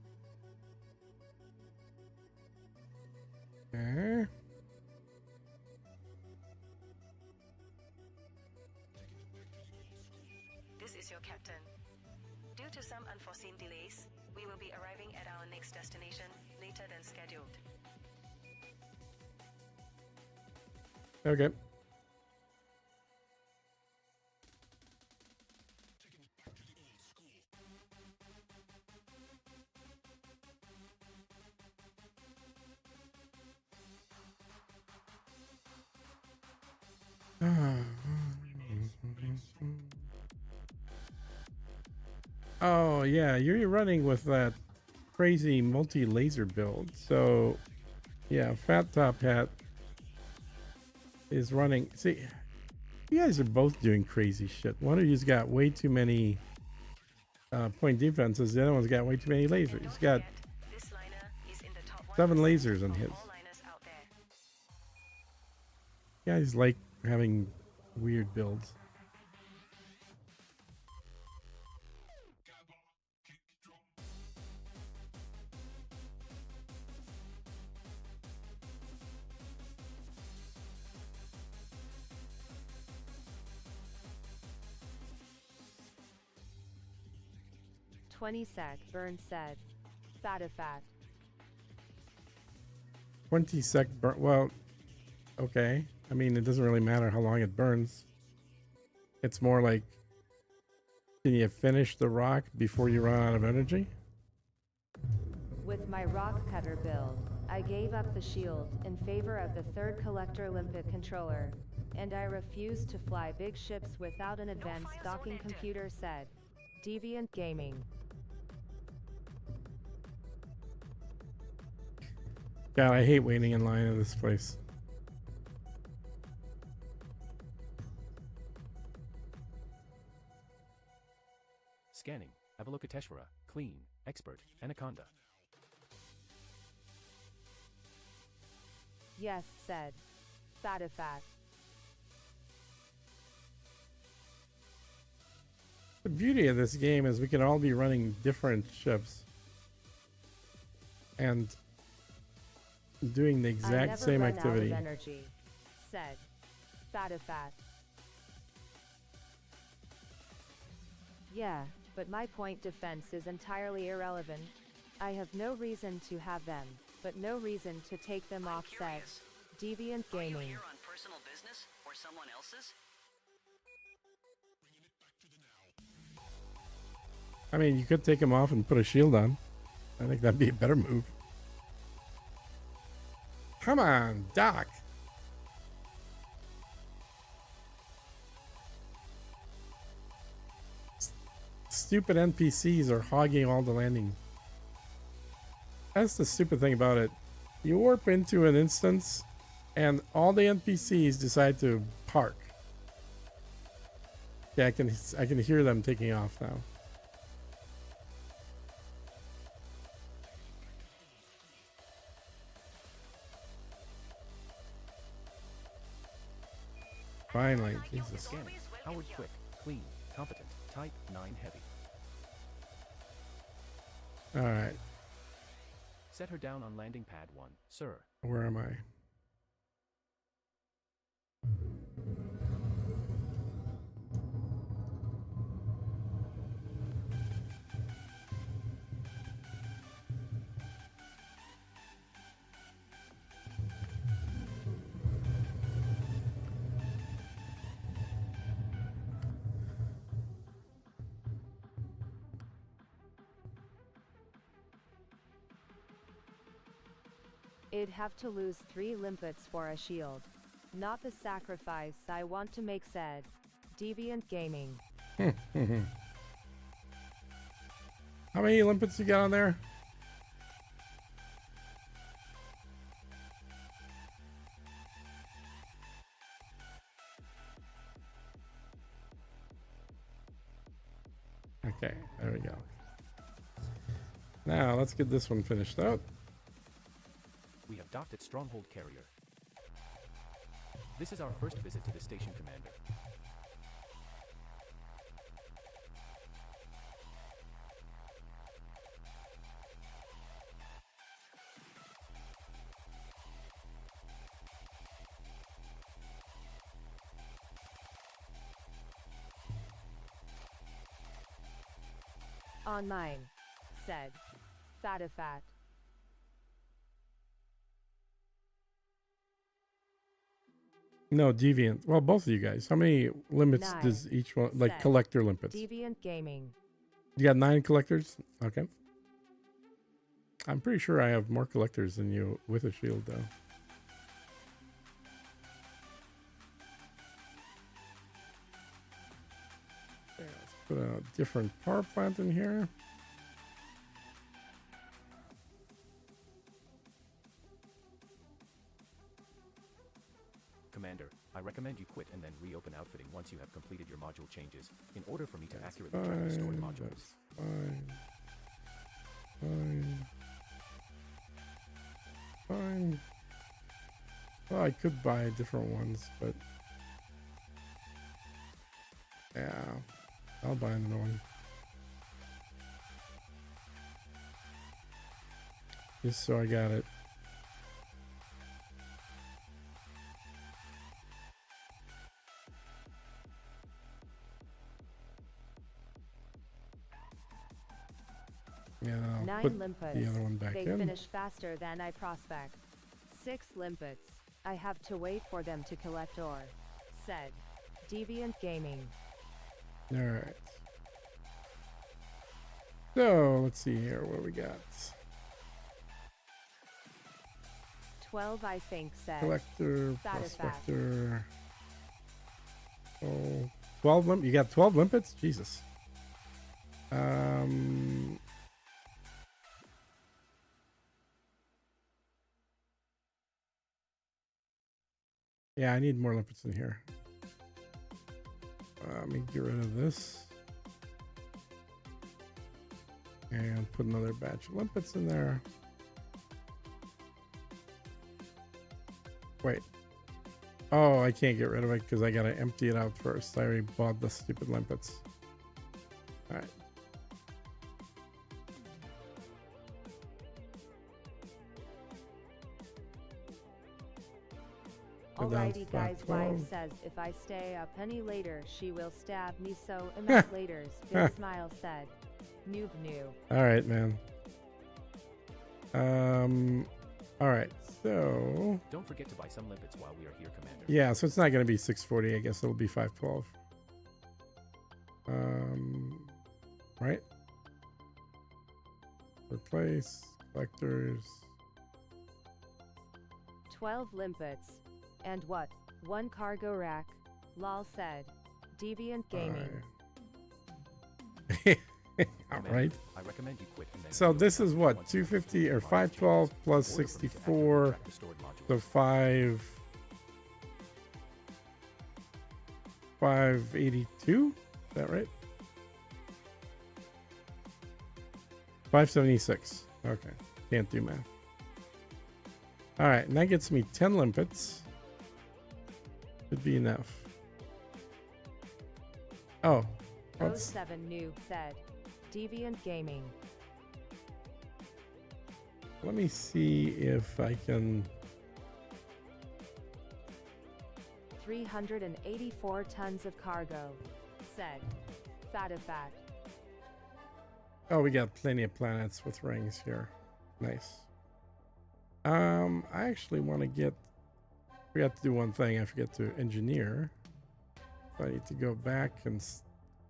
S2: Okay.
S5: This is your captain. Due to some unforeseen delays, we will be arriving at our next destination later than scheduled.
S2: Okay. Oh yeah, you're running with that crazy multi-laser build. So yeah, Fat Top Hat is running. See, you guys are both doing crazy shit. One of you's got way too many point defenses. The other one's got way too many lasers. He's got
S5: This liner is in the top
S2: 7
S5: 1%
S2: lasers on
S5: of
S2: his.
S5: all liners out there.
S2: You guys like having weird builds.
S7: "20 sec," Burn said. Fatifat.
S2: 20 sec burn. Well, okay. I mean, it doesn't really matter how long it burns. It's more like, can you finish the rock before you run out of energy?
S7: With my rock cutter build, I gave up the shield in favor of the third collector limpet controller, and I refused to fly big ships without an advanced
S5: fire zone
S7: docking
S5: entered.
S7: computer, said Deviant Gaming.
S2: God, I hate waiting in line at this place.
S1: Scanning. Avalokiteshvara. Clean. Expert. Anaconda.
S7: Yes, said Fatifat.
S2: beauty of this game is we can all be running different ships and doing the
S7: I
S2: exact
S7: never
S2: same
S7: run
S2: activity.
S7: Out of energy, said Fatifat. Yeah, but my point defense is entirely irrelevant. I have no reason to have them, but no reason to take them
S3: I'm
S7: off, said
S3: curious.
S7: Deviant
S3: Are you
S7: Gaming.
S3: here on personal business or someone else's?
S2: I mean, you could take them off and put a shield on. I think that'd be a better move. Come on, Doc. Stupid NPCs are hogging all the landings. That's the stupid thing about it. You warp into an instance, and all the NPCs decide to park. Yeah, I can hear them taking off now. Finally, Jesus.
S1: Scanning. Howard quick, clean, competent, type 9 heavy.
S2: All right,
S1: Set her down on landing pad 1, sir.
S2: where am I?
S7: I'd have to lose 3 limpets for a shield. Not the sacrifice I want to make, said Deviant Gaming.
S2: How many limpets you got on there? Okay, there we go. Now let's get this one finished out.
S1: We have docked at Stronghold Carrier. This is our first visit to the station commander.
S7: On mine, said Fatifat.
S2: No, deviant. Well, both of you guys. How many limits
S7: 9,
S2: does each one, like
S7: said
S2: collector limpets?
S7: Deviant Gaming.
S2: You got 9 collectors? Okay. I'm pretty sure I have more collectors than you with a shield, though. Okay, let's put a different power plant in here.
S1: Commander, I recommend you quit and then reopen outfitting once you have completed your module changes, in order for me to accurately track the stored modules.
S2: That's fine. Fine. Fine. Well, I could buy different ones, but yeah, I'll buy another one. Just so I got it. Yeah, I'll
S7: 9
S2: put
S7: limpets.
S2: the other one back
S7: They
S2: in.
S7: finish faster than I prospect. 6 limpets. I have to wait for them to collect ore, said Deviant Gaming.
S2: All right. So let's see here what we got.
S7: 12, I think, said
S2: Collector,
S7: Fatifat.
S2: prospector. Oh, 12 limp. You got 12 limpets? Jesus. Yeah, I need more limpets in here. Let me get rid of this. And put another batch of limpets in there. Wait. Oh, I can't get rid of it because I gotta empty it out first. I already bought the stupid limpets. All right. Go down to
S7: Alrighty guys,
S2: 512.
S7: wife says if I stay a penny later she will stab me so amount laters. Big smile said. Noob new.
S2: All right, man. All right, so
S1: Don't forget to buy some limpets while we are here, Commander.
S2: yeah, so it's not going to be 640. I guess it'll be 512. Right? Replace collectors.
S7: 12 limpets. And what? 1 cargo rack. Lol said. Deviant Gaming.
S2: All
S1: Commander,
S2: right.
S1: I recommend you quit and then
S2: So
S1: go
S2: this
S1: to
S2: is what,
S1: once
S2: 250 or
S1: you have
S2: 512
S1: changes.
S2: plus
S1: Order for me to
S2: 64,
S1: activate the stored module.
S2: so 582. Is that right? 576. Okay, can't do math. All right, and that gets me 10 limpets. Should be enough. Oh, what's
S7: 07 Noob said. Deviant Gaming.
S2: let me see if I can.
S7: 384 tons of cargo. Said. Fatifat.
S2: Oh, we got plenty of planets with rings here. Nice. I actually want to get. We have to do one thing. I forget to engineer. So I need to go back and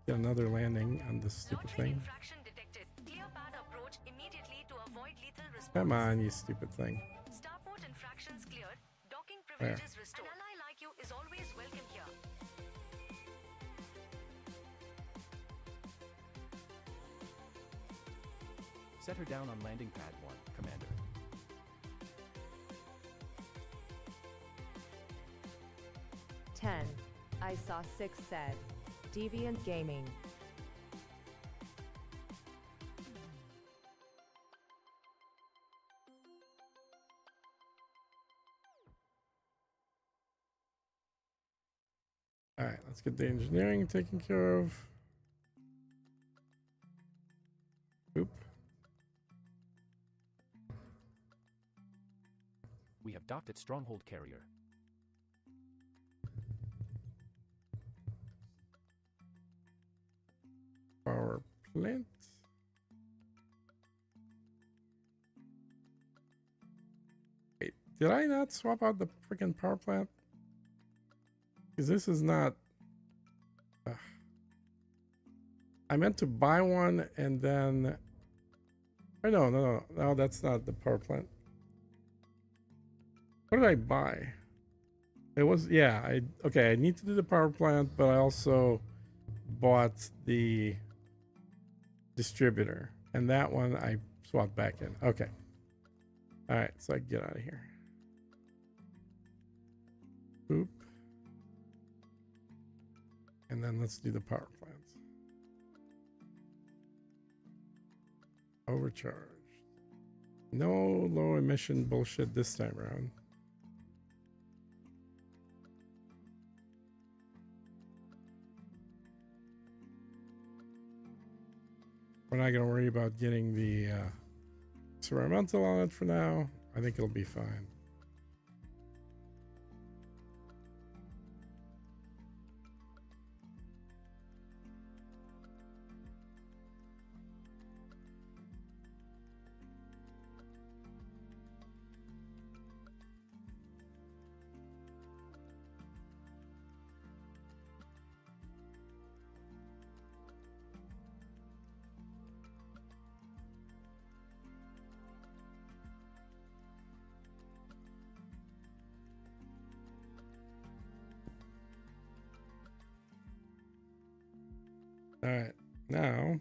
S2: get another landing on this stupid thing.
S5: Infraction detected. Clear path approach immediately to avoid lethal response.
S2: Come on, you stupid thing.
S5: Starport infractions cleared. Docking
S2: There.
S5: privileges restored. An ally like you is always welcome here.
S1: Set her down on landing pad 1, Commander.
S7: Ten. I saw 6 said. Deviant Gaming.
S2: All right, let's get the engineering taken care of. Oop.
S1: We have docked at Stronghold Carrier.
S2: Power plant. Wait, did I not swap out the freaking power plant? Because this is not. I meant to buy one and then. Oh, no, that's not the power plant. What did I buy? It was, yeah, okay, I need to do the power plant, but I also bought the distributor. And that one I swapped back in. Okay. All right, so I can get out of here. Boop. And then let's do the power plant. Overcharged. No low emission bullshit this time around. We're not going to worry about getting the experimental on it for now. I think it'll be fine. All right, now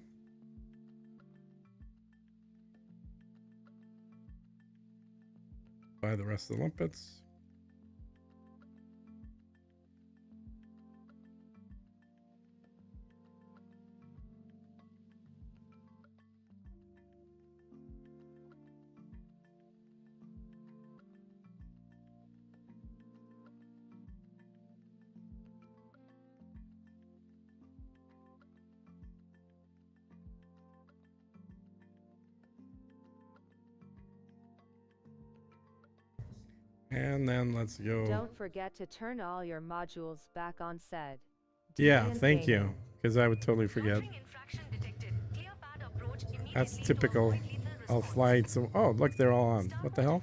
S2: buy the rest of the limpets. And then let's go.
S7: Don't forget to turn all your modules back on, said.
S2: Yeah,
S7: Deviant
S2: thank you.
S7: Gaming.
S2: Because I would totally forget. That's typical. I'll fly some. Oh, look, they're all on. What the hell?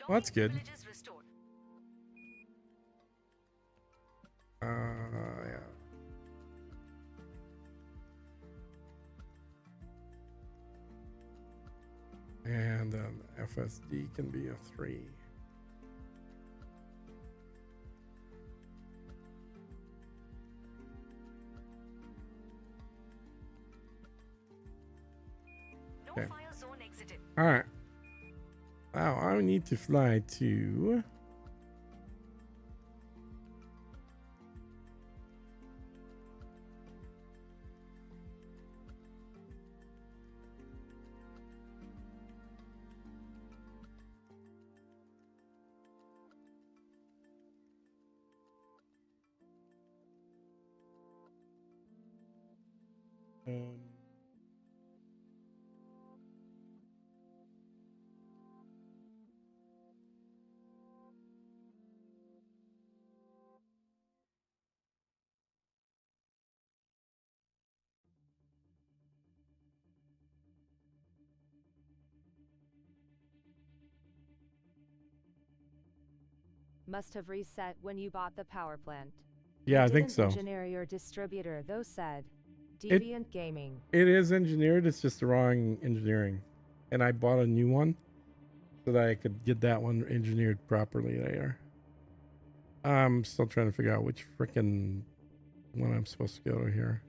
S2: Well, that's good. Yeah. And FSD can be a 3. Okay. All right. Now I need to fly to.
S7: Must have reset when you bought the power plant.
S2: Yeah,
S7: You
S2: I think
S7: didn't
S2: so.
S7: Engineer your distributor, though, said. Deviant Gaming.
S2: It is engineered. It's just the wrong engineering, and I bought a new one so that I could get that one engineered properly later. I'm still trying to figure out which frickin' one I'm supposed to go to here.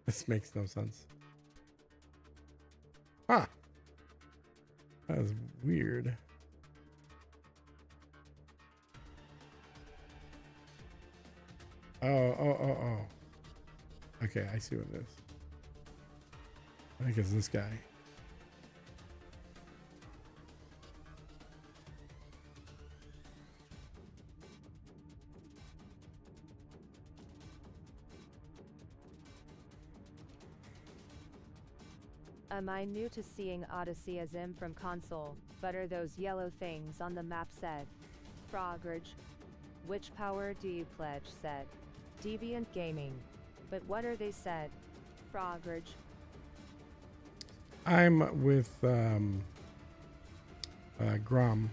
S2: This makes no sense. Huh. That is weird. Oh. Okay, I see what it is. I think it's this guy.
S7: Am I new to seeing Odyssey as M from console, but are those yellow things on the map, said. Frogridge. Which power do you pledge, said. Deviant Gaming. But what are they, said. Frogridge.
S2: I'm with Grom.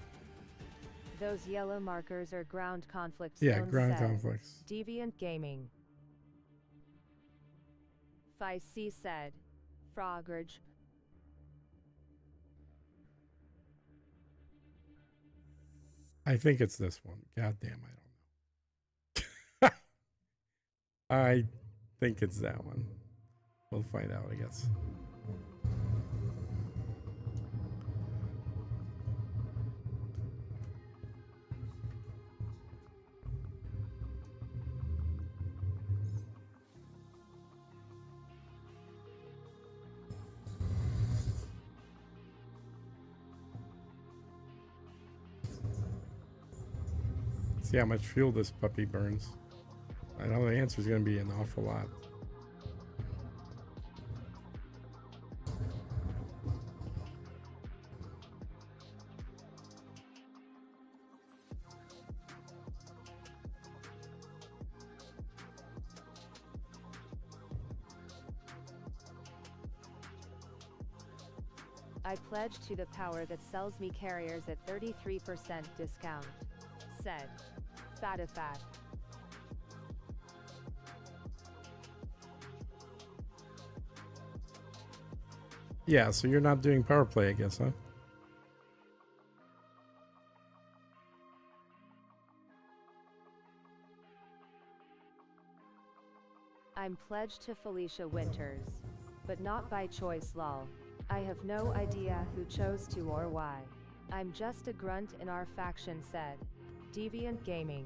S7: Those yellow markers are ground conflict
S2: Yeah,
S7: zones,
S2: ground
S7: said.
S2: conflicts.
S7: Deviant Gaming. Phi C said. Frogridge.
S2: I think it's this one. God damn, I don't know. I think it's that one. We'll find out, I guess. See how much fuel this puppy burns. I know the answer is going to be an awful lot.
S7: I pledge to the power that sells me carriers at 33% discount, said. Fatifat.
S2: Yeah, so you're not doing power play, I guess, huh?
S7: I'm pledged to Felicia Winters. but not by choice lol. I have no idea who chose to or why. I'm just a grunt in our faction said. Deviant Gaming.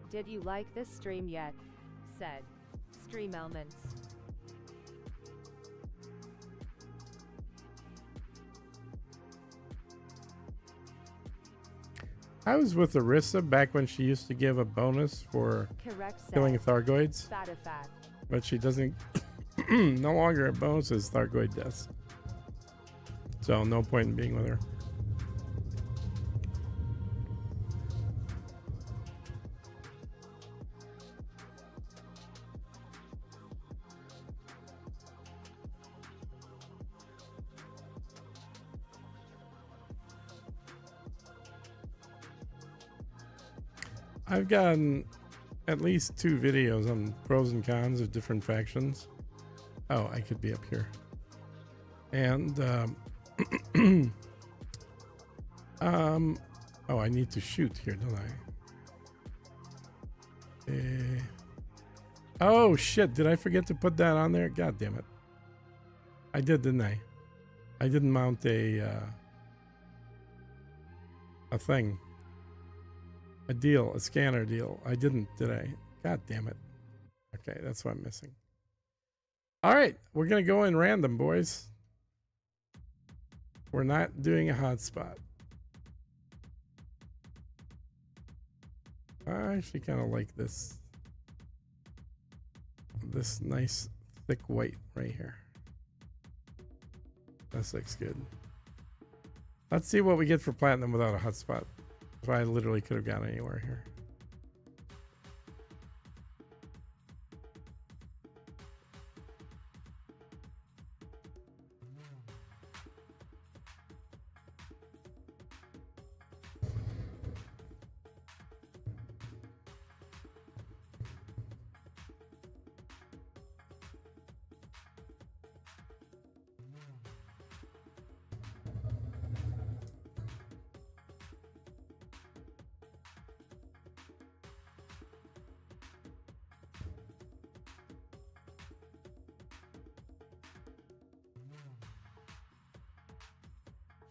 S7: Did you like this stream yet? Said. Stream elements.
S2: I was with Arissa back when she used to give a bonus for
S7: Correct said.
S2: killing Thargoids,
S7: Fatifat.
S2: but she doesn't no longer have bonuses Thargoid does. So no point in being with her. I've gotten at least 2 videos on pros and cons of different factions. Oh, I could be up here. And oh, I need to shoot here, don't I? Oh shit, did I forget to put that on there? God damn it. I did, didn't I? I didn't mount a thing. A deal, a scanner deal. I didn't, did I? God damn it. Okay, that's what I'm missing. All right, we're going to go in random, boys. We're not doing a hotspot. I actually kind of like this. This nice thick white right here. This looks good. Let's see what we get for platinum without a hotspot. If I literally could have gone anywhere here.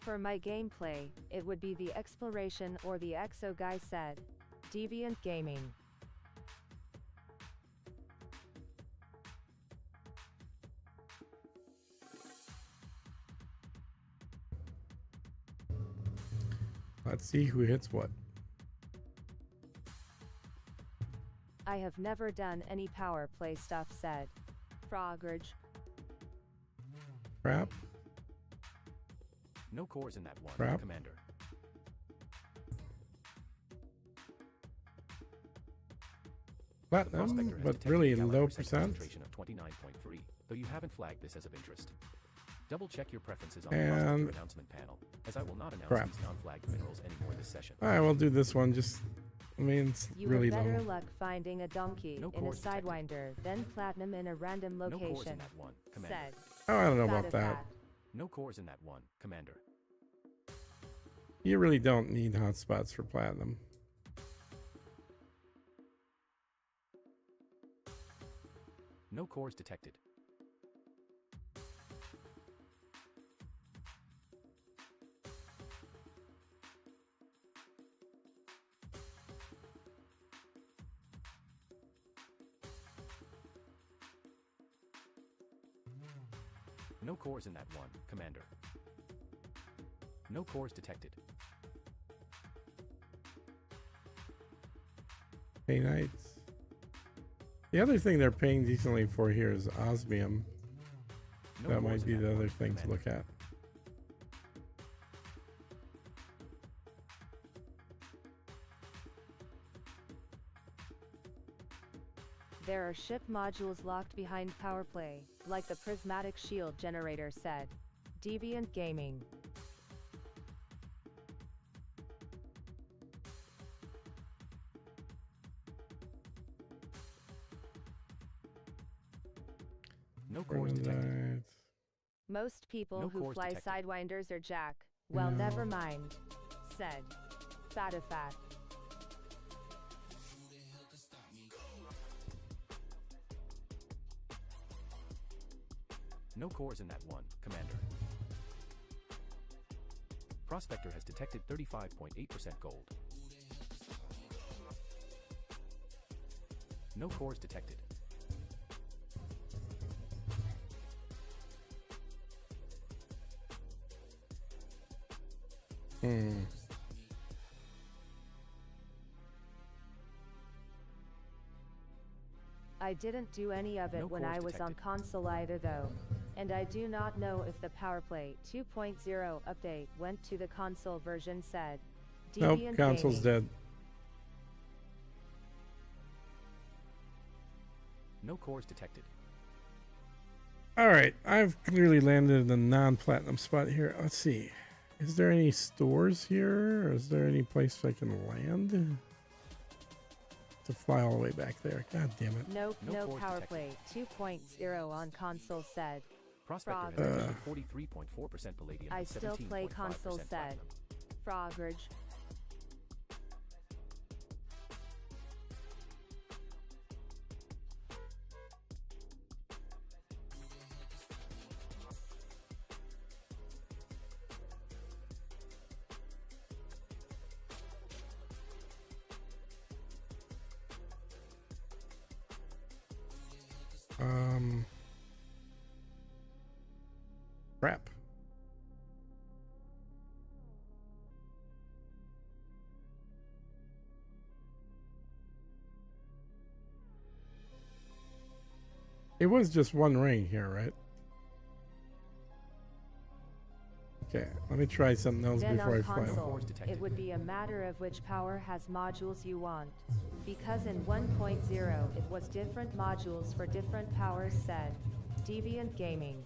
S7: For my gameplay, it would be the exploration or the exo guy said. Deviant Gaming.
S2: Let's see who hits what.
S7: I have never done any power play stuff said. Frogurge.
S2: Crap.
S1: No cores in that one,
S2: Crap.
S1: Commander.
S2: Platinum,
S1: Prospector has
S2: but
S1: detected
S2: really
S1: a gallant
S2: low
S1: percent
S2: percent.
S1: concentration of 29.3, though you haven't flagged this as of interest. Double check your preferences on the
S2: And
S1: prospector announcement panel, as I will not announce
S2: crap.
S1: these non-flagged minerals anymore this session.
S2: All right, we'll do this one. Just, I mean, it's
S7: You
S2: really
S7: have better
S2: low.
S7: luck finding a donkey
S1: No
S7: in a
S1: cores detected.
S7: sidewinder than platinum in a random
S1: No cores
S7: location.
S1: in that one, Commander.
S7: Said.
S2: Oh, I don't know about that.
S7: Fatifat.
S1: No cores in that one, Commander.
S2: You really don't need hotspots for platinum.
S1: No cores detected. No cores in that one, Commander. No cores detected.
S2: Hey, Knights. The other thing they're paying decently for here is osmium.
S1: No
S2: That
S1: cores
S2: might
S1: in
S2: be the
S1: one,
S2: other thing to
S1: Commander.
S2: look at.
S7: There are ship modules locked behind power play, like the prismatic shield generator said. Deviant Gaming.
S1: No cores detected.
S2: Right.
S7: Most people
S1: No
S7: who
S1: cores
S7: fly
S1: detected.
S7: sidewinders are jack. Well,
S2: No.
S7: never mind. Said. Fatifat.
S1: No cores in that one, Commander. Prospector has detected 35.8% gold. No cores detected.
S7: I didn't do any of it
S1: No
S7: when
S1: cores
S7: I was on
S1: detected.
S7: console either though. And I do not know if the PowerPlay 2.0 update went to the console version, said
S2: Nope,
S7: Deviant
S2: console's
S7: Gaming.
S2: dead.
S1: No cores detected.
S2: Alright, I've clearly landed in the non-platinum spot here. Let's see. Is there any stores here? Or is there any place I can land? To fly all the way back there. God damn it.
S7: Nope,
S1: No
S7: no
S1: cores
S7: PowerPlay 2.0 on console, said
S1: Prospector
S7: Frog.
S1: has detected 43.4% palladium
S7: I
S1: and
S7: still play
S1: 17.5%
S7: console, said
S1: platinum.
S7: Frogurge.
S2: Crap. It was just one ring here, right? Okay, let me try something else
S7: Then
S2: before
S7: on
S2: I fly.
S7: console, it would be a matter of which power has modules you want. Because in 1.0 it was different modules for different powers, said Deviant Gaming.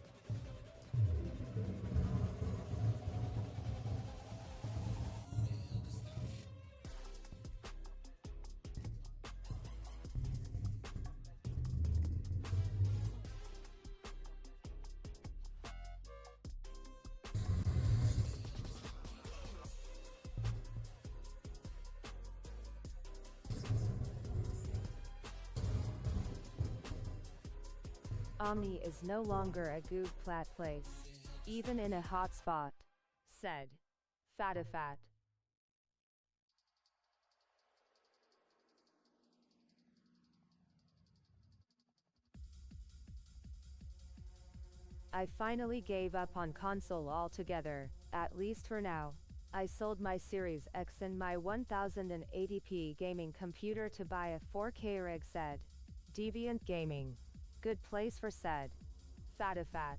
S7: Omni is no longer a good plat place, even in a hotspot, said Fatifat. I finally gave up on console altogether, at least for now. I sold my Series X and my 1080p gaming computer to buy a 4K rig, said Deviant Gaming. Good place for said Fatifat.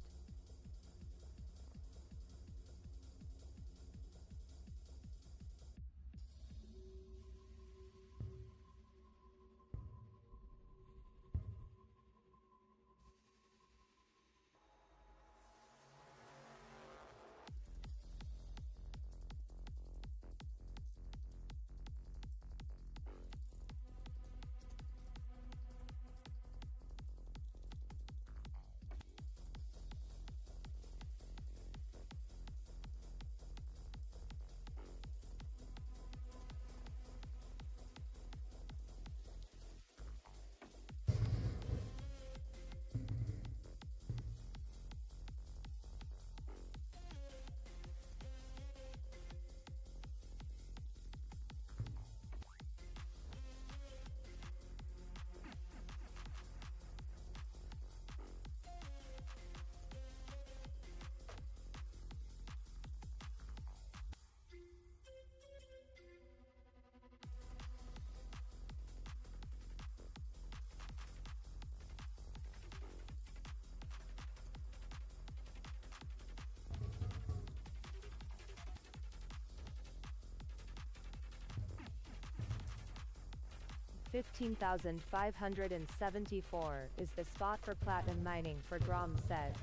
S7: $15,574 is the spot for platinum mining for Grom, said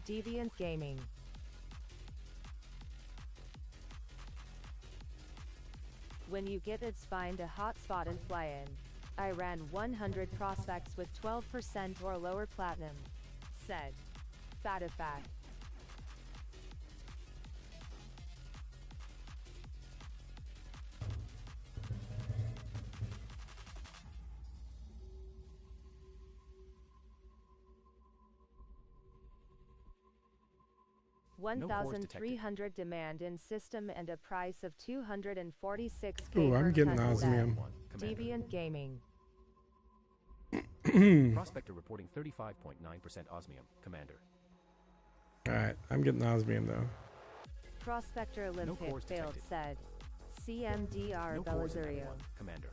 S7: Deviant Gaming. When you get it's find a hotspot and fly in. I ran 100 prospects with 12% or lower platinum, said Fatifat. 1,300 demand in system and a price of 246k
S2: Ooh, I'm
S7: per
S2: getting
S7: ton said.
S2: osmium.
S7: Deviant Gaming.
S1: Prospector reporting 35.9% osmium, Commander.
S2: Alright, I'm getting osmium though.
S7: Prospector Limpet
S1: cores
S7: failed
S1: detected.
S7: said. CMDR
S1: No cores in that
S7: Belisario.
S1: one, Commander.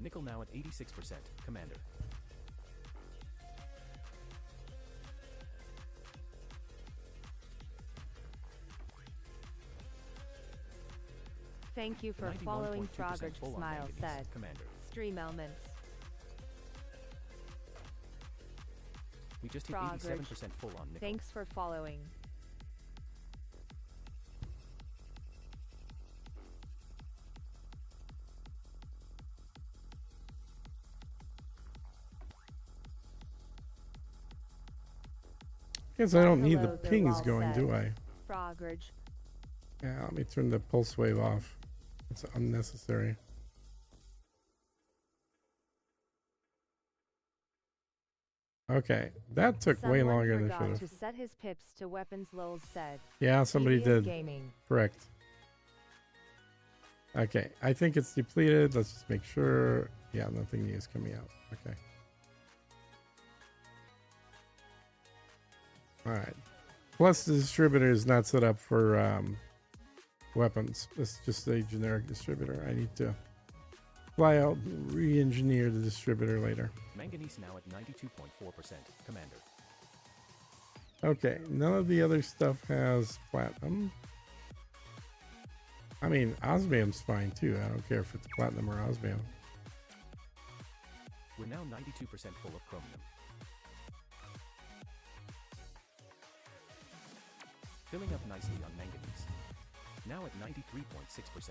S1: Nickel now at 86%, Commander.
S7: Thank you for following
S1: 91.2%
S7: Thargoid
S1: full on
S7: Smile
S1: manganese,
S7: said.
S1: Commander.
S7: Stream elements.
S1: We just hit
S7: Thargoid.
S1: 87% full on nickel.
S7: Thanks for following.
S2: Guess I don't need the
S7: Hello, they're
S2: pings
S7: all
S2: going,
S7: set.
S2: do I?
S7: Frogridge.
S2: Yeah, let me turn the pulse wave off. It's unnecessary. Okay, that took way
S7: Someone
S2: longer than it
S7: forgot
S2: should
S7: to
S2: have.
S7: set his pips to weapons Lols said.
S2: Yeah, somebody
S7: Deviant
S2: did.
S7: Gaming.
S2: Correct. Okay, I think it's depleted. Let's just make sure. Yeah, nothing new is coming out. Okay. Alright. Plus, the distributor is not set up for weapons. It's just a generic distributor. I need to fly out and re-engineer the distributor later.
S1: Manganese now at 92.4%, Commander.
S2: Okay, none of the other stuff has platinum. I mean, osmium's fine too. I don't care if it's platinum or osmium.
S1: We're now 92% full of chromium. Filling up nicely on manganese. Now at 93.6%.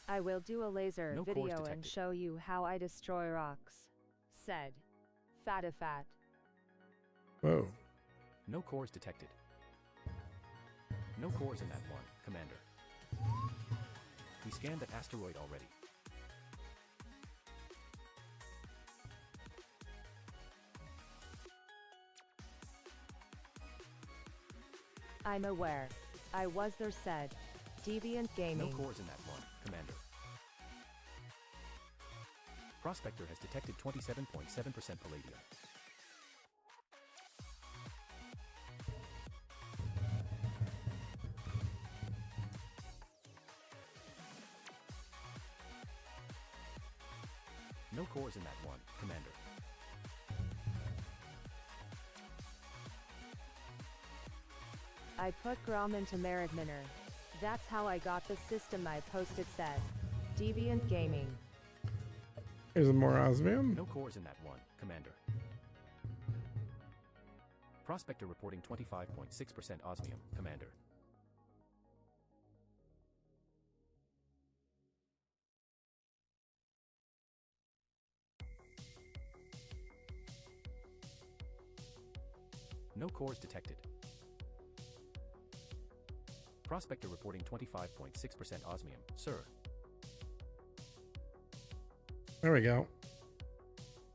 S7: I will do a laser
S1: No cores
S7: video and
S1: detected.
S7: show you how I destroy rocks. Said. Fatifat.
S2: Whoa.
S1: No cores detected. No cores in that one, Commander. We scanned that asteroid already.
S7: I'm aware. I was there said. Deviant
S1: No
S7: Gaming.
S1: cores in that one, Commander. Prospector has detected 27.7% palladium. No cores in that one, Commander.
S7: I put Grom into Merit Miner. That's how I got the system I posted said. Deviant Gaming.
S2: Here's some more osmium.
S1: No cores in that one, Commander. Prospector reporting 25.6% osmium, Commander. No cores detected. Prospector reporting 25.6% osmium, sir.
S2: There we go.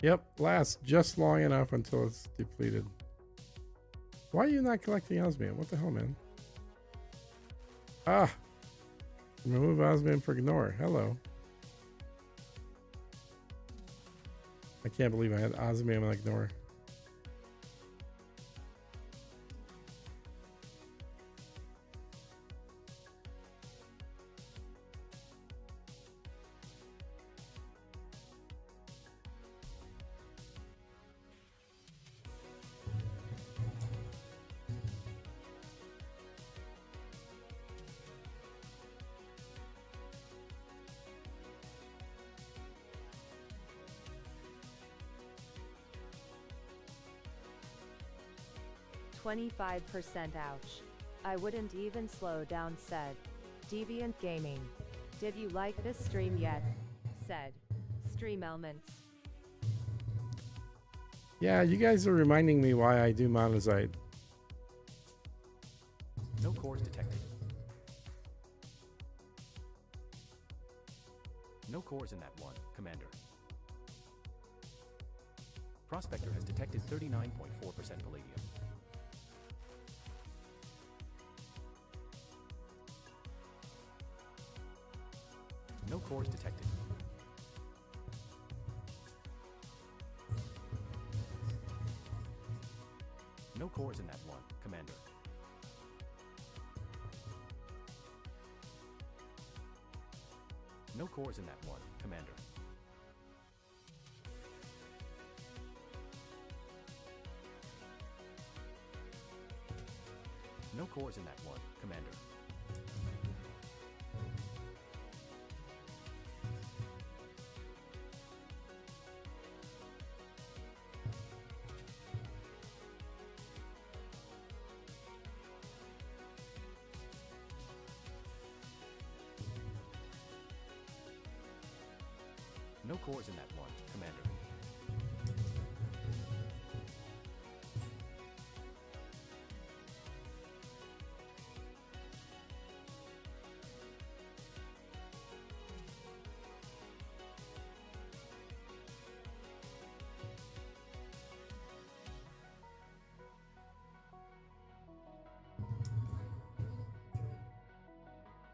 S2: Yep, lasts just long enough until it's depleted. Why are you not collecting osmium? What the hell, man? Ah! Remove osmium for ignore. Hello. I can't believe I had osmium and ignore.
S7: $25% ouch. I wouldn't even slow down, said Deviant Gaming. Did you like this stream yet? Said Stream Elements.
S2: Yeah, you guys are reminding me why I do monazite.
S1: No cores detected. No cores in that one, Commander. Prospector has detected 39.4% palladium. No cores detected. No cores in that one, Commander. No cores in that one, Commander. No cores in that one, Commander. No cores in that one, Commander.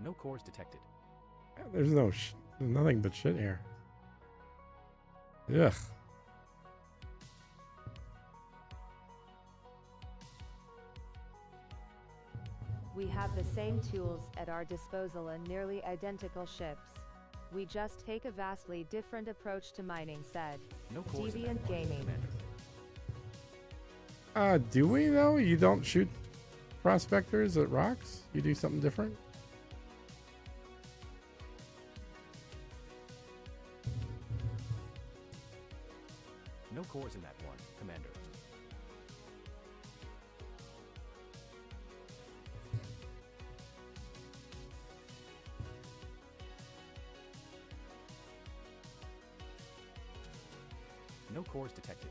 S1: No cores detected.
S2: There's nothing but shit here. Ugh.
S7: We have the same tools at our disposal and nearly identical ships. We just take a vastly different approach to mining, said
S1: No cores in
S7: Deviant
S1: that one,
S7: Gaming.
S1: Commander.
S2: Do we though? You don't shoot prospectors at rocks? You do something different?
S1: No cores in that one, Commander. No cores detected.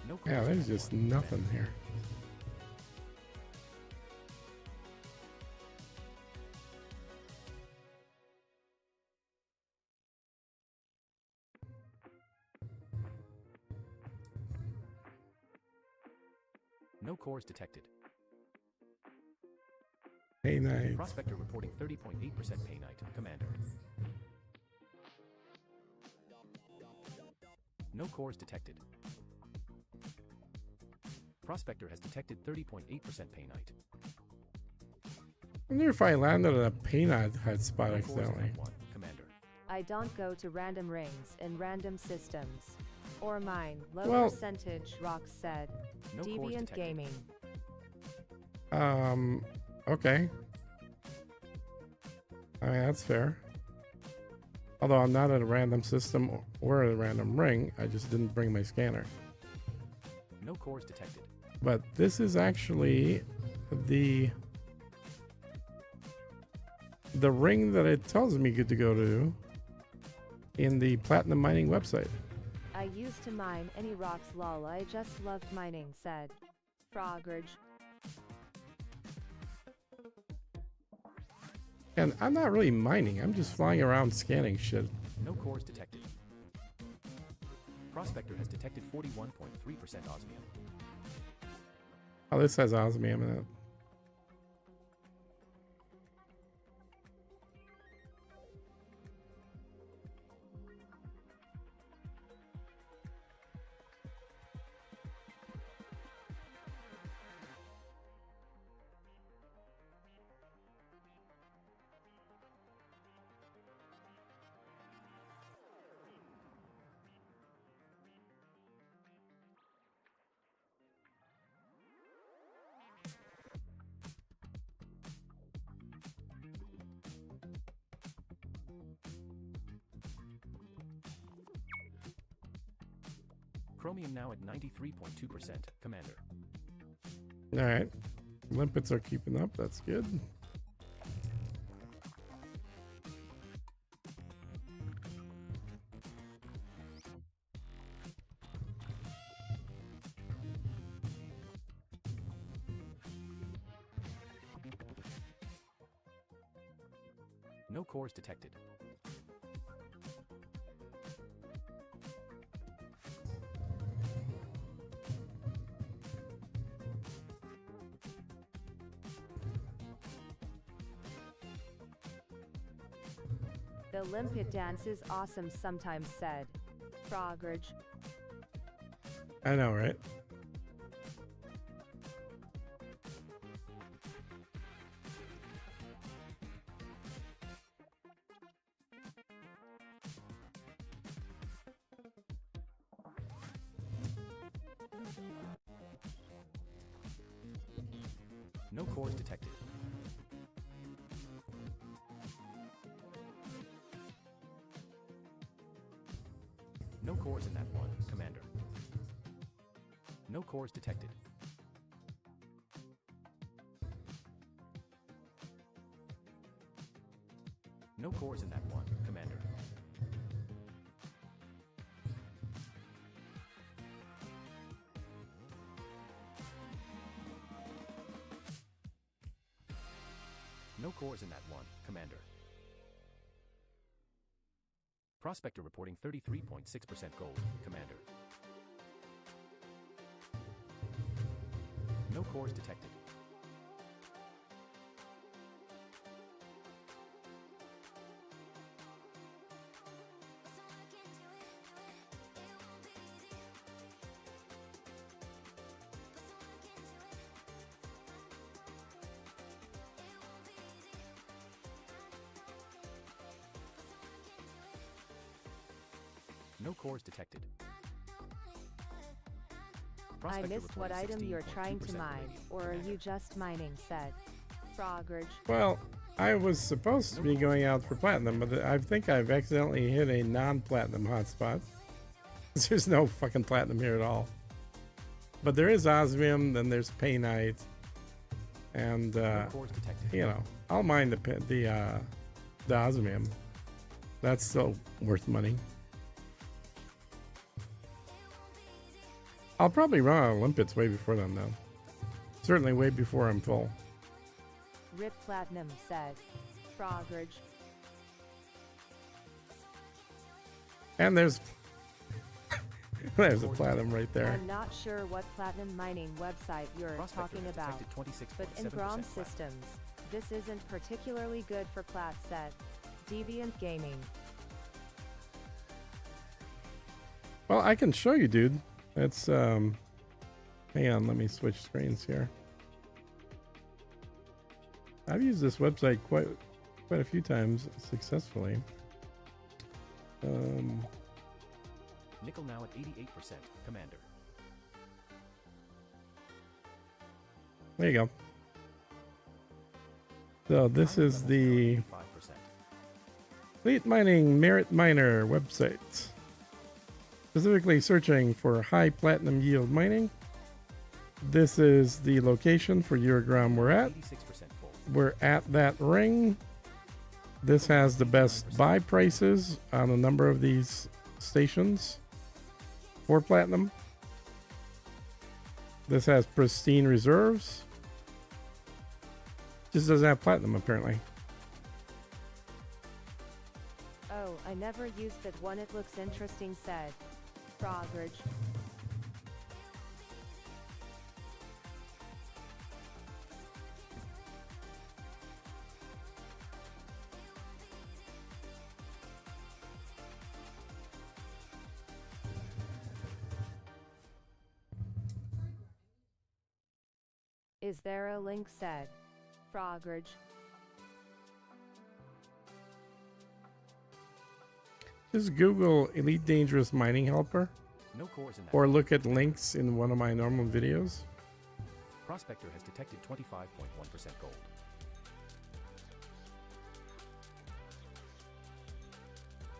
S1: No cores
S2: Yeah,
S1: in
S2: there's
S1: that
S2: just
S1: one,
S2: nothing
S1: Commander.
S2: here.
S1: No cores detected.
S2: Hey, night.
S1: Prospector reporting 30.8% paynite, Commander. No cores detected. Prospector has detected 30.8% paynite.
S2: I wonder if I landed on a painite spot
S1: No cores in
S2: accidentally.
S1: that one, Commander.
S7: I don't go to random rings in random systems. Or mine, low
S2: Well-
S7: percentage, Rox said.
S1: No cores
S7: Deviant
S1: detected.
S7: Gaming.
S2: Okay. I mean, that's fair. Although I'm not at a random system or a random ring, I just didn't bring my scanner.
S1: No cores detected.
S2: But this is actually the ring that it tells me good to go to in the platinum mining website.
S7: I used to mine any rocks, lol. I just loved mining, said Frogurge.
S2: And I'm not really mining, I'm just flying around scanning shit.
S1: No cores detected. Prospector has detected 41.3% osmium.
S2: Oh, this has osmium in it.
S1: Chromium now at 93.2%, Commander.
S2: All right. Limpets are keeping up. That's good.
S1: No cores detected.
S7: The limpet dance is awesome, sometimes said. Frogridge.
S2: I know, right?
S1: No cores detected. No cores in that one, Commander. No cores detected. No cores in that one, Commander. No cores in that one, Commander. Prospector reporting 33.6% gold, Commander. No cores detected. No cores detected.
S7: I
S1: Prospector
S7: missed what
S1: reporting
S7: item you're trying to
S1: 16.2%
S7: mine,
S1: remaining,
S7: or are
S1: Commander.
S7: you just mining, said. Frogridge.
S2: Well, I was supposed to be going out for platinum, but I think I've accidentally hit a non-platinum hotspot. There's no fucking platinum here at all. But there is osmium, then there's painite, and
S1: No cores detected.
S2: you know, I'll mine the osmium. That's still worth money. I'll probably run out of limpets way before them, though. Certainly way before I'm full.
S7: Rip Platinum said. Frogridge.
S2: And there's there's a platinum right there.
S7: I'm not sure what platinum mining website you're
S1: Prospector
S7: talking
S1: has
S7: about,
S1: detected
S7: but in
S1: 26.7%
S7: Grom
S1: platinum.
S7: systems, this isn't particularly good for plat, said. Deviant Gaming.
S2: Well, I can show you, dude. It's hang on, let me switch screens here. I've used this website quite a few times successfully.
S1: Nickel now at 88%, Commander.
S2: There you go. So this is the
S1: 5%.
S2: Fleet Mining Merit Miner website. Specifically searching for high platinum yield mining. This is the location for Eurogram we're at.
S1: 86% full.
S2: We're at that ring. This has the best buy prices on a number of these stations for platinum. This has pristine reserves. Just doesn't have platinum apparently.
S7: Oh, I never used that one, it looks interesting, said. Frogridge. Is there a link, said. Frogridge.
S2: Just Google Elite Dangerous Mining Helper
S1: No cores in that.
S2: or look at links in one of my normal videos.
S1: Prospector has detected 25.1% gold.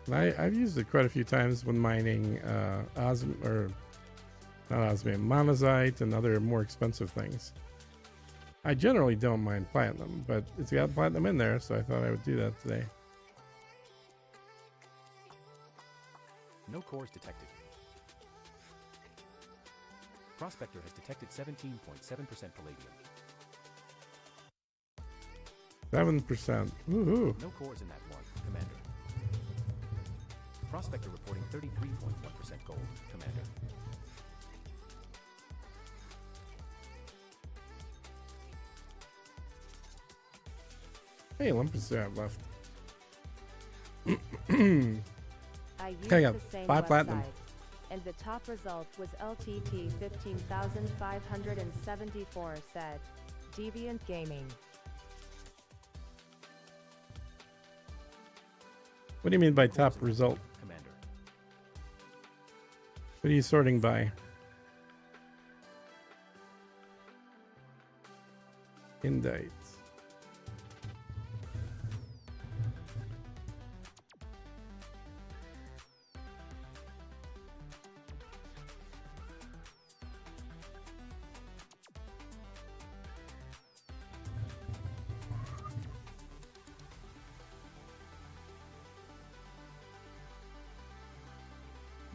S2: And I've used it quite a few times when mining That allows me monazite and other more expensive things. I generally don't mind platinum, but it's got platinum in there, so I thought I would do that today.
S1: No cores detected. Prospector has detected 17.7% palladium.
S2: 7%. Woohoo.
S1: No cores in that one, Commander. Prospector reporting 33.1% gold, Commander.
S2: Hey, Olympus have left.
S7: I used
S2: I got
S7: the same
S2: 5
S7: website,
S2: platinum.
S7: and the top result was LTT 15,574, said Deviant Gaming.
S2: What do you mean by
S1: No cores
S2: top
S1: in that
S2: result?
S1: one, Commander.
S2: What are you sorting by? Indite.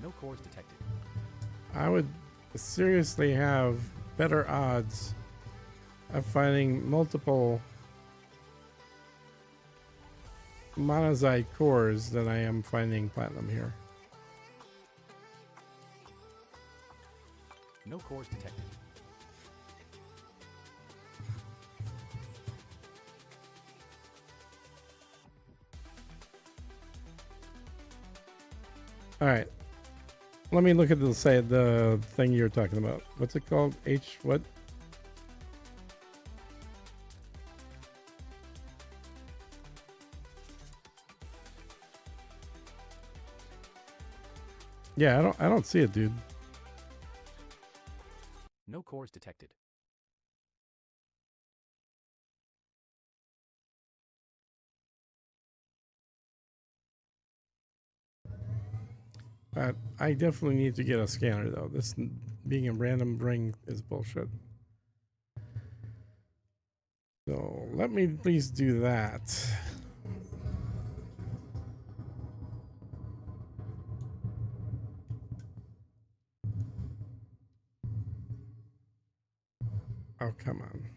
S1: No cores detected.
S2: I would seriously have better odds of finding multiple monazite cores than I am finding platinum here.
S1: No cores detected.
S2: All right. Let me look at the thing you're talking about. What's it called? H what? Yeah, I don't see it, dude.
S1: No cores detected.
S2: I definitely need to get a scanner though. This being a random ring is bullshit. So let me please do that. Oh, come on.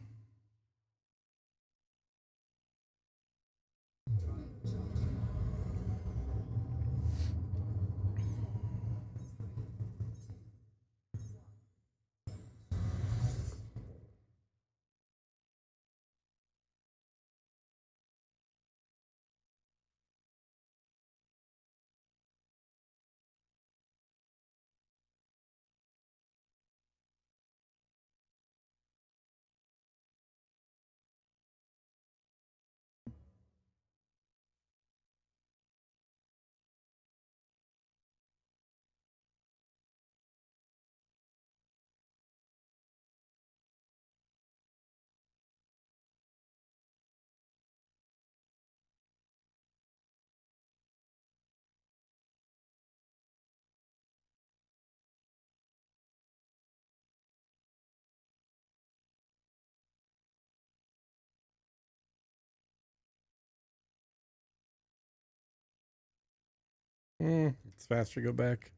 S2: It's faster to go back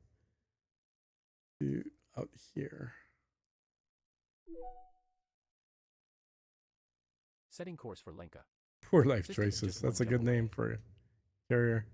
S2: to out here.
S1: Setting course for Lenka.
S2: Poor life
S1: System is
S2: choices.
S1: just
S2: That's
S1: one
S2: a good
S1: jump away.
S2: name for a carrier.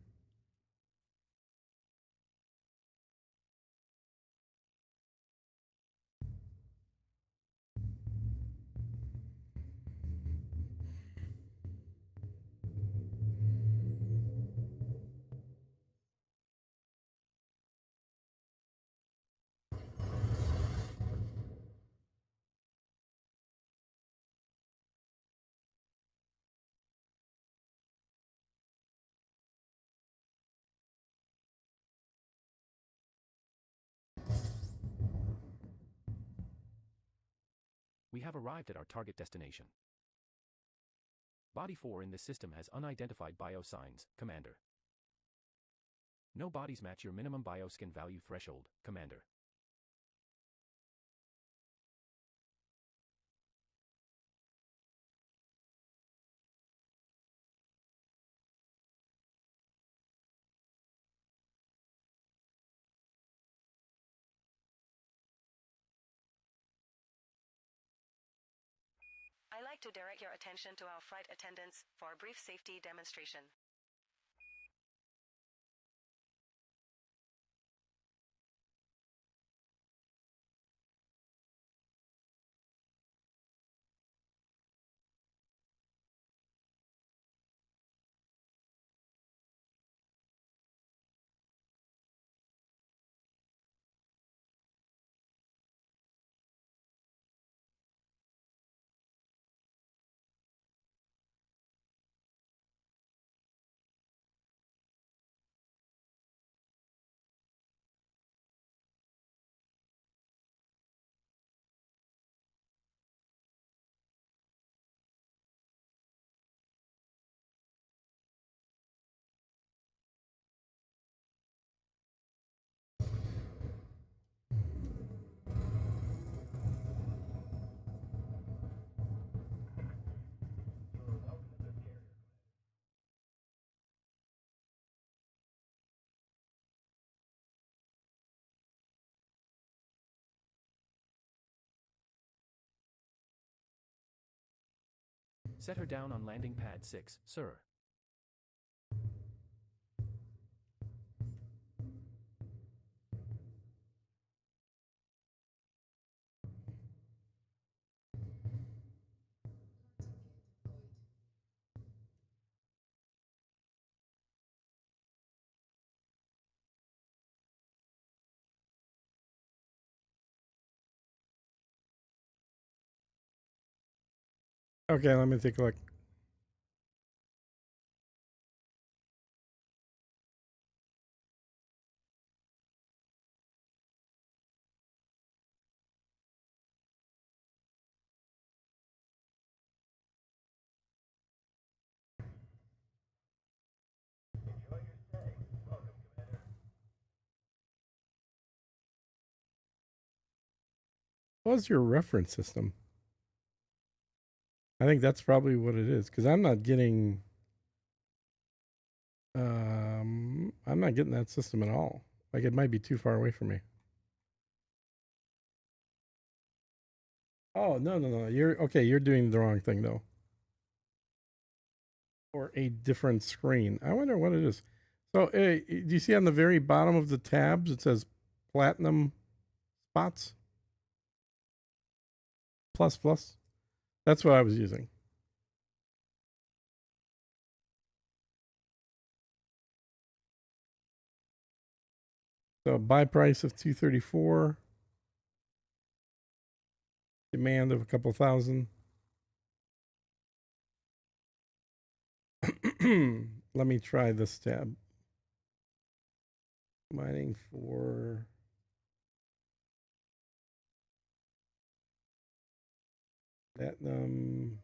S1: We have arrived at our target destination. Body 4 in this system has unidentified biosigns, Commander. No bodies match your minimum bioskin value threshold, Commander.
S5: like to direct your attention to our flight attendants for a brief safety demonstration.
S1: Set her down on landing pad 6, sir.
S2: Okay, let me take a look. What's your reference system? I think that's probably what it is, because I'm not getting that system at all. Like, it might be too far away from me. Oh, no. You're doing the wrong thing though. Or a different screen. I wonder what it is. So, do you see on the very bottom of the tabs it says platinum spots? Plus plus. That's what I was using. So buy price of 234. Demand of a couple thousand. Let me try this tab. Mining for platinum.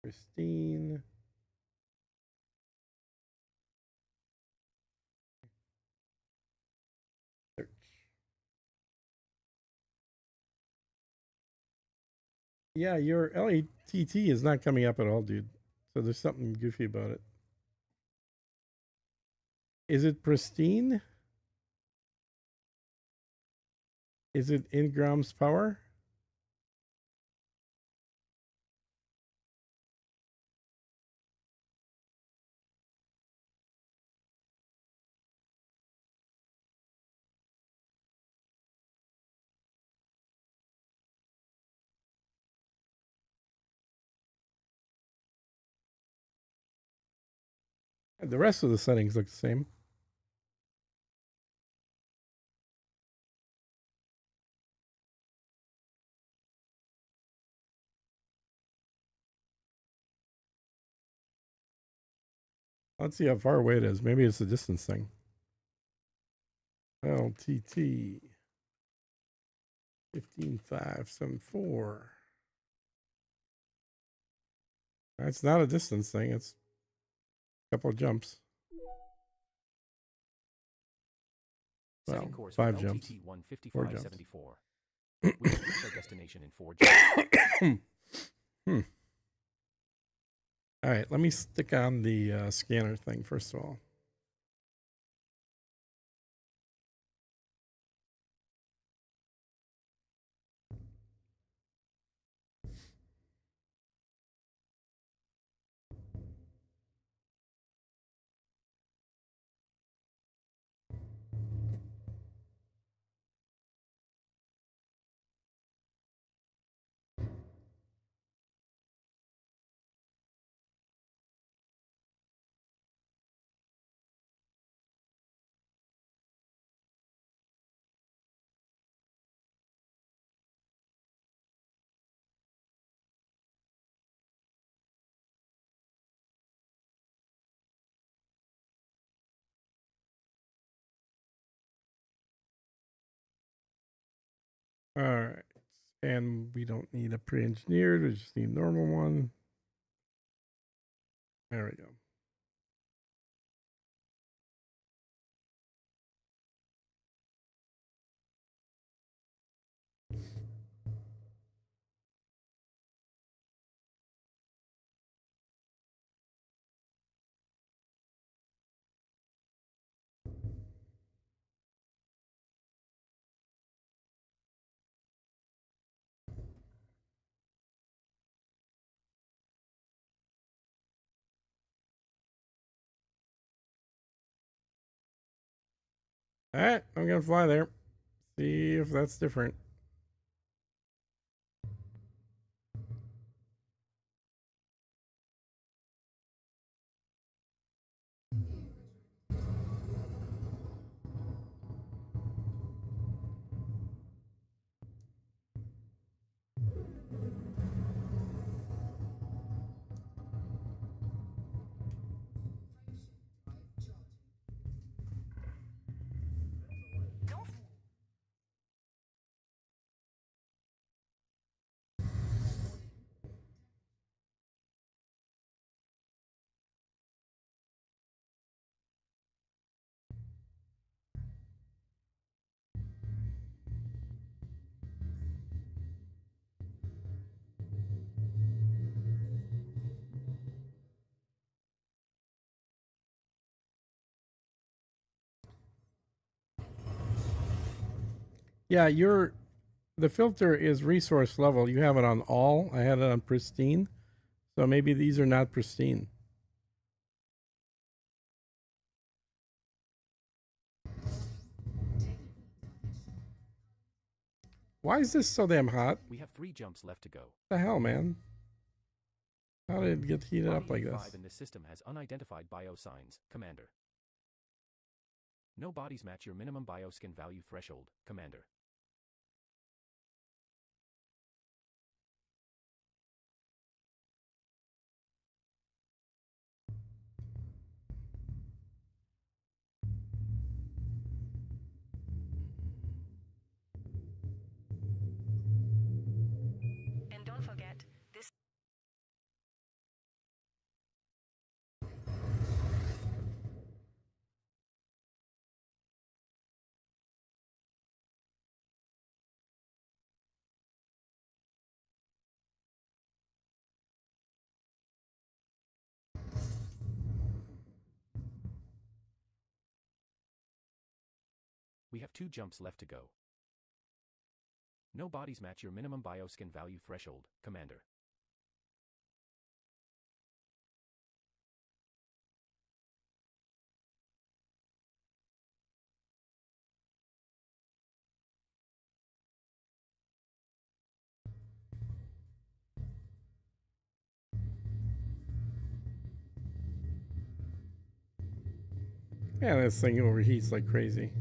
S2: Pristine. Search. Yeah, your LATT is not coming up at all, dude. So there's something goofy about it. Is it pristine? Is it in grams power? The rest of the settings look the same. Let's see how far away it is. Maybe it's a distance thing. LTT 15574. It's not a distance thing. It's a couple of jumps.
S1: Setting
S2: Well,
S1: course
S2: 5
S1: for
S2: jumps.
S1: LTT
S2: 4 jumps.
S1: 155.74. We will reach our destination in 4 jumps.
S2: All right, let me stick on the scanner thing first of all. All right. And we don't need a pre-engineered, we just need a normal one. There we go. All right, I'm gonna fly there. See if that's different. Yeah, the filter is resource level. You have it on all. I had it on pristine. So maybe these are not pristine. Why is this so damn hot?
S1: We have 3 jumps left to go.
S2: What the hell, man? How did it get heated up like this?
S1: In this system has unidentified biosigns, Commander. No bodies match your minimum bioskin value threshold, Commander.
S5: And don't forget, this
S1: We have 2 jumps left to go. No bodies match your minimum bioskin value threshold, Commander.
S2: Yeah, this thing overheats like crazy.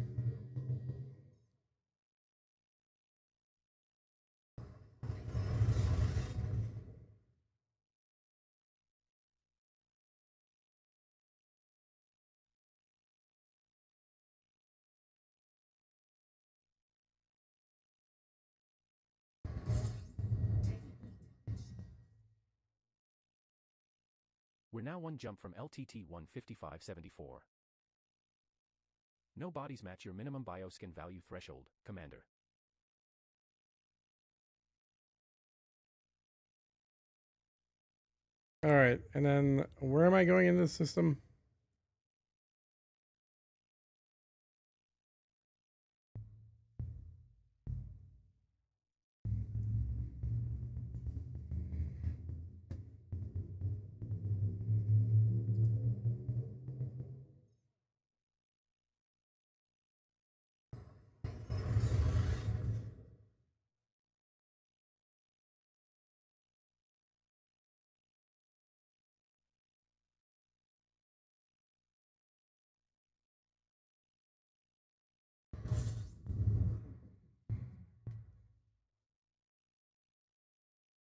S1: We're now 1 jump from LTT 15574. No bodies match your minimum bioskin value threshold, Commander.
S2: All right, and then where am I going in this system?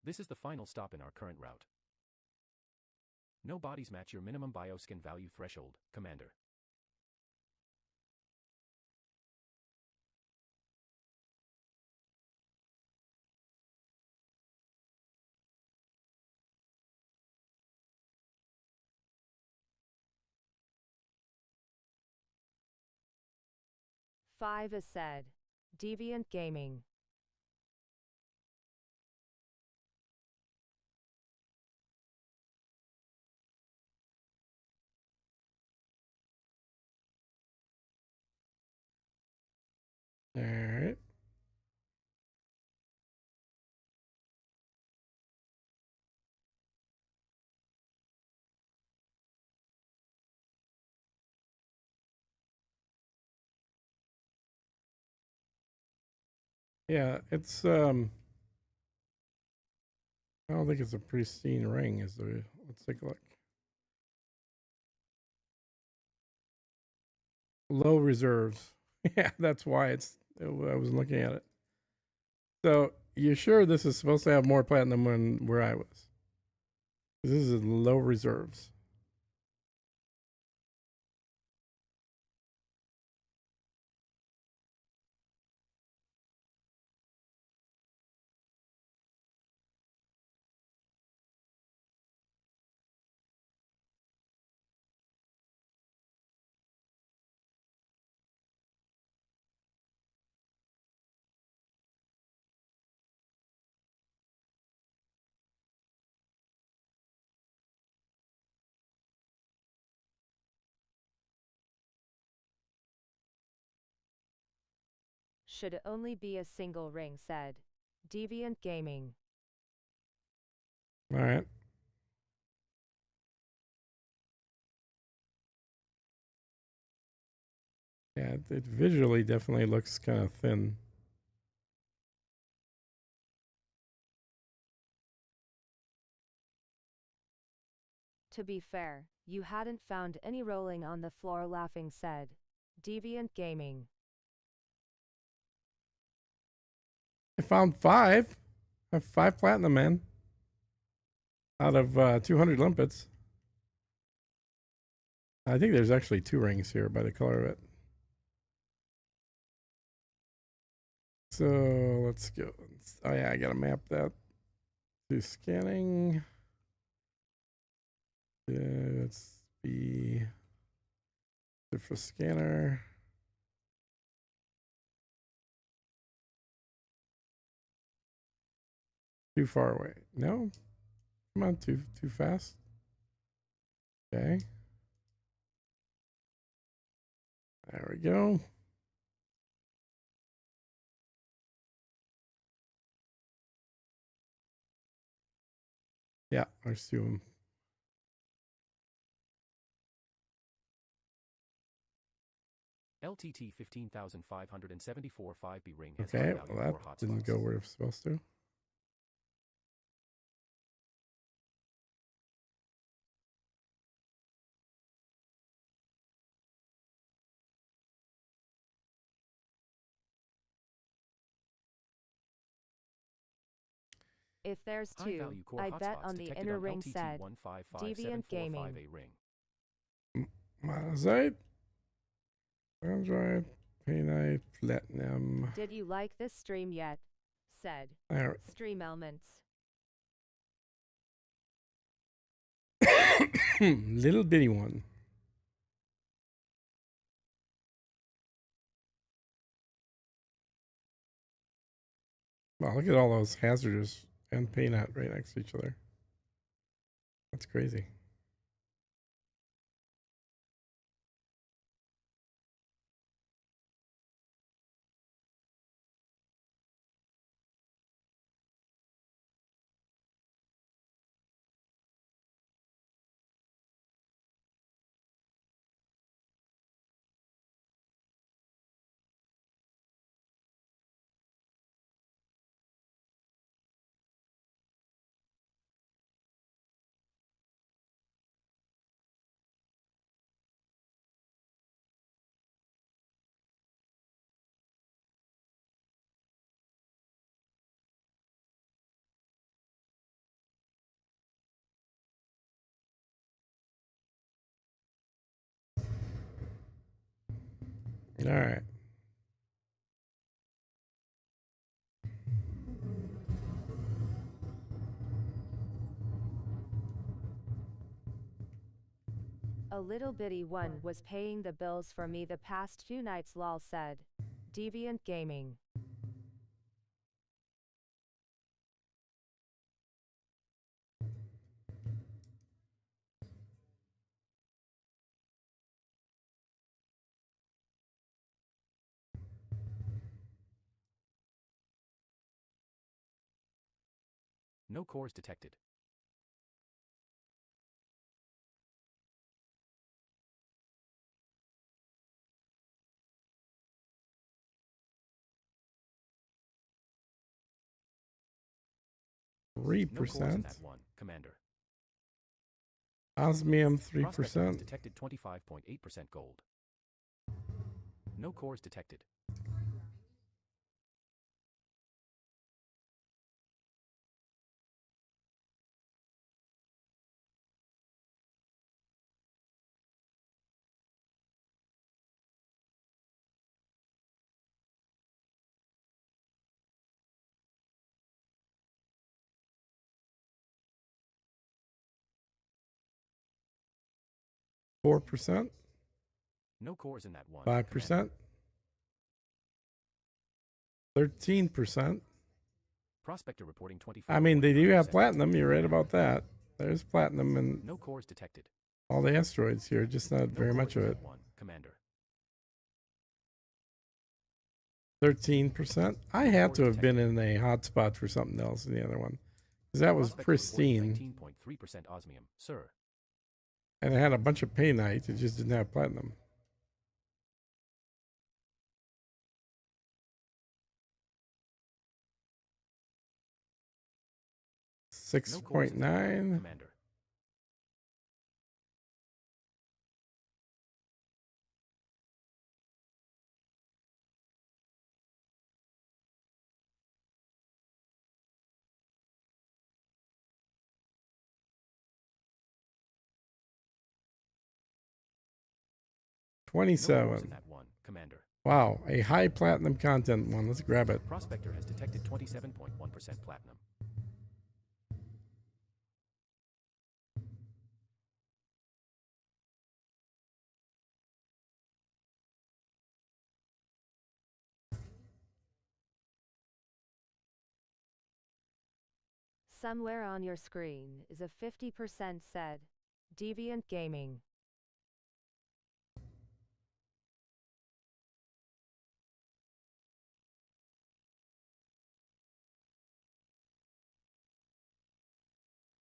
S1: This is the final stop in our current route. No bodies match your minimum bioskin value threshold, Commander.
S7: Five is said. Deviant Gaming.
S2: All right. Yeah, it's I don't think it's a pristine ring, is there? Let's take a look. Low reserves. Yeah, that's why I was looking at it. So you sure this is supposed to have more platinum than where I was? This is low reserves.
S7: Should only be a single ring, said. Deviant Gaming.
S2: All right. Yeah, it visually definitely looks kind of thin.
S7: To be fair, you hadn't found any rolling on the floor, laughing, said. Deviant Gaming.
S2: I found 5. I have 5 platinum, man. Out of 200 limpets. I think there's actually 2 rings here by the color of it. So let's go. Oh yeah, I gotta map that. Do scanning. Yeah, let's be for scanner. Too far away. No, come on, too fast. Okay. There we go. Yeah, there's 2 of them.
S1: LTT 15,574 5B ring has
S2: Okay,
S1: high value
S2: well,
S1: for
S2: that didn't
S1: hotspots.
S2: go where it was supposed to.
S7: If there's
S1: High
S7: 2,
S1: value core
S7: I'd bet
S1: hotspots
S7: on the
S1: detected
S7: inner
S1: on
S7: ring,
S1: LTT
S7: said.
S1: 1555745
S7: Deviant Gaming.
S1: A ring.
S2: Monazite. Android. Painite. Platinum.
S7: Did you like this stream yet? Said.
S2: All right.
S7: Stream Elements.
S2: Little bitty one. Wow, look at all those hazardous and paint out right next to each other. That's crazy. All right.
S7: A little bitty one was paying the bills for me the past 2 nights, lol said. Deviant Gaming.
S1: No cores detected. No cores in
S2: 3%.
S1: that one, Commander.
S2: Osmium,
S1: Prospector has
S2: 3%.
S1: detected 25.8% gold. No cores detected.
S2: Four percent.
S1: No cores in that one,
S2: 5%. 13%.
S1: Prospector reporting 24.
S2: I mean, they do have platinum. You're right about that. There's platinum in
S1: No cores detected.
S2: all the asteroids here, just not
S1: No
S2: very
S1: cores
S2: much of
S1: in
S2: it.
S1: that one, Commander.
S2: 13%. I had to have been in a hotspot for something else in the other one, because that was
S1: Prospector reporting
S2: pristine,
S1: 19.3% osmium, sir.
S2: and it had a bunch of painite. It just didn't have platinum.
S1: No cores in that one,
S2: 6.9.
S1: Commander. No cores
S2: 27.
S1: in that one, Commander.
S2: Wow, a high platinum content one. Let's grab it.
S1: Prospector has detected 27.1% platinum.
S7: Somewhere on your screen is a 50% said. Deviant Gaming.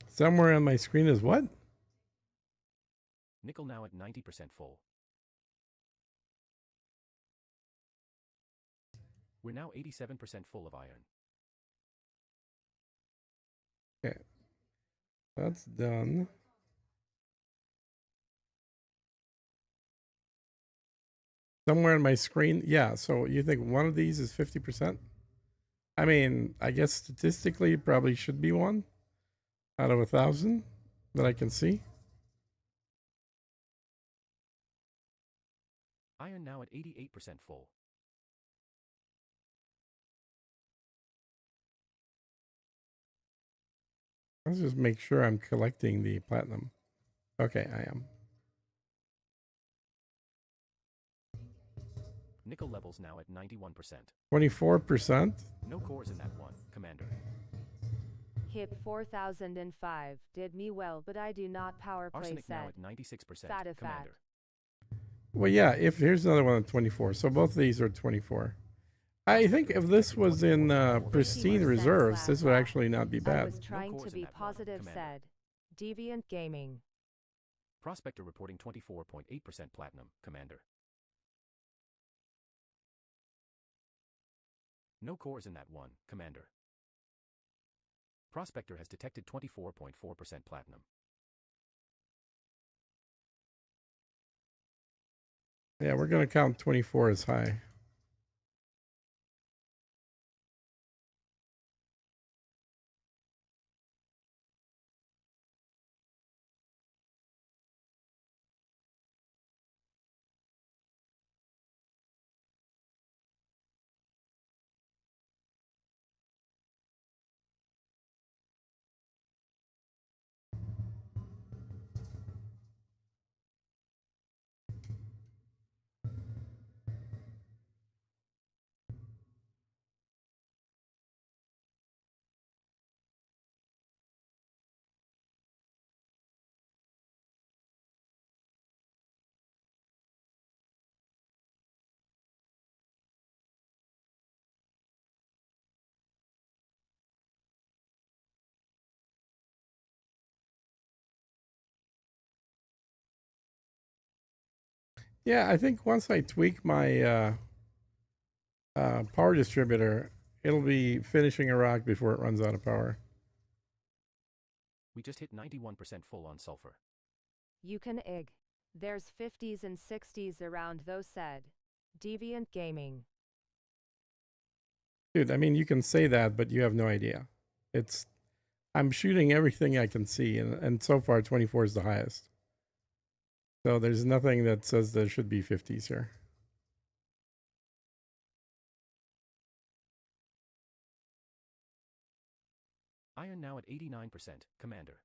S2: Somewhere on my screen is what?
S1: Nickel now at 90% full. We're now 87% full of iron.
S2: Okay, that's done. Somewhere on my screen, yeah. So you think one of these is 50%? I mean, I guess statistically it probably should be one out of 1,000 that I can see.
S1: Iron now at 88% full.
S2: Let's just make sure I'm collecting the platinum. Okay, I am.
S1: Nickel levels now at 91%.
S2: 24%.
S1: No cores in that one, Commander.
S7: Hip 4005 did me well, but I do not power play,
S1: Arsenic now
S7: said
S1: at 96%,
S7: Fat.
S1: Commander.
S2: Well, yeah, if here's another one at 24. So both of these are 24. I think if this was in pristine
S7: 50%
S2: reserves, this would
S7: laugh.
S2: actually not be
S7: I
S2: bad.
S7: was trying
S1: cores
S7: to
S1: in
S7: be
S1: that one,
S7: positive,
S1: Commander.
S7: said Deviant Gaming.
S1: Prospector reporting 24.8% platinum, Commander. No cores in that one, Commander. Prospector has detected 24.4% platinum.
S2: Yeah, we're going to count 24 as high. Yeah, I think once I tweak my power distributor, it'll be finishing a rock before it runs out of power.
S1: We just hit 91% full on sulfur.
S7: You can ig. There's 50s and 60s around, though, said Deviant Gaming.
S2: Dude, I mean, you can say that, but you have no idea. I'm shooting everything I can see, and so far 24 is the highest. So there's nothing that says there should be 50s here.
S1: Iron now at 89%, Commander.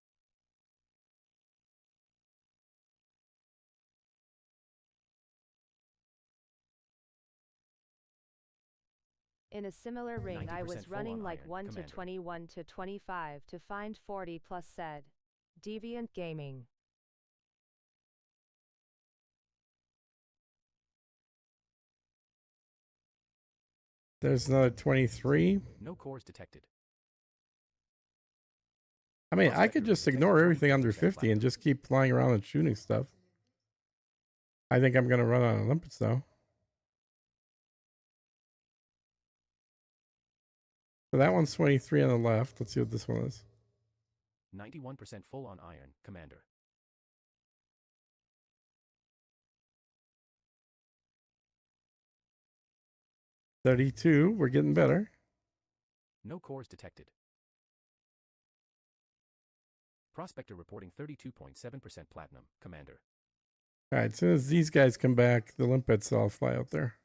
S7: In a similar ring, I
S1: 90%
S7: was
S1: full
S7: running
S1: on
S7: like
S1: iron,
S7: 1 to
S1: Commander.
S7: 21 to 25 to find 40 plus, said Deviant Gaming.
S2: There's another 23.
S1: No cores detected.
S2: I mean, I could just ignore everything under 50 and just keep flying around and shooting stuff. I think I'm going to run on Olympus, though. So that one's 23 on the left. Let's see what this one is.
S1: 91% full on iron, Commander.
S2: $32. We're getting better.
S1: No cores detected. Prospector reporting 32.7% platinum, Commander.
S2: All right, as soon as these guys come back, the limpets all fly out there.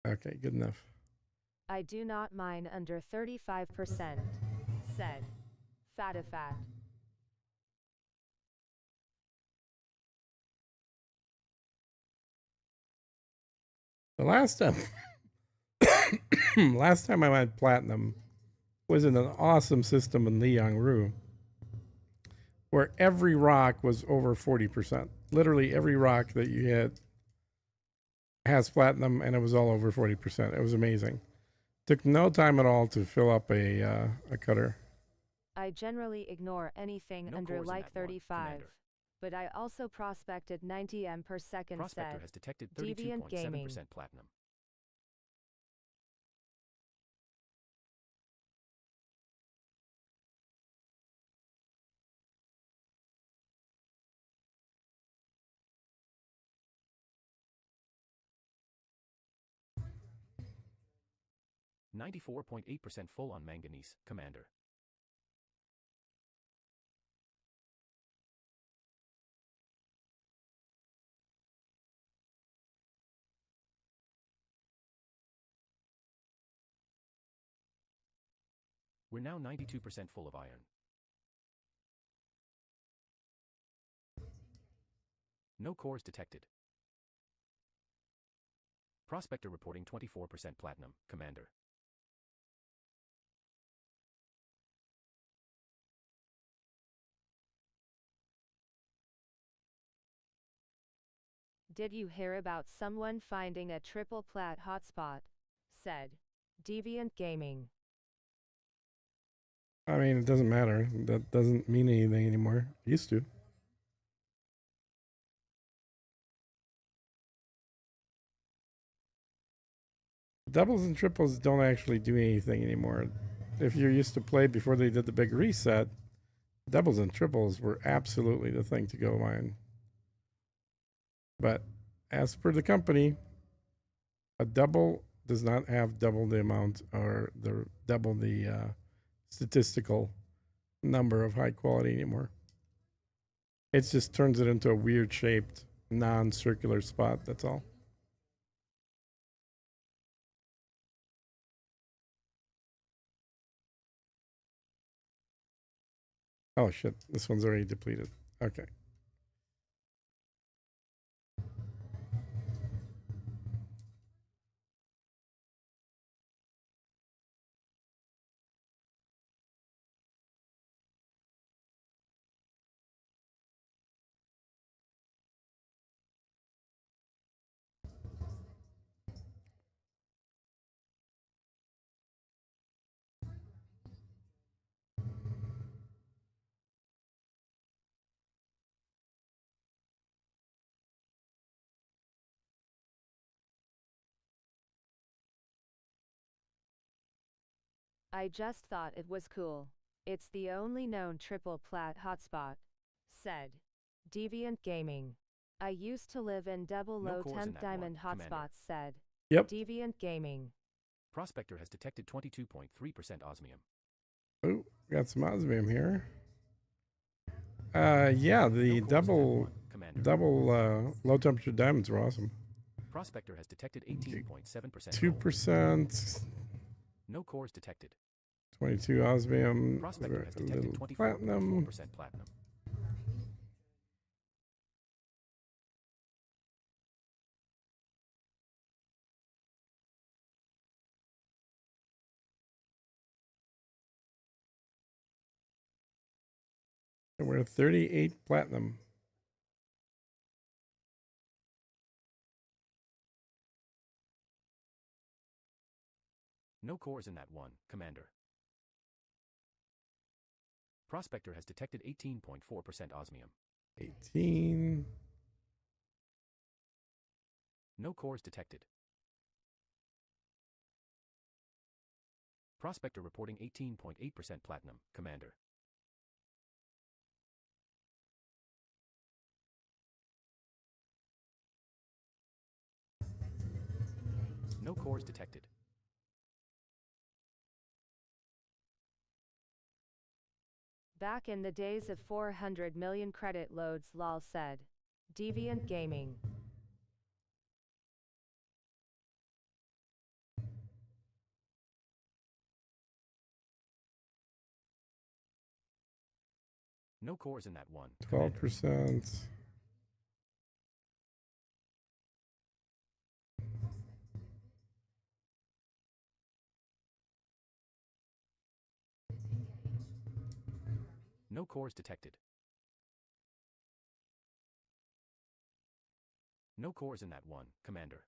S2: Okay, good enough.
S7: I do not mine under 35%, said Fatifat.
S2: The last time, last time I went platinum was in an awesome system in Liangru, where every rock was over 40%. Literally every rock that you hit has platinum, and it was all over 40%. It was amazing. Took no time at all to fill up a cutter.
S7: I generally ignore anything
S1: No
S7: under
S1: cores in
S7: like
S1: that one,
S7: 35,
S1: Commander.
S7: but I also prospected 90 m per second,
S1: Prospector
S7: said
S1: has detected
S7: Deviant Gaming.
S1: 32.7% platinum. %94.8% full on manganese, Commander. We're now 92% full of iron. No cores detected. Prospector reporting 24% platinum, Commander.
S7: Did you hear about someone finding a triple plat hotspot? Said Deviant Gaming.
S2: I mean, it doesn't matter. That doesn't mean anything anymore. It used to. Doubles and triples don't actually do anything anymore. If you're used to play before they did the big reset, doubles and triples were absolutely the thing to go mine. But as per the company, a double does not have double the amount or double the statistical number of high quality anymore. It just turns it into a weird shaped non-circular spot, that's all. Oh shit, this one's already depleted. Okay.
S7: I just thought it was cool. It's the only known triple plat hotspot. Said Deviant Gaming. I used to live in double
S1: No
S7: low
S1: cores in
S7: 10th
S1: that
S7: diamond
S1: one, Commander.
S7: hotspots. Said
S2: Yep.
S7: Deviant Gaming.
S1: Prospector has detected 22.3% osmium.
S2: Oh, got some osmium here. Yeah, the
S1: No cores in that
S2: double
S1: one, Commander.
S2: low temperature diamonds are awesome.
S1: Prospector has detected 18.7%
S2: 2%,
S1: No cores detected.
S2: 22 osmium,
S1: Prospector has
S2: a
S1: detected
S2: little platinum.
S1: 24.4% platinum.
S2: And we're 38 platinum.
S1: No cores in that one, Commander. Prospector has detected 18.4% osmium.
S2: 18.
S1: No cores detected. Prospector reporting 18.8% platinum, Commander. No cores detected.
S7: Back in the days of 400 million credit loads, lol. Said Deviant Gaming.
S1: No cores in that one, Commander.
S2: 12%.
S1: No cores detected. No cores in that one, Commander.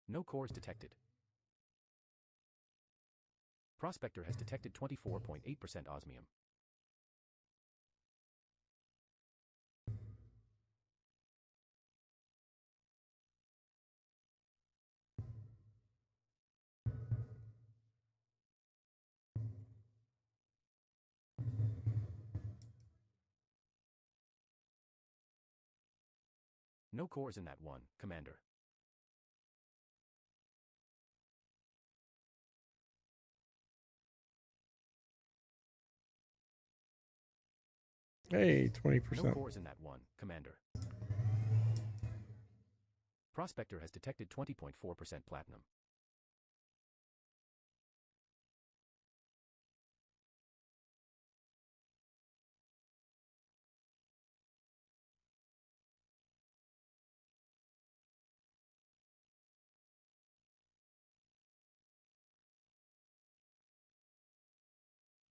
S1: No cores detected. Prospector has detected 24.8% osmium. No cores in that one, Commander.
S2: Hey,
S1: No
S2: 20%.
S1: cores in that one, Commander. Prospector has detected 20.4% platinum.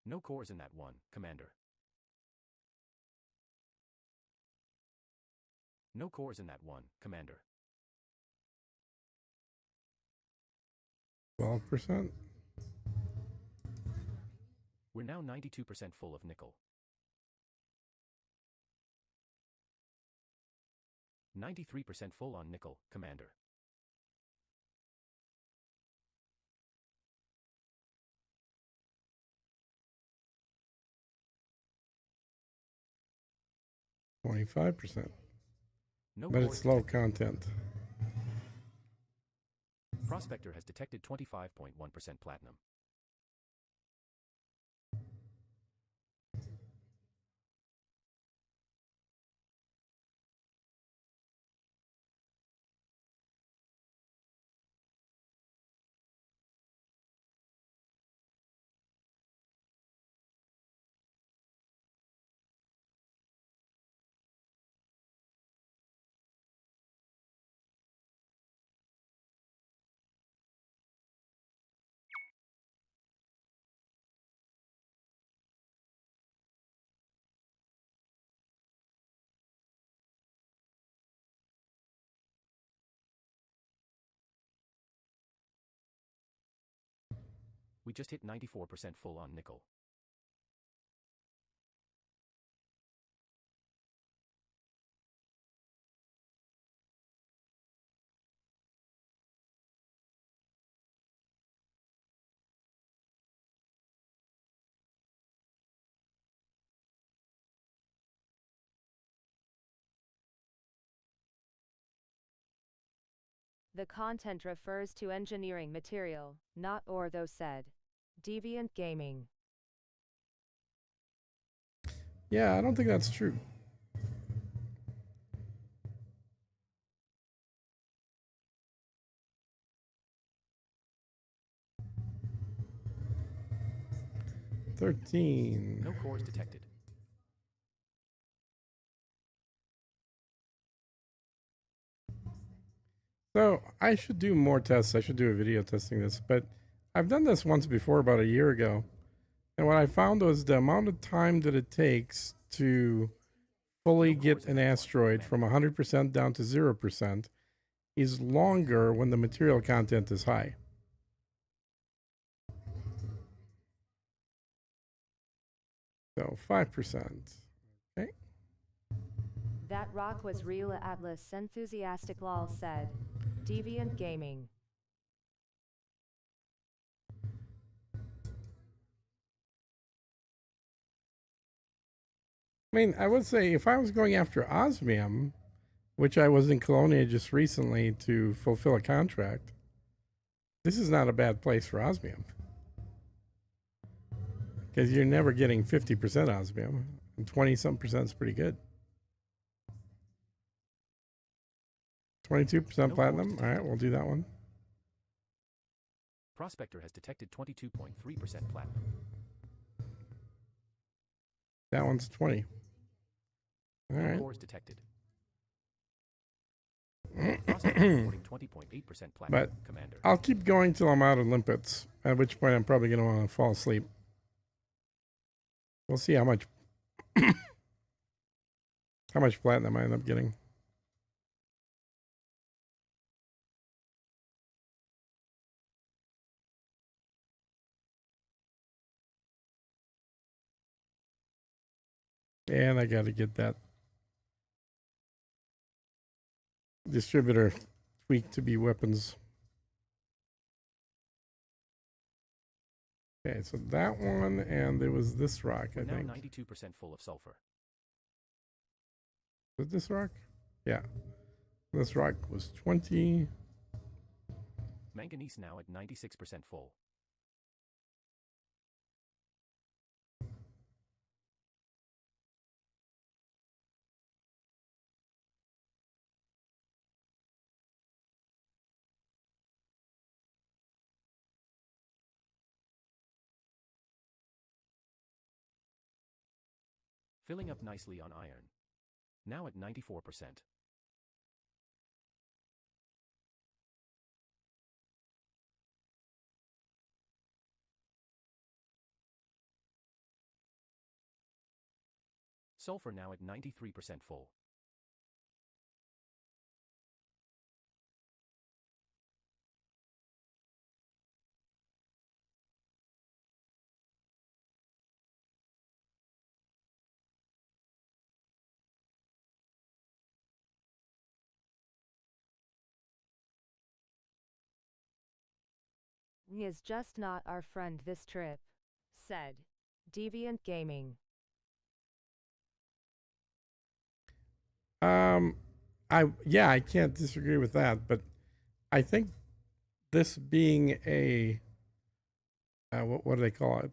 S1: No cores in that one, Commander. No cores in that one, Commander.
S2: 12%.
S1: We're now 92% full of nickel. 93% full on nickel, Commander.
S2: %25%.
S1: No
S2: But
S1: cores
S2: it's low
S1: detected.
S2: content.
S1: Prospector has detected 25.1% platinum. We just hit 94% full on nickel.
S7: The content refers to engineering material, not ore, though said. Deviant Gaming.
S2: Yeah, I don't think that's true.
S1: No
S2: 13.
S1: cores detected.
S2: So I should do more tests. I should do a video testing this, but I've done this once before about a year ago. And what I found was the amount of time that it takes to fully
S1: No
S2: get
S1: cores in
S2: an
S1: that one,
S2: asteroid from
S1: Commander.
S2: 100% down to 0% is longer when the material content is high. So 5%. Okay.
S7: That rock was real, Atlas enthusiastic lol said. Deviant Gaming.
S2: I mean, I would say if I was going after osmium, which I was in Colonia just recently to fulfill a contract, this is not a bad place for osmium. Because you're never getting 50% osmium, and 20-some% is pretty good. 22%
S1: No
S2: platinum.
S1: cores
S2: All right,
S1: detected.
S2: we'll do that one.
S1: Prospector has detected 22.3% platinum.
S2: That one's 20. All
S1: No
S2: right.
S1: cores detected. Prospector reporting 20.8% platinum,
S2: But
S1: Commander.
S2: I'll keep going till I'm out of limpets, at which point I'm probably going to want to fall asleep. We'll see how much platinum I end up getting. And I got to get that distributor tweaked to be weapons. Okay, so that one, and there was this rock,
S1: We're
S2: I
S1: now
S2: think.
S1: 92% full of sulfur.
S2: Was it this rock? Yeah. This rock was 20.
S1: Manganese now at 96% full. Filling up nicely on iron. Now at 94%. Sulfur now at 93% full.
S7: Is just not our friend this trip, said Deviant Gaming.
S2: I can't disagree with that, but I think this being a what do they call it?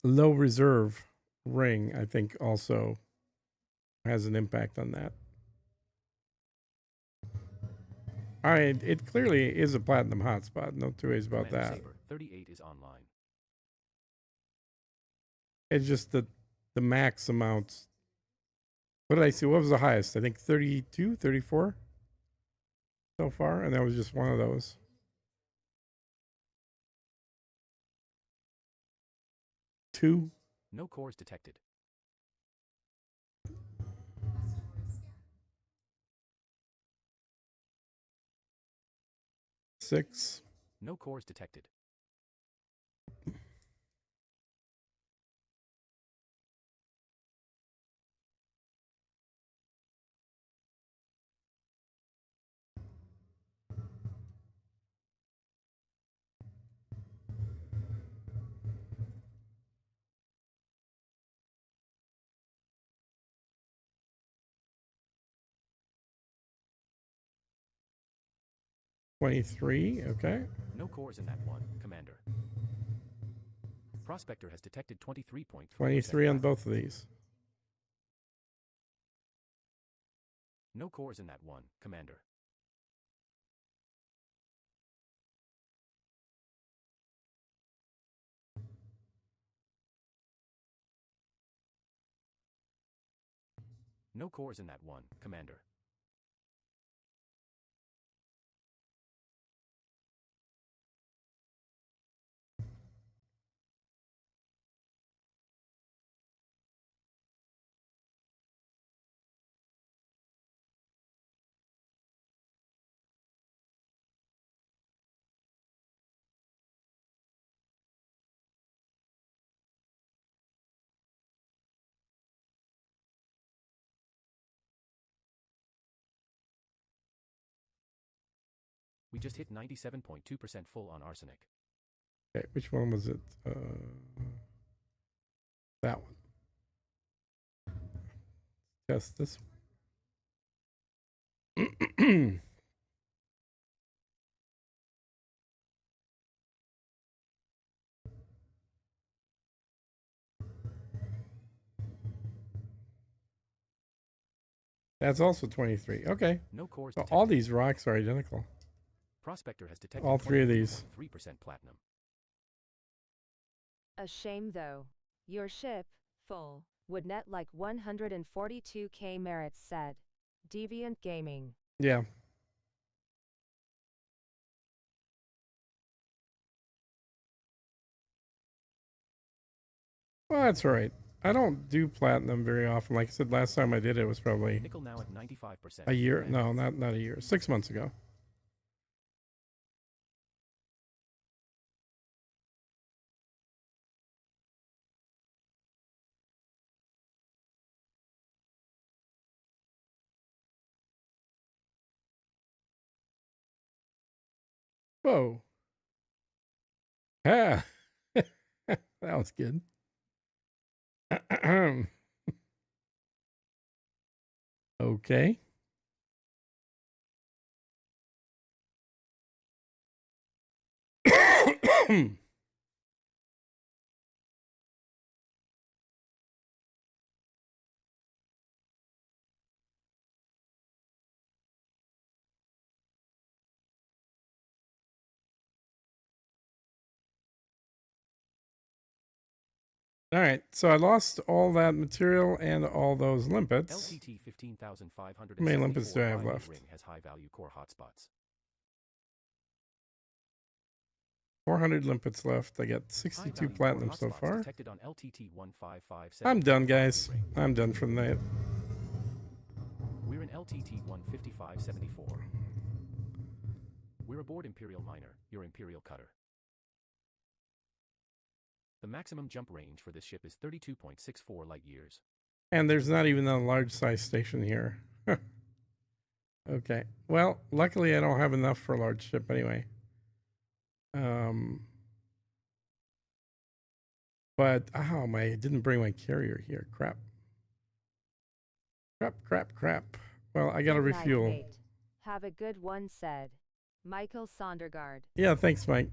S2: Low reserve ring, I think also has an impact on that. All right, it clearly is a platinum hotspot. No two ways about
S1: Commander
S2: that.
S1: Saber 38 is online.
S2: It's just the max amounts. What did I see? What was the highest? I think 32, 34 so far, and that was just one of those. Two.
S1: No cores detected.
S2: Six.
S1: No cores detected.
S2: $23. Okay.
S1: No cores in that one, Commander. Prospector has detected 23.3%.
S2: 23 on both of these.
S1: No cores in that one, Commander. No cores in that one, Commander. We just hit 97.2% full on arsenic.
S2: Okay, which one was it? That one. Test this. That's also 23. Okay.
S1: No cores
S2: So
S1: detected.
S2: all these rocks are identical.
S1: Prospector has detected
S2: All three of these.
S1: 3% platinum.
S7: A shame though. Your ship, full, would net like 142k merits, said Deviant Gaming.
S2: Yeah. Well, that's all right. I don't do platinum very often. Like I said, last time I did it was probably
S1: Nickel now at 95%.
S2: a year.
S1: Commander.
S2: No, not a year. 6 months ago. Whoa. Ah. That was good. Okay. All right, so I lost all that material and all those limpets.
S1: LTT 15,574
S2: How many limpets do I have
S1: Rhyolite
S2: left?
S1: Ring has high-value core hotspots.
S2: 400 limpets left. I got 62
S1: High-value
S2: platinum
S1: core
S2: so
S1: hotspots
S2: far.
S1: detected on LTT 1557.
S2: I'm done, guys.
S1: Ring.
S2: I'm done for the night.
S1: We're in LTT 15574. We're aboard Imperial Miner, your Imperial Cutter. The maximum jump range for this ship is 32.64 light years.
S2: And there's not even a large size station here. Okay. Well, luckily I don't have enough for a large ship anyway. But I didn't bring my carrier here. Crap. Crap. Well, I gotta
S7: Good night,
S2: refuel.
S7: mate. Have a good one, said Michael Sondergaard.
S2: Yeah, thanks, Mike.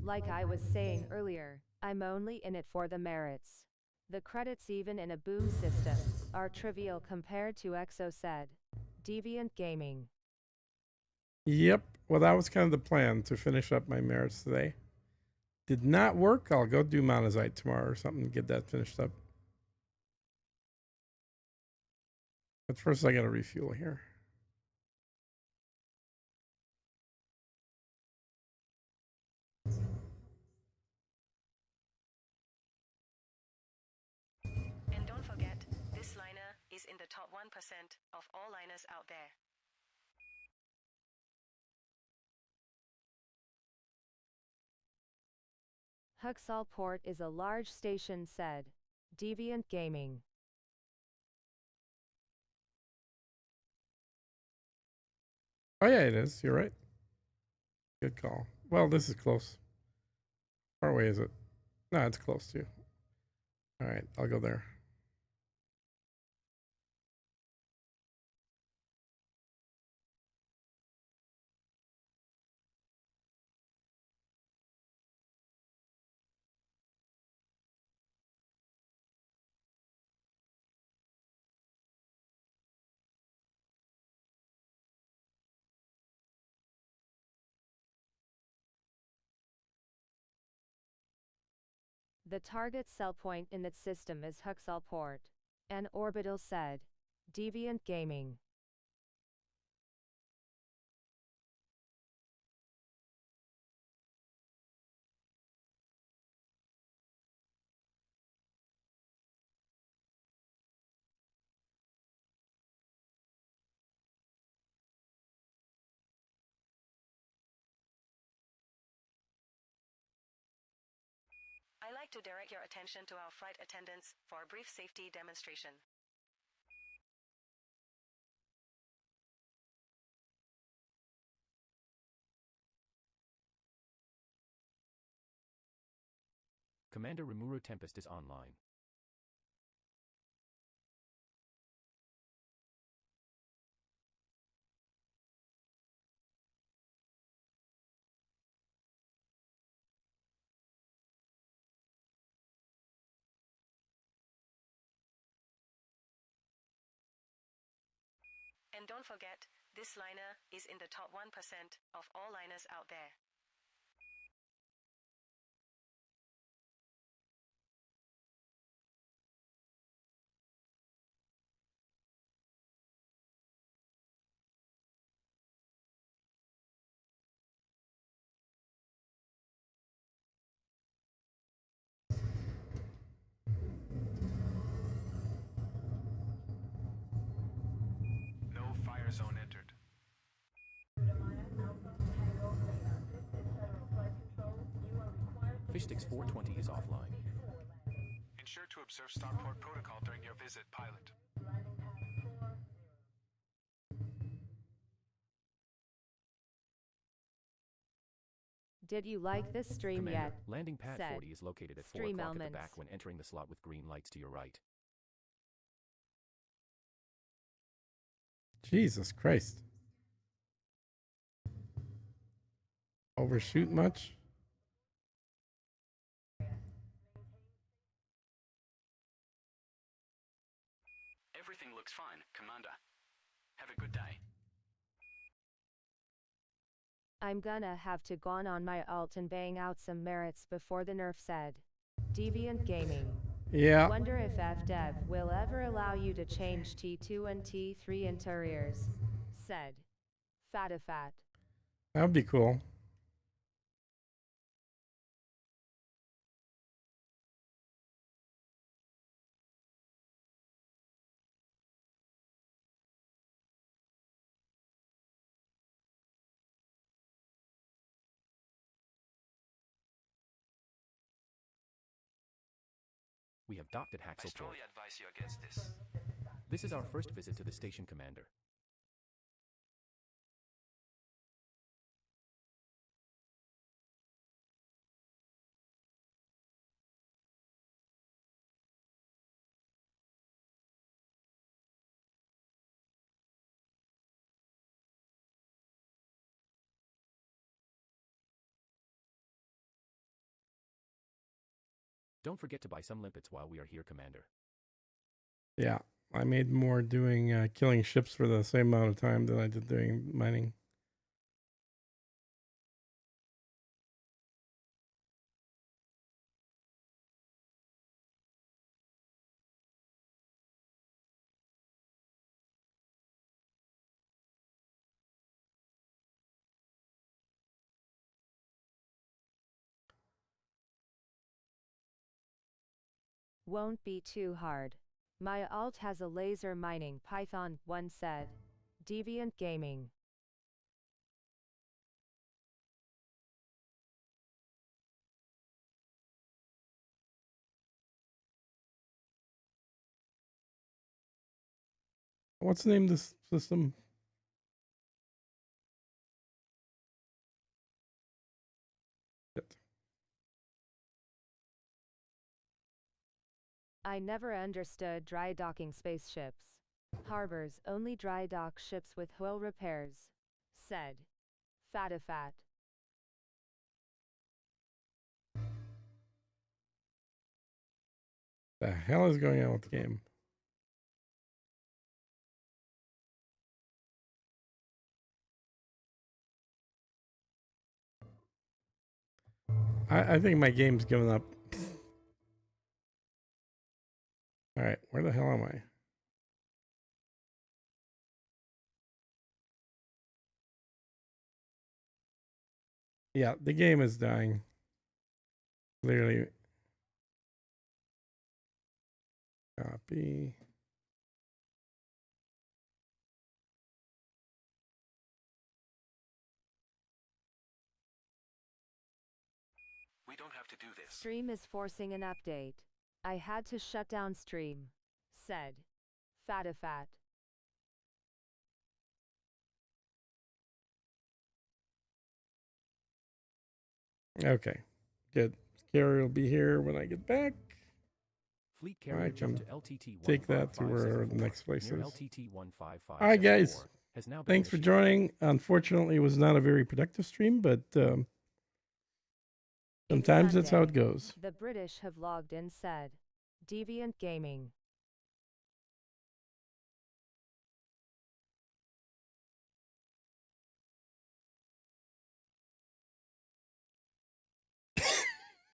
S7: Like I was saying earlier, I'm only in it for the merits. The credits, even in a boom system, are trivial compared to EXO, said Deviant Gaming.
S2: Yep. Well, that was kind of the plan, to finish up my merits today. Did not work. I'll go do monazite tomorrow or something to get that finished up. But first I gotta refuel here.
S5: And don't forget, this liner is in the top 1% of all liners out there.
S7: Huxall Port is a large station, said Deviant Gaming.
S2: Oh yeah, it is. You're right. Good call. Well, this is close. How far away is it? No, it's close too. All right, I'll go there.
S7: The target cell point in its system is Huxall Port. An orbital, said Deviant Gaming.
S5: I like to direct your attention to our flight attendants for a brief safety demonstration.
S1: Commander Rimuru Tempest is online.
S5: And don't forget, this liner is in the top 1% of all liners out there.
S4: No fire zone entered.
S1: Fishtix 420 is offline.
S4: Ensure to observe starport protocol during your visit, pilot.
S7: Did you like this stream
S1: Commander,
S7: yet?
S1: landing pad
S7: said
S1: 40 is located at 4
S7: Stream
S1: o'clock at the
S7: Elements.
S1: back when entering the slot with green lights to your right.
S2: Jesus Christ. Overshoot much?
S3: Everything looks fine, Commander. Have a good day.
S7: I'm gonna have to go on my alt and bang out some merits before the nerf, said Deviant Gaming.
S2: Yeah.
S7: Wonder if FDev will ever allow you to change T2 and T3 interiors. Said. Fatifat.
S2: That would be cool.
S1: We have docked at
S4: I
S1: Haxel
S4: strongly
S1: Port.
S4: advise you against this.
S1: This is our first visit to the station commander. Don't forget to buy some limpets while we are here, Commander.
S2: Yeah. I made more doing killing ships for the same amount of time than I did doing mining.
S7: Won't be too hard. My alt has a laser mining Python, one said. Deviant Gaming.
S2: What's the name of this system? Shit.
S7: I never understood dry docking spaceships. Harbors only dry dock ships with hull repairs. Said. Fatifat.
S2: The hell is going on with the game? I think my game's given up. All right, where the hell am I? Yeah, the game is dying. Clearly. Copy.
S4: We don't have to do this.
S7: Stream is forcing an update. I had to shut down stream. Said. Fatifat.
S2: Okay, good. Carrier will be here when I get back.
S1: Fleet
S2: I
S1: carrier
S2: can
S1: jumped to LTT
S2: take that to where the
S1: 15574,
S2: next place
S1: near
S2: is.
S1: LTT 15574.
S2: All right, guys.
S1: Has now been
S2: Thanks for
S1: initiated.
S2: joining. Unfortunately, it was not a very productive stream, but sometimes that's how it
S7: Sunday.
S2: goes.
S7: The British have logged in, said. Deviant Gaming.